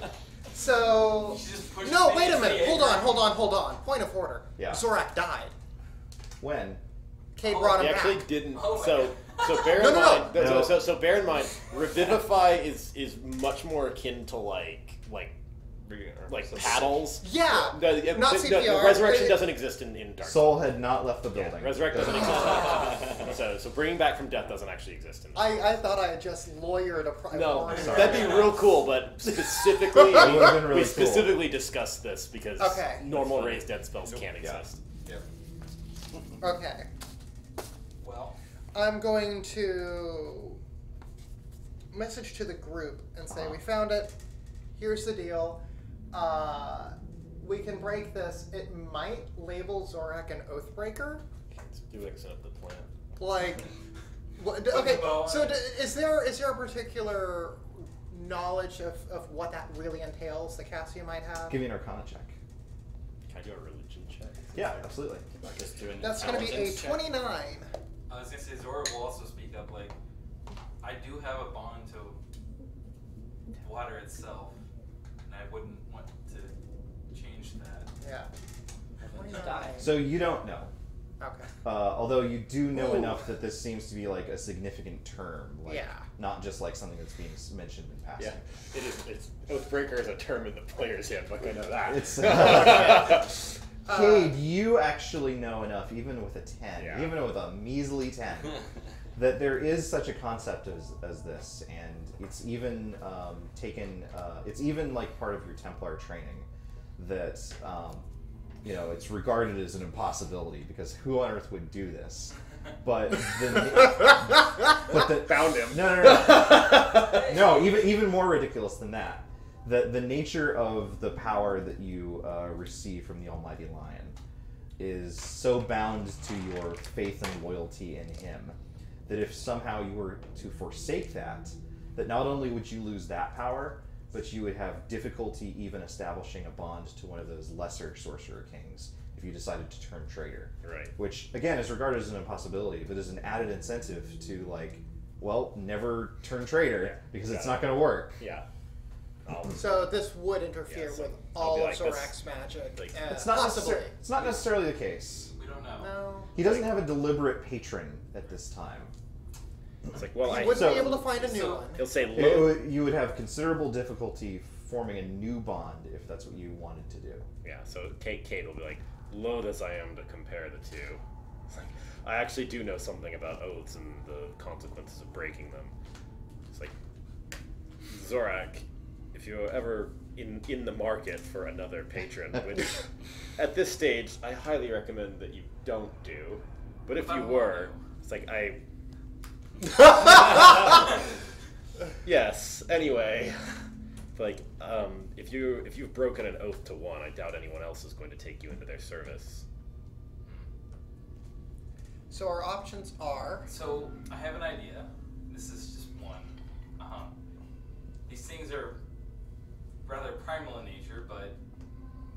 So she just pushed no, me wait a into minute. the Hold on. Point of order. Yeah. Zorak died. When? Kay brought He him actually back. didn't. Oh my So bear in No, no, no. mind. No. So bear in mind, revivify is much more akin to like paddles. Yeah. Not The CPR. resurrection doesn't exist in Dark. Soul had not left the building. Resurrect doesn't exist. So bringing back from death doesn't actually exist in. I thought I had just lawyered a No, warning. that'd be real cool, but specifically, That would've been really we cool. specifically discussed this because Okay. normal raised dead spells can't Yeah. exist. Okay. Well, I'm going to message to the group and say, we found it. Here's the deal. We can break this. It might label Zorak an Oathbreaker. Let's do it set up the plan. Like, okay. So is there a particular knowledge of what that really entails that Cassia might have? Give me an Arcana check. Can I do a religion check? Yeah, absolutely. Just doing That's going to be a intelligence check. 29. I was gonna say Zora will also speak up. Like, I do have a bond to water itself, and I wouldn't want to change that. Yeah. 29. So you don't know. Okay. Although you do know enough that this seems to be like a significant term, like Yeah. not just like something that's being mentioned in passing. Yeah, it is. It's Oathbreaker is a term in the player's handbook. I know that. It's Cade, you actually know enough, even with a 10, Yeah. even with a measly 10, that there is such a concept as this, and it's even taken. It's even like part of your Templar training that. It's regarded as an impossibility because who on earth would do this? But Found him. No, even more ridiculous than that. The nature of the power that you receive from the Almighty Lion is so bound to your faith and loyalty in him that if somehow you were to forsake that not only would you lose that power, but you would have difficulty even establishing a bond to one of those lesser sorcerer kings if you decided to turn traitor. Right. Which, again, is regarded as an impossibility, but is an added incentive to, never turn traitor, because it's not going to work. Yeah. So this would interfere Yeah, so with I'll all be of like, Zorak's magic. like- It's not, possibly. it's not necessarily the case. We don't know. No. He doesn't have a deliberate patron at this time. It's like, well, He I. wouldn't be able to find a new so- one. He'll say, You would have considerable difficulty forming a new bond if that's what you wanted to do. Yeah, so Kate will be like, loath as I am to compare the two. It's like, I actually do know something about oaths and the consequences of breaking them. It's like, Zorak, if you're ever in the market for another patron, which at this stage I highly recommend that you don't do, but if you were, it's like yes, anyway. Like, if you've broken an oath to one, I doubt anyone else is going to take you into their service. So our options are. So I have an idea. This is just one. These things are rather primal in nature, but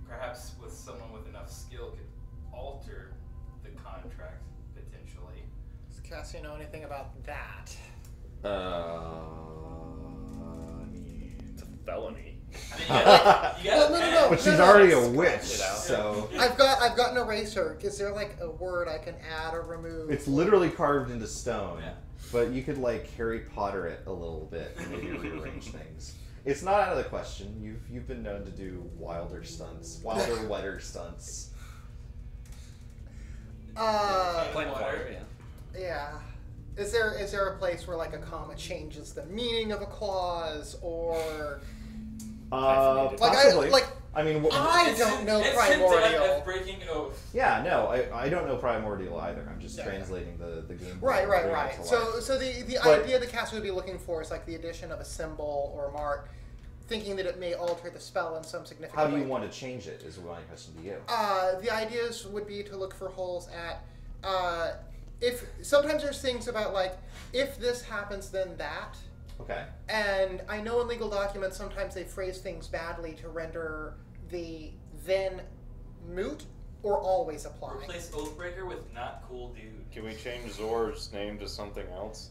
perhaps with someone with enough skill could alter the contract potentially. Does Cassia know anything about that? It's a felony. I mean, you gotta No. But she's already a witch, so I've got an eraser. Is there like a word I can add or remove? it's literally carved into stone. Yeah. But you could Harry Potter it a little bit and maybe rearrange things. It's not out of the question. You've been known to do wilder, wetter stunts. Plain water, yeah. Yeah. Is there a place where like a comma changes the meaning of a clause, or possibly? I mean, I don't know it's primordial. breaking oath. Yeah, no, I don't know primordial either. I'm just translating the game. Right. So the idea the cast would be looking for is like the addition of a symbol or a mark, thinking that it may alter the spell in some significant way. How do you want to change it? Is my question to you. The ideas would be to look for holes at. If sometimes there's things about like if this happens then that. Okay. And I know in legal documents sometimes they phrase things badly to render the then moot or always apply. Replace Oathbreaker with not cool dude. Can we change Zor's name to something else?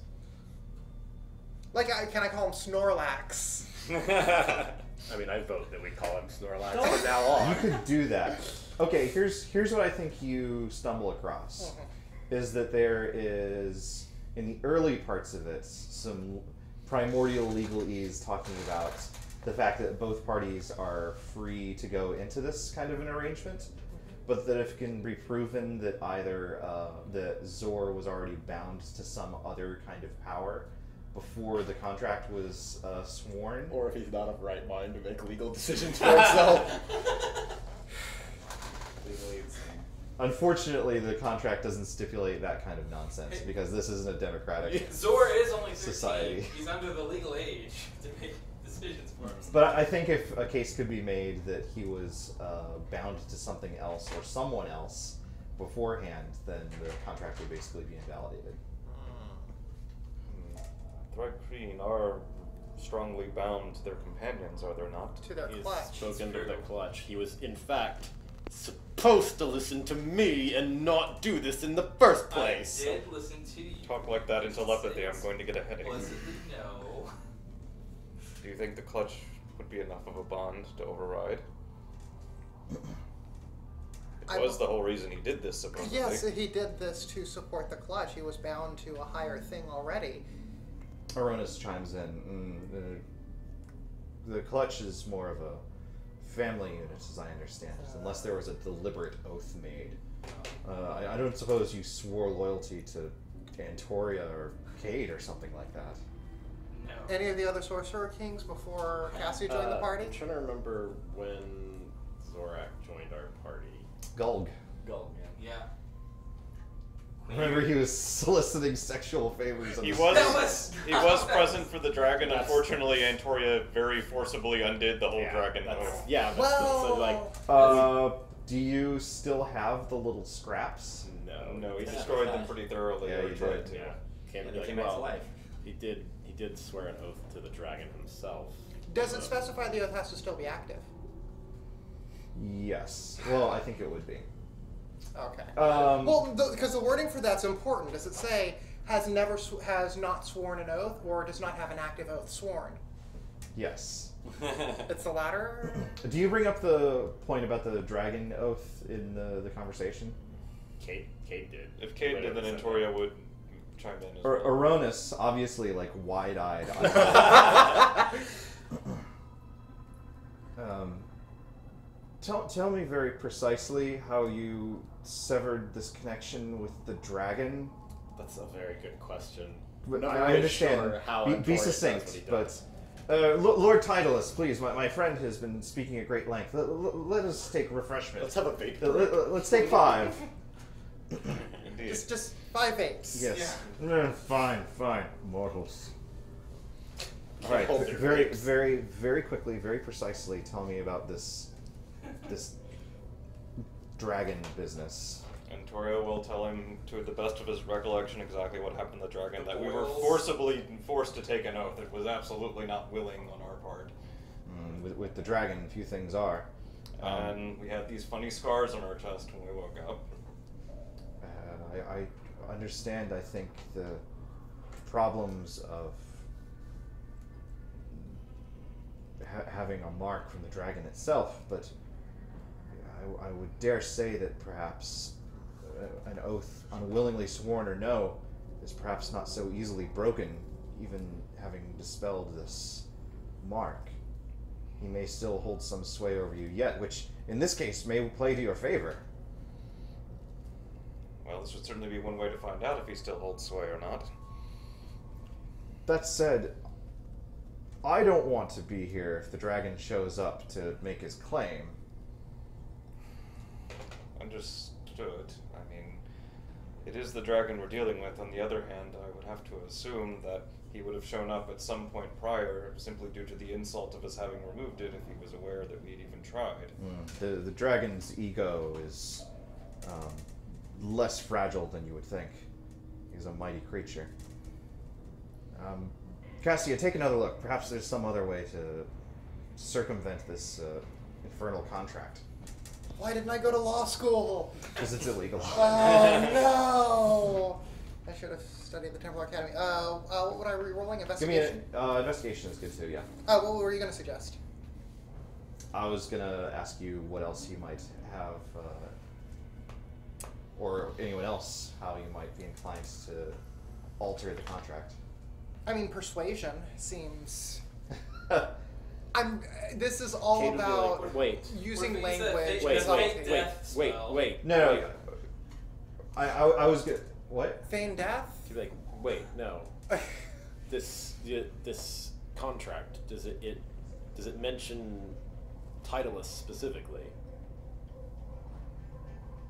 Like can I call him Snorlax? I mean, I vote that we call him Snorlax from now on. You could do that. Okay, here's what I think you stumble across. Is that there is, in the early parts of it, some primordial legalese talking about the fact that both parties are free to go into this kind of an arrangement, but that if it can be proven that either that Zor was already bound to some other kind of power before the contract was sworn. Or if he's not of right mind to make legal decisions for himself. Legally insane. Unfortunately, the contract doesn't stipulate that kind of nonsense because this isn't a democratic Zor is only 13. society. He's under the legal age to make decisions for himself. But I think if a case could be made that he was bound to something else or someone else beforehand, then the contract would basically be invalidated. Threat Queen are strongly bound to their companions, are they not? To their He's clutch. spoken to the clutch. He was, in fact, supposed to listen to me and not do this in the first place. I did listen to you. Talk like that in telepathy, I'm going to get a headache. Explicitly no. Do you think the clutch would be enough of a bond to override? It was the whole reason he did this, supposedly. Yes, he did this to support the clutch. He was bound to a higher thing already. Oronis chimes in. The clutch is more of a family unit, as I understand it, unless there was a deliberate oath made. I don't suppose you swore loyalty to Antoria or Cade or something like that. No. Any of the other Sorcerer Kings before Cassie joined the party? I'm trying to remember when Zorak joined our party. Gulg. Gulg, Yeah. Remember, he was soliciting sexual favors. He on was present for the dragon. Unfortunately, Antoria very forcibly undid the whole dragon oath. Yeah, but Well, so, like, do you still have the little scraps? No, he destroyed them pretty thoroughly. Yeah, or he tried did. to. Came, And he came back to life. He did swear an oath to the dragon himself. does it specify the oath has to still be active? Yes. Well, I think it would be. Okay. Well, because the wording for that's important. Does it say has not sworn an oath, or does not have an active oath sworn? yes. It's the latter. Do you bring up the point about the dragon oath in the conversation? Cade did. If Cade did, then Antoria would chime in as well. Oronis, obviously, like wide-eyed. Tell me very precisely how you severed this connection with the dragon. That's a very good question. But Not I really understand. sure how Be Antoria does succinct, what he but does. Lord Tidallus, please. My friend has been speaking at great length. Let us take refreshment. Let's have a vape. Let's take 5. Indeed. Just 5 vapes. Yes. Yeah. Fine, mortals. All right. Hold your Very, vapes. very quickly, very precisely. Tell me about this dragon business. Antoria will tell him, to the best of his recollection, exactly what happened to the dragon. The That we were boils. forced to take an oath. It was absolutely not willing on our part. With the dragon, few things are. And we had these funny scars on our chest when we woke up. I understand, I think, the problems of having a mark from the dragon itself, but I would dare say that perhaps an oath, unwillingly sworn or no, is perhaps not so easily broken, even having dispelled this mark. He may still hold some sway over you yet, which, in this case, may play to your favor. Well, this would certainly be one way to find out if he still holds sway or not. That said, I don't want to be here if the dragon shows up to make his claim. Understood. I mean, it is the dragon we're dealing with. On the other hand, I would have to assume that he would have shown up at some point prior simply due to the insult of us having removed it if he was aware that we'd even tried. The dragon's ego is less fragile than you would think. He's a mighty creature. Cassia, take another look. Perhaps there's some other way to circumvent this infernal contract. Why didn't I go to law school? Because it's illegal. Oh, no! I should have studied the Templar Academy. What would I re-rolling? Give Investigation? me investigation is good too, yeah. What were you going to suggest? I was going to ask you what else you might have, or anyone else, how you might be inclined to alter the contract. I mean, persuasion seems... This is all Kate would be about like, using What if it's a language. fake- and it's a subtlety. fake death spell? Wait. No. I was good. What? Feign death? She'd be like, wait, no. This contract, does it mention Tidallus specifically?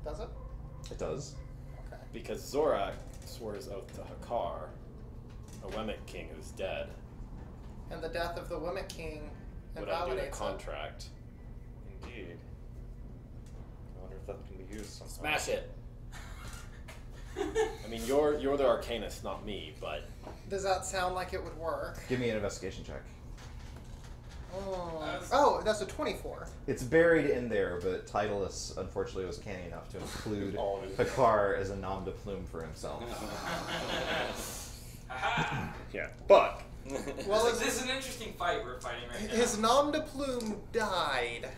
Does it? It does. Okay. Because Zorak swore his oath to Hakar, a Wemmick king who's dead, And the death of the Wemmick King would undo the invalidates it. contract. Indeed. I wonder if that can be used somehow. Smash it. I mean, you're the Arcanist, not me, but Does that sound like it would work? Give me an investigation check. Oh, that's a 24. It's buried in there, but Tidallus, unfortunately, was canny enough to include All of it. Hakar as a nom de plume for himself. Aha! yeah. But Well, This is an interesting fight we're fighting right now. his nom de plume died.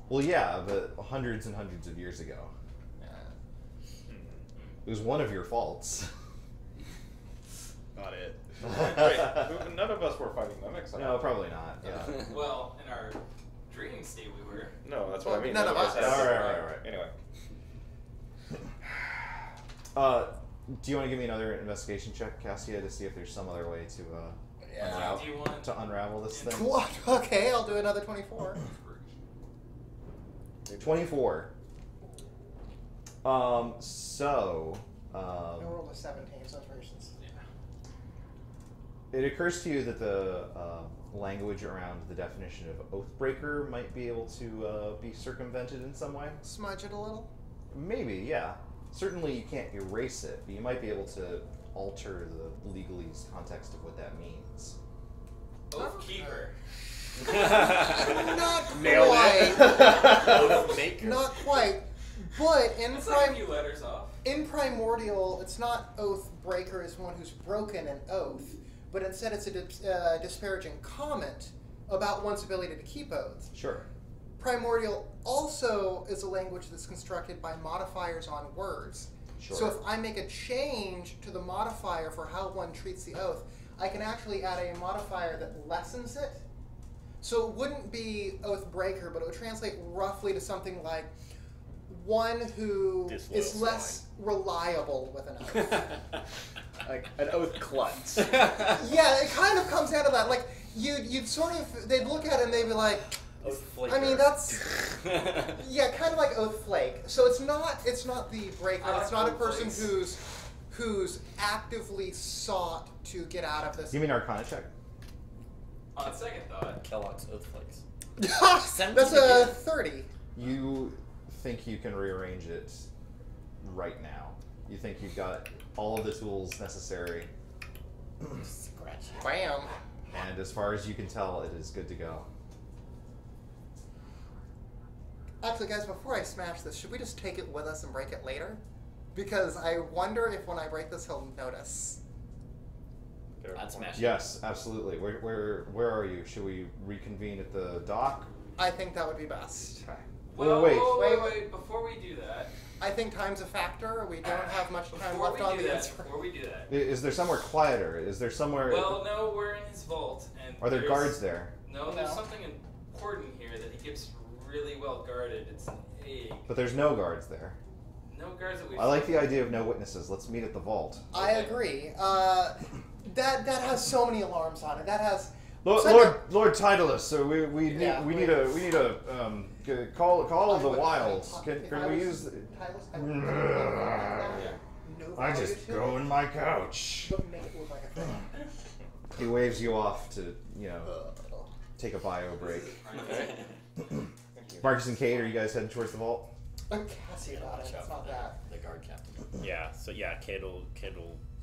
Well, yeah, but hundreds and hundreds of years ago. It was one of your faults. not it. Wait, none of us were fighting mimics. No, probably not. Yeah. Well, in our dreaming state we were. No, that's what I mean. None of us. had All different- right. Anyway. Do you want to give me another investigation check, Cassia, to see if there's some other way to Do you want to unravel this thing? What? Okay, I'll do another 24. 24. So, I rolled a 17, so that's very sensitive. it occurs to you that the language around the definition of Oathbreaker might be able to be circumvented in some way? Smudge it a little? Maybe, yeah. Certainly you can't erase it, but you might be able to alter the legalese context of what that means. Oathkeeper. Not Nailed quite. Maker. Not quite. But It's like a few letters off. in Primordial, it's not oath breaker as one who's broken an oath, but instead it's a disparaging comment about one's ability to keep oaths. Sure. Primordial also is a language that's constructed by modifiers on words. Sure. So if I make a change to the modifier for how one treats the oath, I can actually add a modifier that lessens it. So it wouldn't be oath breaker, but it would translate roughly to something like one who Disloyal is less reliable with an oath. Like an oath klutz. Yeah, it kind of comes out of that. Like you'd sort of, they'd look at it and they'd be like, I mean, that's yeah, kind of like oath flake. So it's not the breaker. It's not a person who's actively sought to get out of this. You mean Arcana check? On second thought, Kellogg's Oath Flakes. That's a 30. You think you can rearrange it right now. You think you've got all of the tools necessary, Scratch. Bam. and as far as you can tell, it is good to go. Actually, guys, before I smash this, should we just take it with us and break it later? Because I wonder if when I break this, he'll notice. I'd smash it. Yes, absolutely. Where are you? Should we reconvene at the dock? I think that would be best. Okay. well, wait. wait. Before we do that, I think time's a factor. We don't have much time before left on we the do answer. that, before we do that. Is there somewhere quieter? Is there somewhere? Well, no, we're in his vault, and Are there there's- guards there? No, there's No. something important here that he keeps really well guarded. It's an egg. But there's no guards there. No guards that we. I like the idea of no witnesses. Let's meet at the vault. I Okay. agree. That has so many alarms on it. That has. Lord Tidallus. So we need a call of the wilds. Can we use? I just go in my couch. He waves you off to take a bio break. Marcus and Kate, are you guys heading towards the vault? Cassie about it. It's not that. The guard captain. Yeah. So yeah, Kate will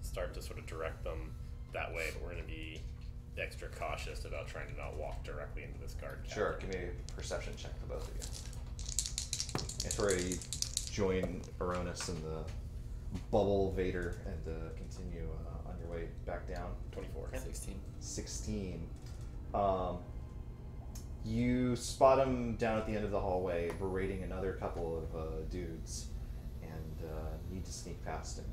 start to sort of direct them that way, but we're going to be extra cautious about trying to not walk directly into this guard captain. Sure. Give me a perception check for both of you. And Tori, you join Oronis in the bubble Vader and continue on your way back down. 24. 16. You spot him down at the end of the hallway, berating another couple of dudes, and need to sneak past him.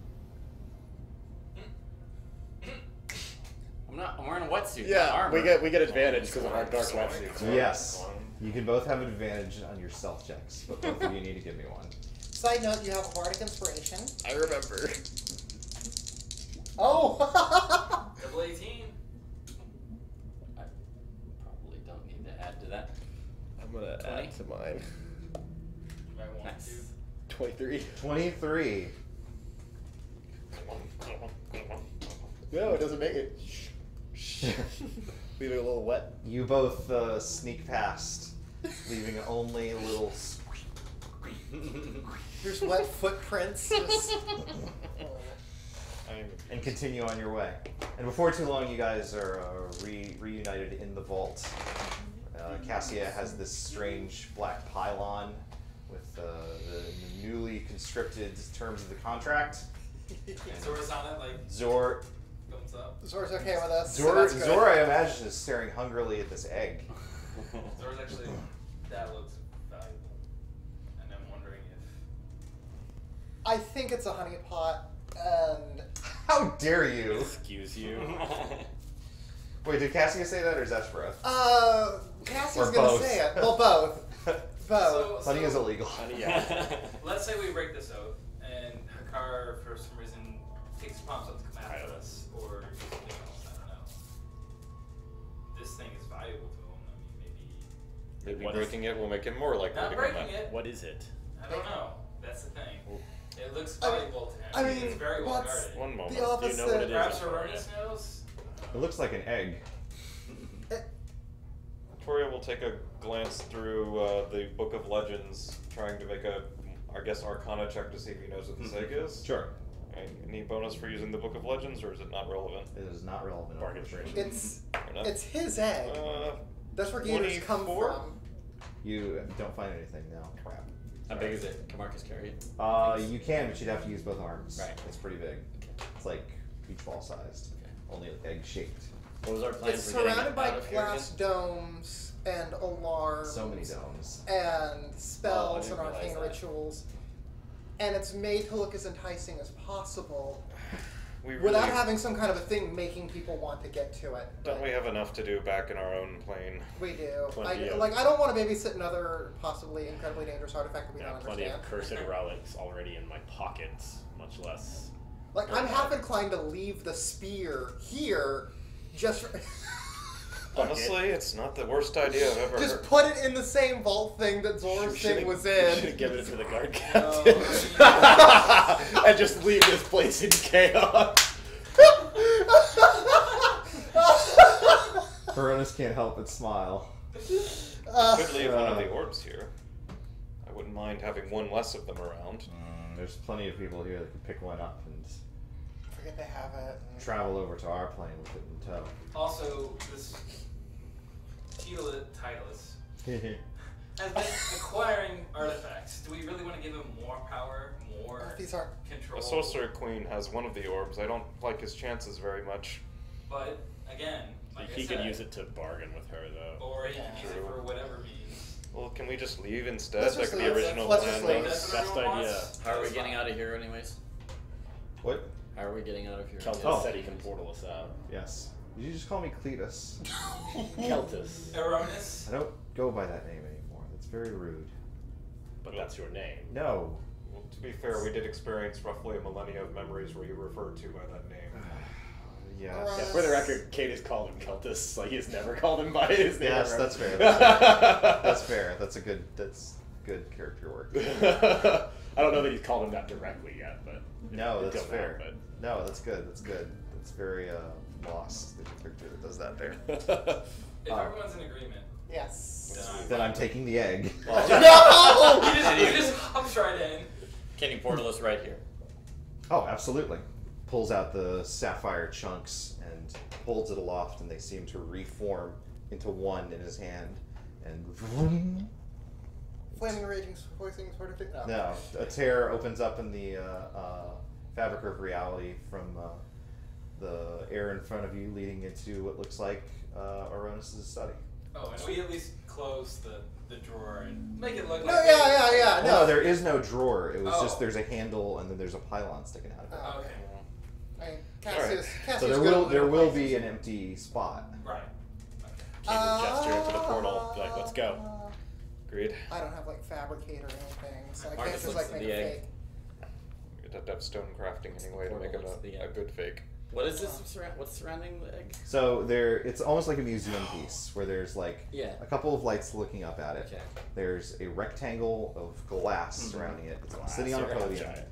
I'm wearing a wetsuit. Yeah, armor. we get advantage because of our dark wetsuits. Yes. You can both have advantage on your stealth checks, but both of you need to give me one. Side note, you have a bardic inspiration. I remember. Oh! Double 18. I probably don't need to add to that. I'm going to add to mine. I want Nice. 23. 23. No, it doesn't make it. Leaving a little wet. You both sneak past, leaving only a little... There's wet footprints. Just... and continue on your way. And before too long, you guys are reunited in the vault. Cassia has this strange black pylon with the newly conscripted terms of the contract. Zor's on it, like, Zor, thumbs up. Zor's okay with us. Zor, so that's good. Zor, I imagine, is staring hungrily at this egg. Zor's actually, that looks valuable. And I'm wondering if... I think it's a honey pot, and... How dare you? Excuse you. Wait, did Cassia say that, or is that Breath? Cassie's Or gonna both. say it. Well, both. Both. Honey is illegal. Yeah. Let's say we break this oath, and Hakar, for some reason, takes prompts up to come after us, or something else, I don't know. This thing is valuable to him. I mean, Maybe What breaking it will make him more likely not to come breaking back. it. What is it? I don't know. That's the thing. It looks I mean- valuable to him. I mean, it's very well what's- guarded. One moment. The opposite. Do you know what it is? Perhaps Oronis knows? It looks like an egg. Victoria will take a glance through the Book of Legends, trying to make a, I guess, Arcana check to see if he knows what this egg is. Sure. Any bonus for using the Book of Legends, or is it not relevant? It is not relevant. Bargain unfortunately. It's his egg. That's where gators come 24? from. You don't find anything now. Crap. How big is it? Can Marcus carry it? You can, but you'd have to use both arms. Right. It's pretty big. Okay. It's like beach ball sized. Okay. Only egg shaped. What was our plan It's for getting surrounded it by out of here glass again? domes and alarms. So many domes. And spells didn't and realize arcane that. rituals. And it's made to look as enticing as possible We really, without having some kind of a thing making people want to get to it. don't we have enough to do back in our own plane? We do. Plenty of- I don't want to babysit another possibly incredibly dangerous artifact that we Yeah, don't plenty understand. of cursed relics already in my pockets, much less. Like, I'm half inclined to leave the spear here just for... Honestly, it's not the worst idea I've ever Just heard. put it in the same vault thing that Zor's thing was Should in. have given it to the guard No, captain. And just leave this place in chaos. Oronis can't help but smile. We could leave one of the orbs here. I wouldn't mind having one less of them around. There's plenty of people here that can pick one up and Forget they have it. travel over to our plane with it in tow. Also, this Tidallus has been acquiring artifacts. Do we really want to give him more power, more These aren't... control? A sorcerer queen has one of the orbs. I don't like his chances very much. But, again, like He I could said, use it to bargain with her, though. or he can use it for whatever means. Well, can we just leave instead? Let's Like just the leave. original Let's plan just leave. was. That's what Best everyone idea. wants. How are we That's getting fine. out of here anyways? What? How are we getting out of here? Keltus Oh. said he can portal us out. Yes. Did you just call me Cletus? Keltus. Oronis? I don't go by that name anymore. That's very rude. But that's your name. No. Well, to be fair, we did experience roughly a millennia of memories where you referred to by that name. Yes. Oronis. Yeah, for the record, Kate has called him Keltis. Like, he's never called him by his name. Yes, that's fair. That's fair. That's good character work. I don't know that he's called him that directly yet, but No, that's until now, fair. but- No, that's good. That's good. That's very lost. There's a character that does that there. If everyone's in agreement, Yes. Then I'm taking the egg. No! he just hops right in. Can you portal us right here? Oh, absolutely. Pulls out the sapphire chunks and holds it aloft, and they seem to reform into one in his hand. And vroom. Flaming raging voicing sort of thing. No. No, a tear opens up in the fabric of reality from the air in front of you, leading into what looks like Oronis' study. Oh, and we at least close the drawer and make it look No, like. yeah. No, there is no drawer. It was Oh. just there's a handle and then there's a pylon sticking out of it. Oh. Okay. I mean, Cassius So good there with will places. be an empty spot. Right. Kate will gesture into the portal, be like, let's go. Agreed. I don't have like fabricate or anything, so I Marcus can't just looks like at make the a egg. fake. You'd have to have stone crafting anyway to make it Portal is the a good fake. What is this? What's surrounding the egg? So it's almost like a museum piece where there's like Yeah. a couple of lights looking up at it. Okay. There's a rectangle of glass surrounding it. It's sitting on a Glass, podium. giant.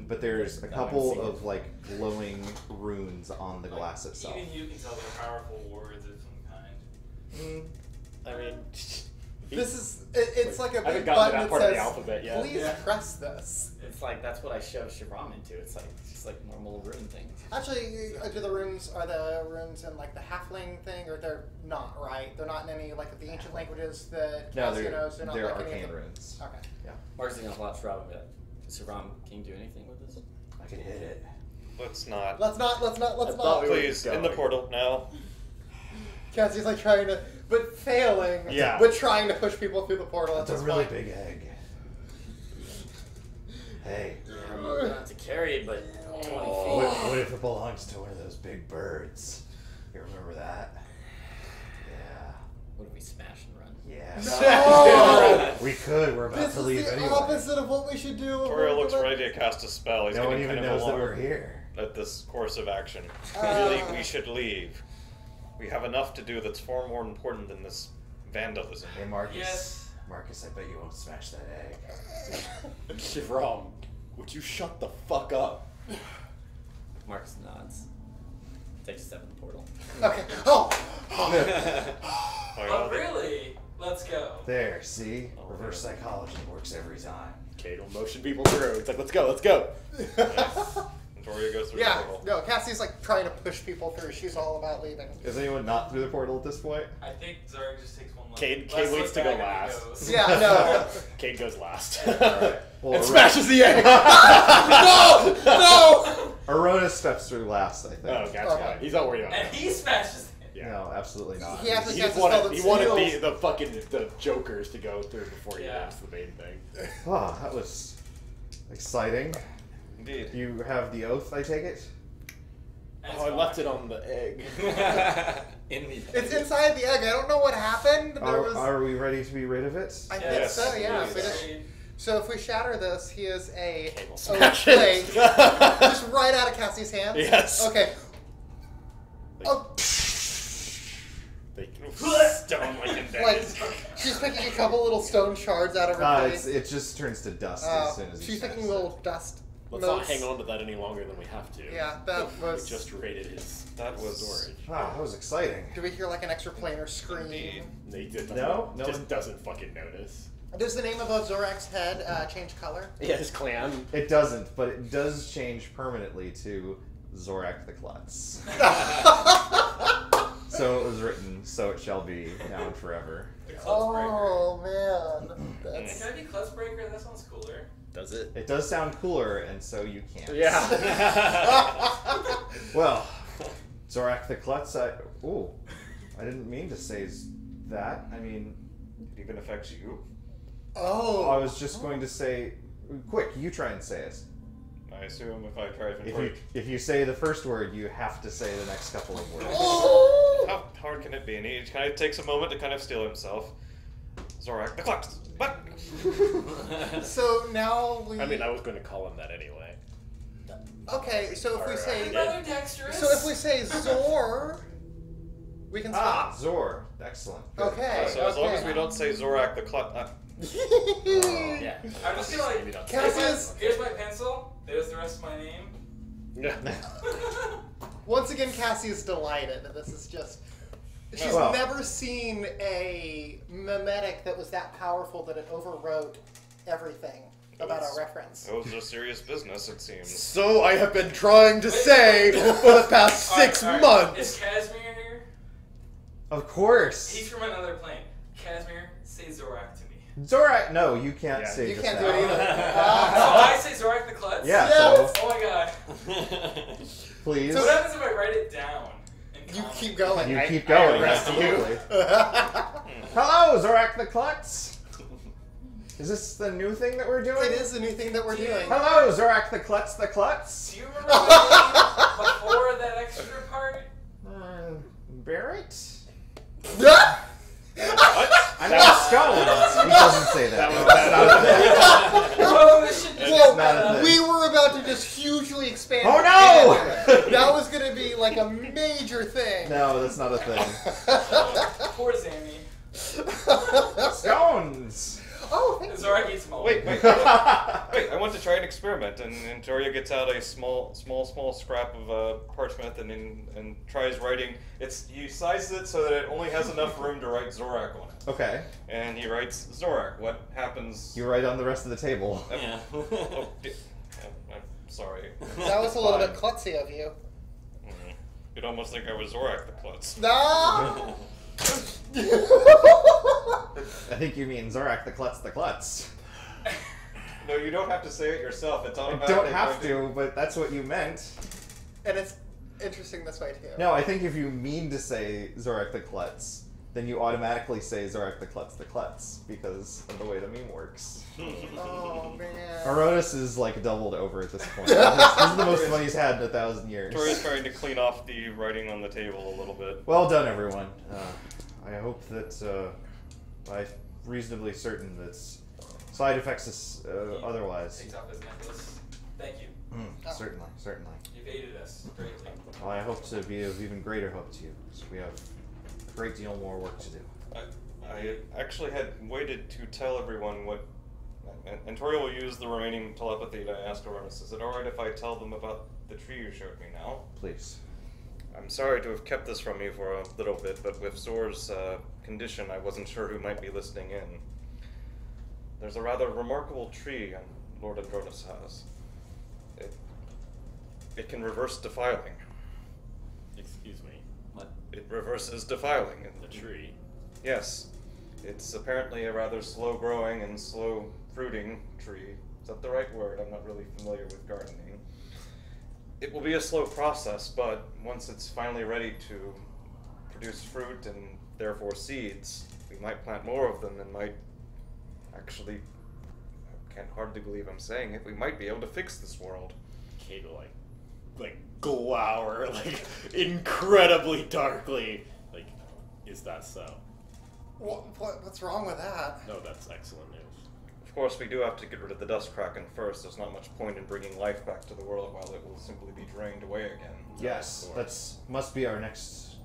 But there's a I haven't couple seen it. of like glowing runes on the glass itself. Even you can tell they're powerful words of some kind. I mean, This is it's like a I haven't big gotten to button that that part of the says, alphabet yet. "Please Yeah. press this." It's like that's what I show Shivam into. It's like just like normal rune things. Actually, are the runes in like the halfling thing, or they're not? Right? They're not in any like of the ancient languages that No, Cassius knows. They're not they're like any arcane of them. runes. Okay. Yeah. Mark's gonna pull out Shivam and be like, Shivam, can you do anything with this? I can hit it. Let's not. Let's not. thought we were Please, in the going. portal now. Cassie's like trying to, but failing. Yeah. But trying to push people through the portal. That's at a this really point. big egg. Hey, Yeah, I'm gonna have to carry it, but 20 feet. what if it belongs to one of those big birds? You remember that? Yeah. What if we smash and run? Yeah. No! We could. We're about This to is leave the anyway. opposite of what we should do. Toriel looks ready to cast a spell. He's No one getting even kind knows of that we're alarmed here. at this course of action. Uh. Really, we should leave. We have enough to do that's far more important than this vandalism. Hey, Marcus. Yes. Marcus, I bet you won't smash that egg. Shivam, would you shut the fuck up? Marcus nods. Takes a step in the portal. Okay. Oh. Oh, really? Let's go. There, see? Reverse psychology works every time. Kate will motion people through. It's like, let's go, let's go. And Toria goes through Yeah. the portal. No. Cassie's like trying to push people through. She's all about leaving. Is anyone not through the portal at this point? I think Zarek just takes one look. Cade last waits look to go back and he last. goes. Yeah. No. Kate goes last. Alright. Well, And smashes the egg! No. Oronis steps through last, I think. Oh, that's Okay. fine. He's not worried about And that. he smashes it. Yeah. No, absolutely not. He has to He cast just a spell wanted, that he wanted seals- the fucking the jokers to go through before he Yeah. ends the main thing. Oh, that was exciting. Indeed. You have the oath, I take it? And Oh, I left it on the egg. In the It's inside the egg. I don't know what happened. There was. Are we ready to be rid of it? I think Yes. so. Yeah. Yes. If we just- so if we shatter this, he is a Kate will oak smash blade, it. just right out of Cassie's hands. Yes. Okay. Oh, They stone like like embedded. she's picking a couple little stone shards out of her face. it just turns to dust as soon as he She's picking smashes little dust. Let's not motes. hang on to that any longer than we have to. Yeah, that was. We just raided his That was- storage. it. Wow, that was exciting. Do we hear like an extra planar scream? Indeed. He just No, no just one- doesn't fucking notice. Does the name above Zorak's head change color? Yeah, his clan. It doesn't, but it does change permanently to Zorak the Klutz. So it was written, so it shall be, now and forever. The Klutzbreaker. Oh man, Can that's. I be Klutzbreaker? That sounds cooler. Does it? It does sound cooler, and so you can't. Yeah. Well, Zorak the Klutz, I didn't mean to say that. I mean, It even affects you. Oh. I was just going to say, quick, you try and say it. I assume if I try to If you say the first word, you have to say the next couple of words. Oh. How hard can it be? And he kind of takes a moment to kind of steel himself. Zorak the clock. What? So now we. I mean, I was going to call him that anyway. Okay, so if we say Rather dexterous. so if we say Zor, we can Ah, stop. Zor. Excellent. Good. Okay. So as long as we don't say Zorak the Yeah. I'm just gonna Maybe not. here's my pencil. There's the rest of my name. Once again, Cassie is delighted. This is just. She's Well. never seen a mimetic that was that powerful that it overwrote everything about our reference. It was a serious business, it seems. So I have been trying to say for the past 6 Alright, months. Is Casimir here? Of course. He's from another plane. Casimir, say Zorak to me. Zorak. No, you can't say You just can't that. do it either. So I say Zorak the Klutz? Yeah. Yes. Oh my god. So please. So what happens if I write it down? in You common? keep going. You I- keep I going. arrest you. Absolutely. Hello, Zorak the Klutz. Is this the new thing that we're doing? It is the new thing that we're doing. Hello, Zorak the Klutz the Klutz. Do you remember my name before that extra part? Barrett? Ah! I know Scones. He doesn't say that. That's Oh, this should just Whoa, not a thing. we were about to just hugely expand. Oh, the no! canon. That was going to be like a major thing. No, that's not a thing. Poor Zammy. Scones. Oh, thank you. Zorak eats them all. Wait, I want to try an experiment, and Toria gets out a small scrap of parchment and tries writing. He sizes it so that it only has enough room to write Zorak on it. Okay. And he writes Zorak. What happens? You write on the rest of the table. Yeah. I'm sorry. That was a little bit Fine. klutzy of you. You'd almost think I was Zorak the Klutz. No! I think you mean Zorak the Klutz the Klutz. No, you don't have to say it yourself. It's I automatically. don't have to, but that's what you meant. And it's interesting this way, too. No, I think if you mean to say Zorak the Klutz, then you automatically say Zorak the Klutz because of the way the meme works. Oh, man. Oronis is like doubled over at this point. This is the most money he's had in 1,000 years. Toria's trying to clean off the writing on the table a little bit. Well done, everyone. I hope that I'm reasonably certain that side effects is otherwise. Takes off his necklace. Thank you. Certainly. You've aided us greatly. Well, I hope to be of even greater help to you, because we have a great deal more work to do. I actually had waited to tell everyone what. And Toria will use the remaining telepathy to ask Oronis, is it alright if I tell them about the tree you showed me now? Please. I'm sorry to have kept this from you for a little bit, but with Zor's condition, I wasn't sure who might be listening in. There's a rather remarkable tree Lord Oronis has. It can reverse defiling. Excuse me. What? It reverses defiling. The tree. Yes. It's apparently a rather slow-growing and slow-fruiting tree. Is that the right word? I'm not really familiar with gardening. It will be a slow process, but once it's finally ready to produce fruit and therefore seeds, we might plant more of them and might actually, I can't hardly believe I'm saying it, we might be able to fix this world. Kate will like glower, like incredibly darkly. Like, is that so? What's wrong with that? No, that's excellent news. Of course, we do have to get rid of the dust kraken first. There's not much point in bringing life back to the world while it will simply be drained away again. Yes, that must be our next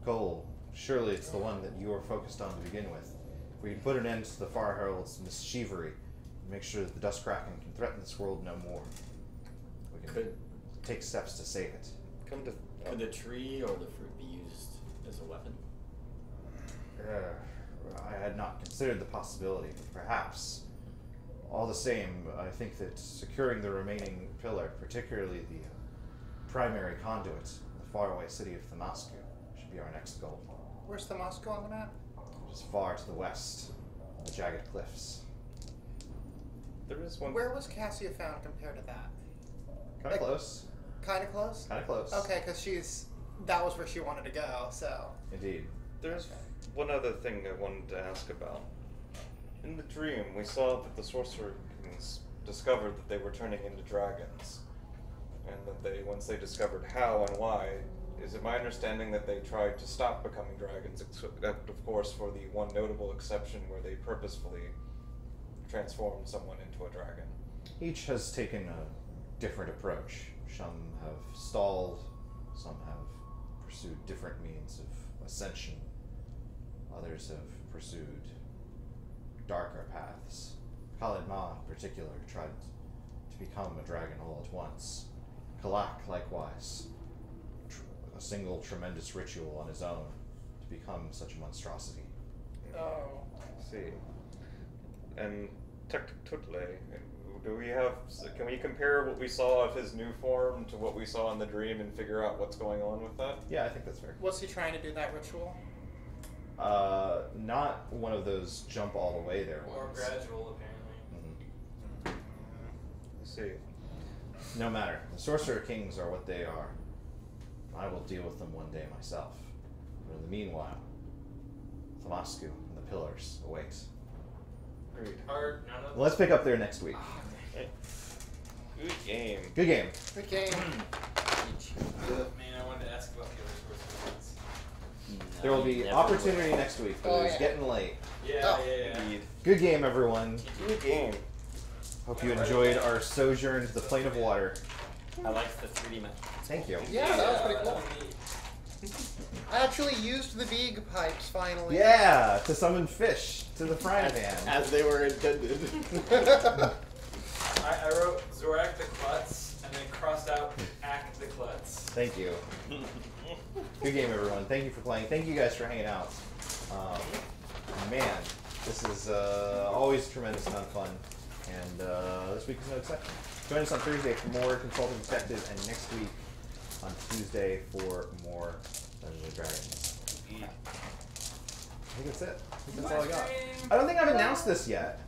goal. Surely it's the one that you are focused on to begin with. If we can put an end to the Far Herald's mischievry, and make sure that the Dust Kraken can threaten this world no more, we can take steps to save it. Could the tree or the fruit be used as a weapon? I had not considered the possibility, but perhaps. All the same, I think that securing the remaining pillar, particularly the primary conduit in the faraway city of Thamasku, should be our next goal. Where's the Moscow on the map? Just far to the west, the jagged cliffs. There is one. Where was Cassia found compared to that? Kind of close. Kind of close? Kind of close. Okay, because that was where she wanted to go, so. Indeed. There's one other thing I wanted to ask about. In the dream, we saw that the Sorcerer Kings discovered that they were turning into dragons. And that they, once they discovered how and why, is it my understanding that they tried to stop becoming dragons, except, of course, for the one notable exception where they purposefully transformed someone into a dragon? Each has taken different approach. Some have stalled, some have pursued different means of ascension, others have pursued darker paths. Khalid Ma, in particular, tried to become a dragon all at once. Kalak, likewise, a single tremendous ritual on his own to become such a monstrosity. Oh. I see. And Tutle, do we have? Can we compare what we saw of his new form to what we saw in the dream and figure out what's going on with that? Yeah, I think that's fair. Was he trying to do that ritual? Not one of those jump all the way there More ones. gradual, apparently. I see. No matter. The Sorcerer Kings are what they are. I will deal with them one day myself. But in the meanwhile, Thamasku and the Pillars await. Agreed. Let's pick up there next week. Good game. Good game. Good game. Man, I wanted to ask about the other Sorcerers. There will be opportunity next week, but Oh, it's yeah. getting late. Yeah. Indeed. Good game, everyone. Good game. Hope you enjoyed our sojourn to the Plane of Water. I liked the 3D map. Thank you. Yeah, that was pretty that cool. was neat. I actually used the Beeg pipes finally. Yeah, to summon fish to the frying pan. As they were intended. I wrote Zorak the Klutz and then crossed out Ack the Klutz. Thank you. Good game, everyone. Thank you for playing. Thank you guys for hanging out. Man, this is always a tremendous amount of fun. And this week is no exception. Join us on Thursday for more Consulting Detective, and next week on Tuesday for more Dungeons and Dragons. I think that's it. I think that's all I got. I don't think I've announced this yet.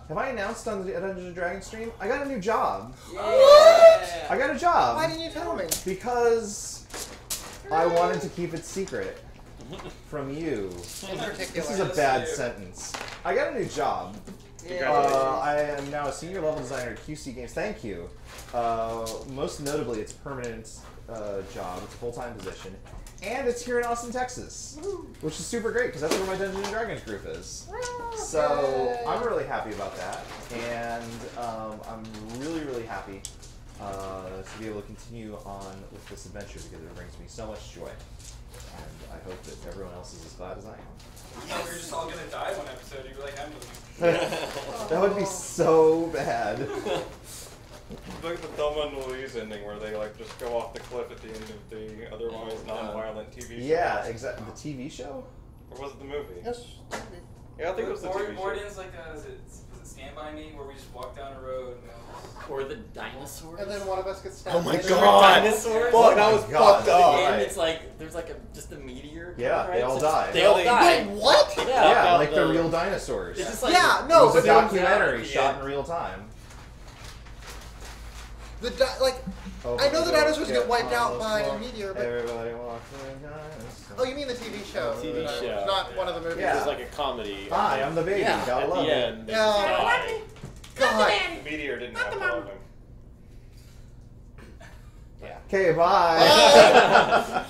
Have I announced on the Dungeons and Dragons stream? I got a new job. What? I got a job. Why didn't you tell me? Because I wanted to keep it secret from you. In particular. This is a bad sentence. I got a new job. I am now a senior level designer at QC Games. Thank you. Most notably, it's a permanent job. It's a full-time position. And it's here in Austin, Texas. Which is super great, because that's where my Dungeons & Dragons group is. So I'm really happy about that. And I'm really, really happy to be able to continue on with this adventure, because it brings me so much joy. And I hope that everyone else is as glad as I am. We thought we were just all gonna die one episode. You'd be like, I'm moving. That would be so bad. Like the Thelma and Louise ending, where they like just go off the cliff at the end of the otherwise non-violent TV show. Yeah, exactly. The TV show? Or was it the movie? Yes. Yeah, I think it was the TV show. Morden's like, was it Stand By Me, where we just walk down a road and Or the dinosaurs. And then one of us gets stabbed. Oh my later. god! Dinosaurs? Fuck, that was fucked up. And it's like there's like just a meteor. Yeah, right? they all So die. They all die. Wait, what? Yeah. Yeah, like the real dinosaurs. It's It just like Yeah, no, was a but there was documentary that. shot in real time. I know the dinosaurs get wiped out by a meteor, but Everybody walks the dinosaur. oh, you mean the TV show? TV show. Not one of the movies. Yeah. It was like a comedy. Hi, I'm the baby. Yeah. Gotta At love the it. end, they Yeah. just die. God. The meteor didn't have to love him. Okay, bye.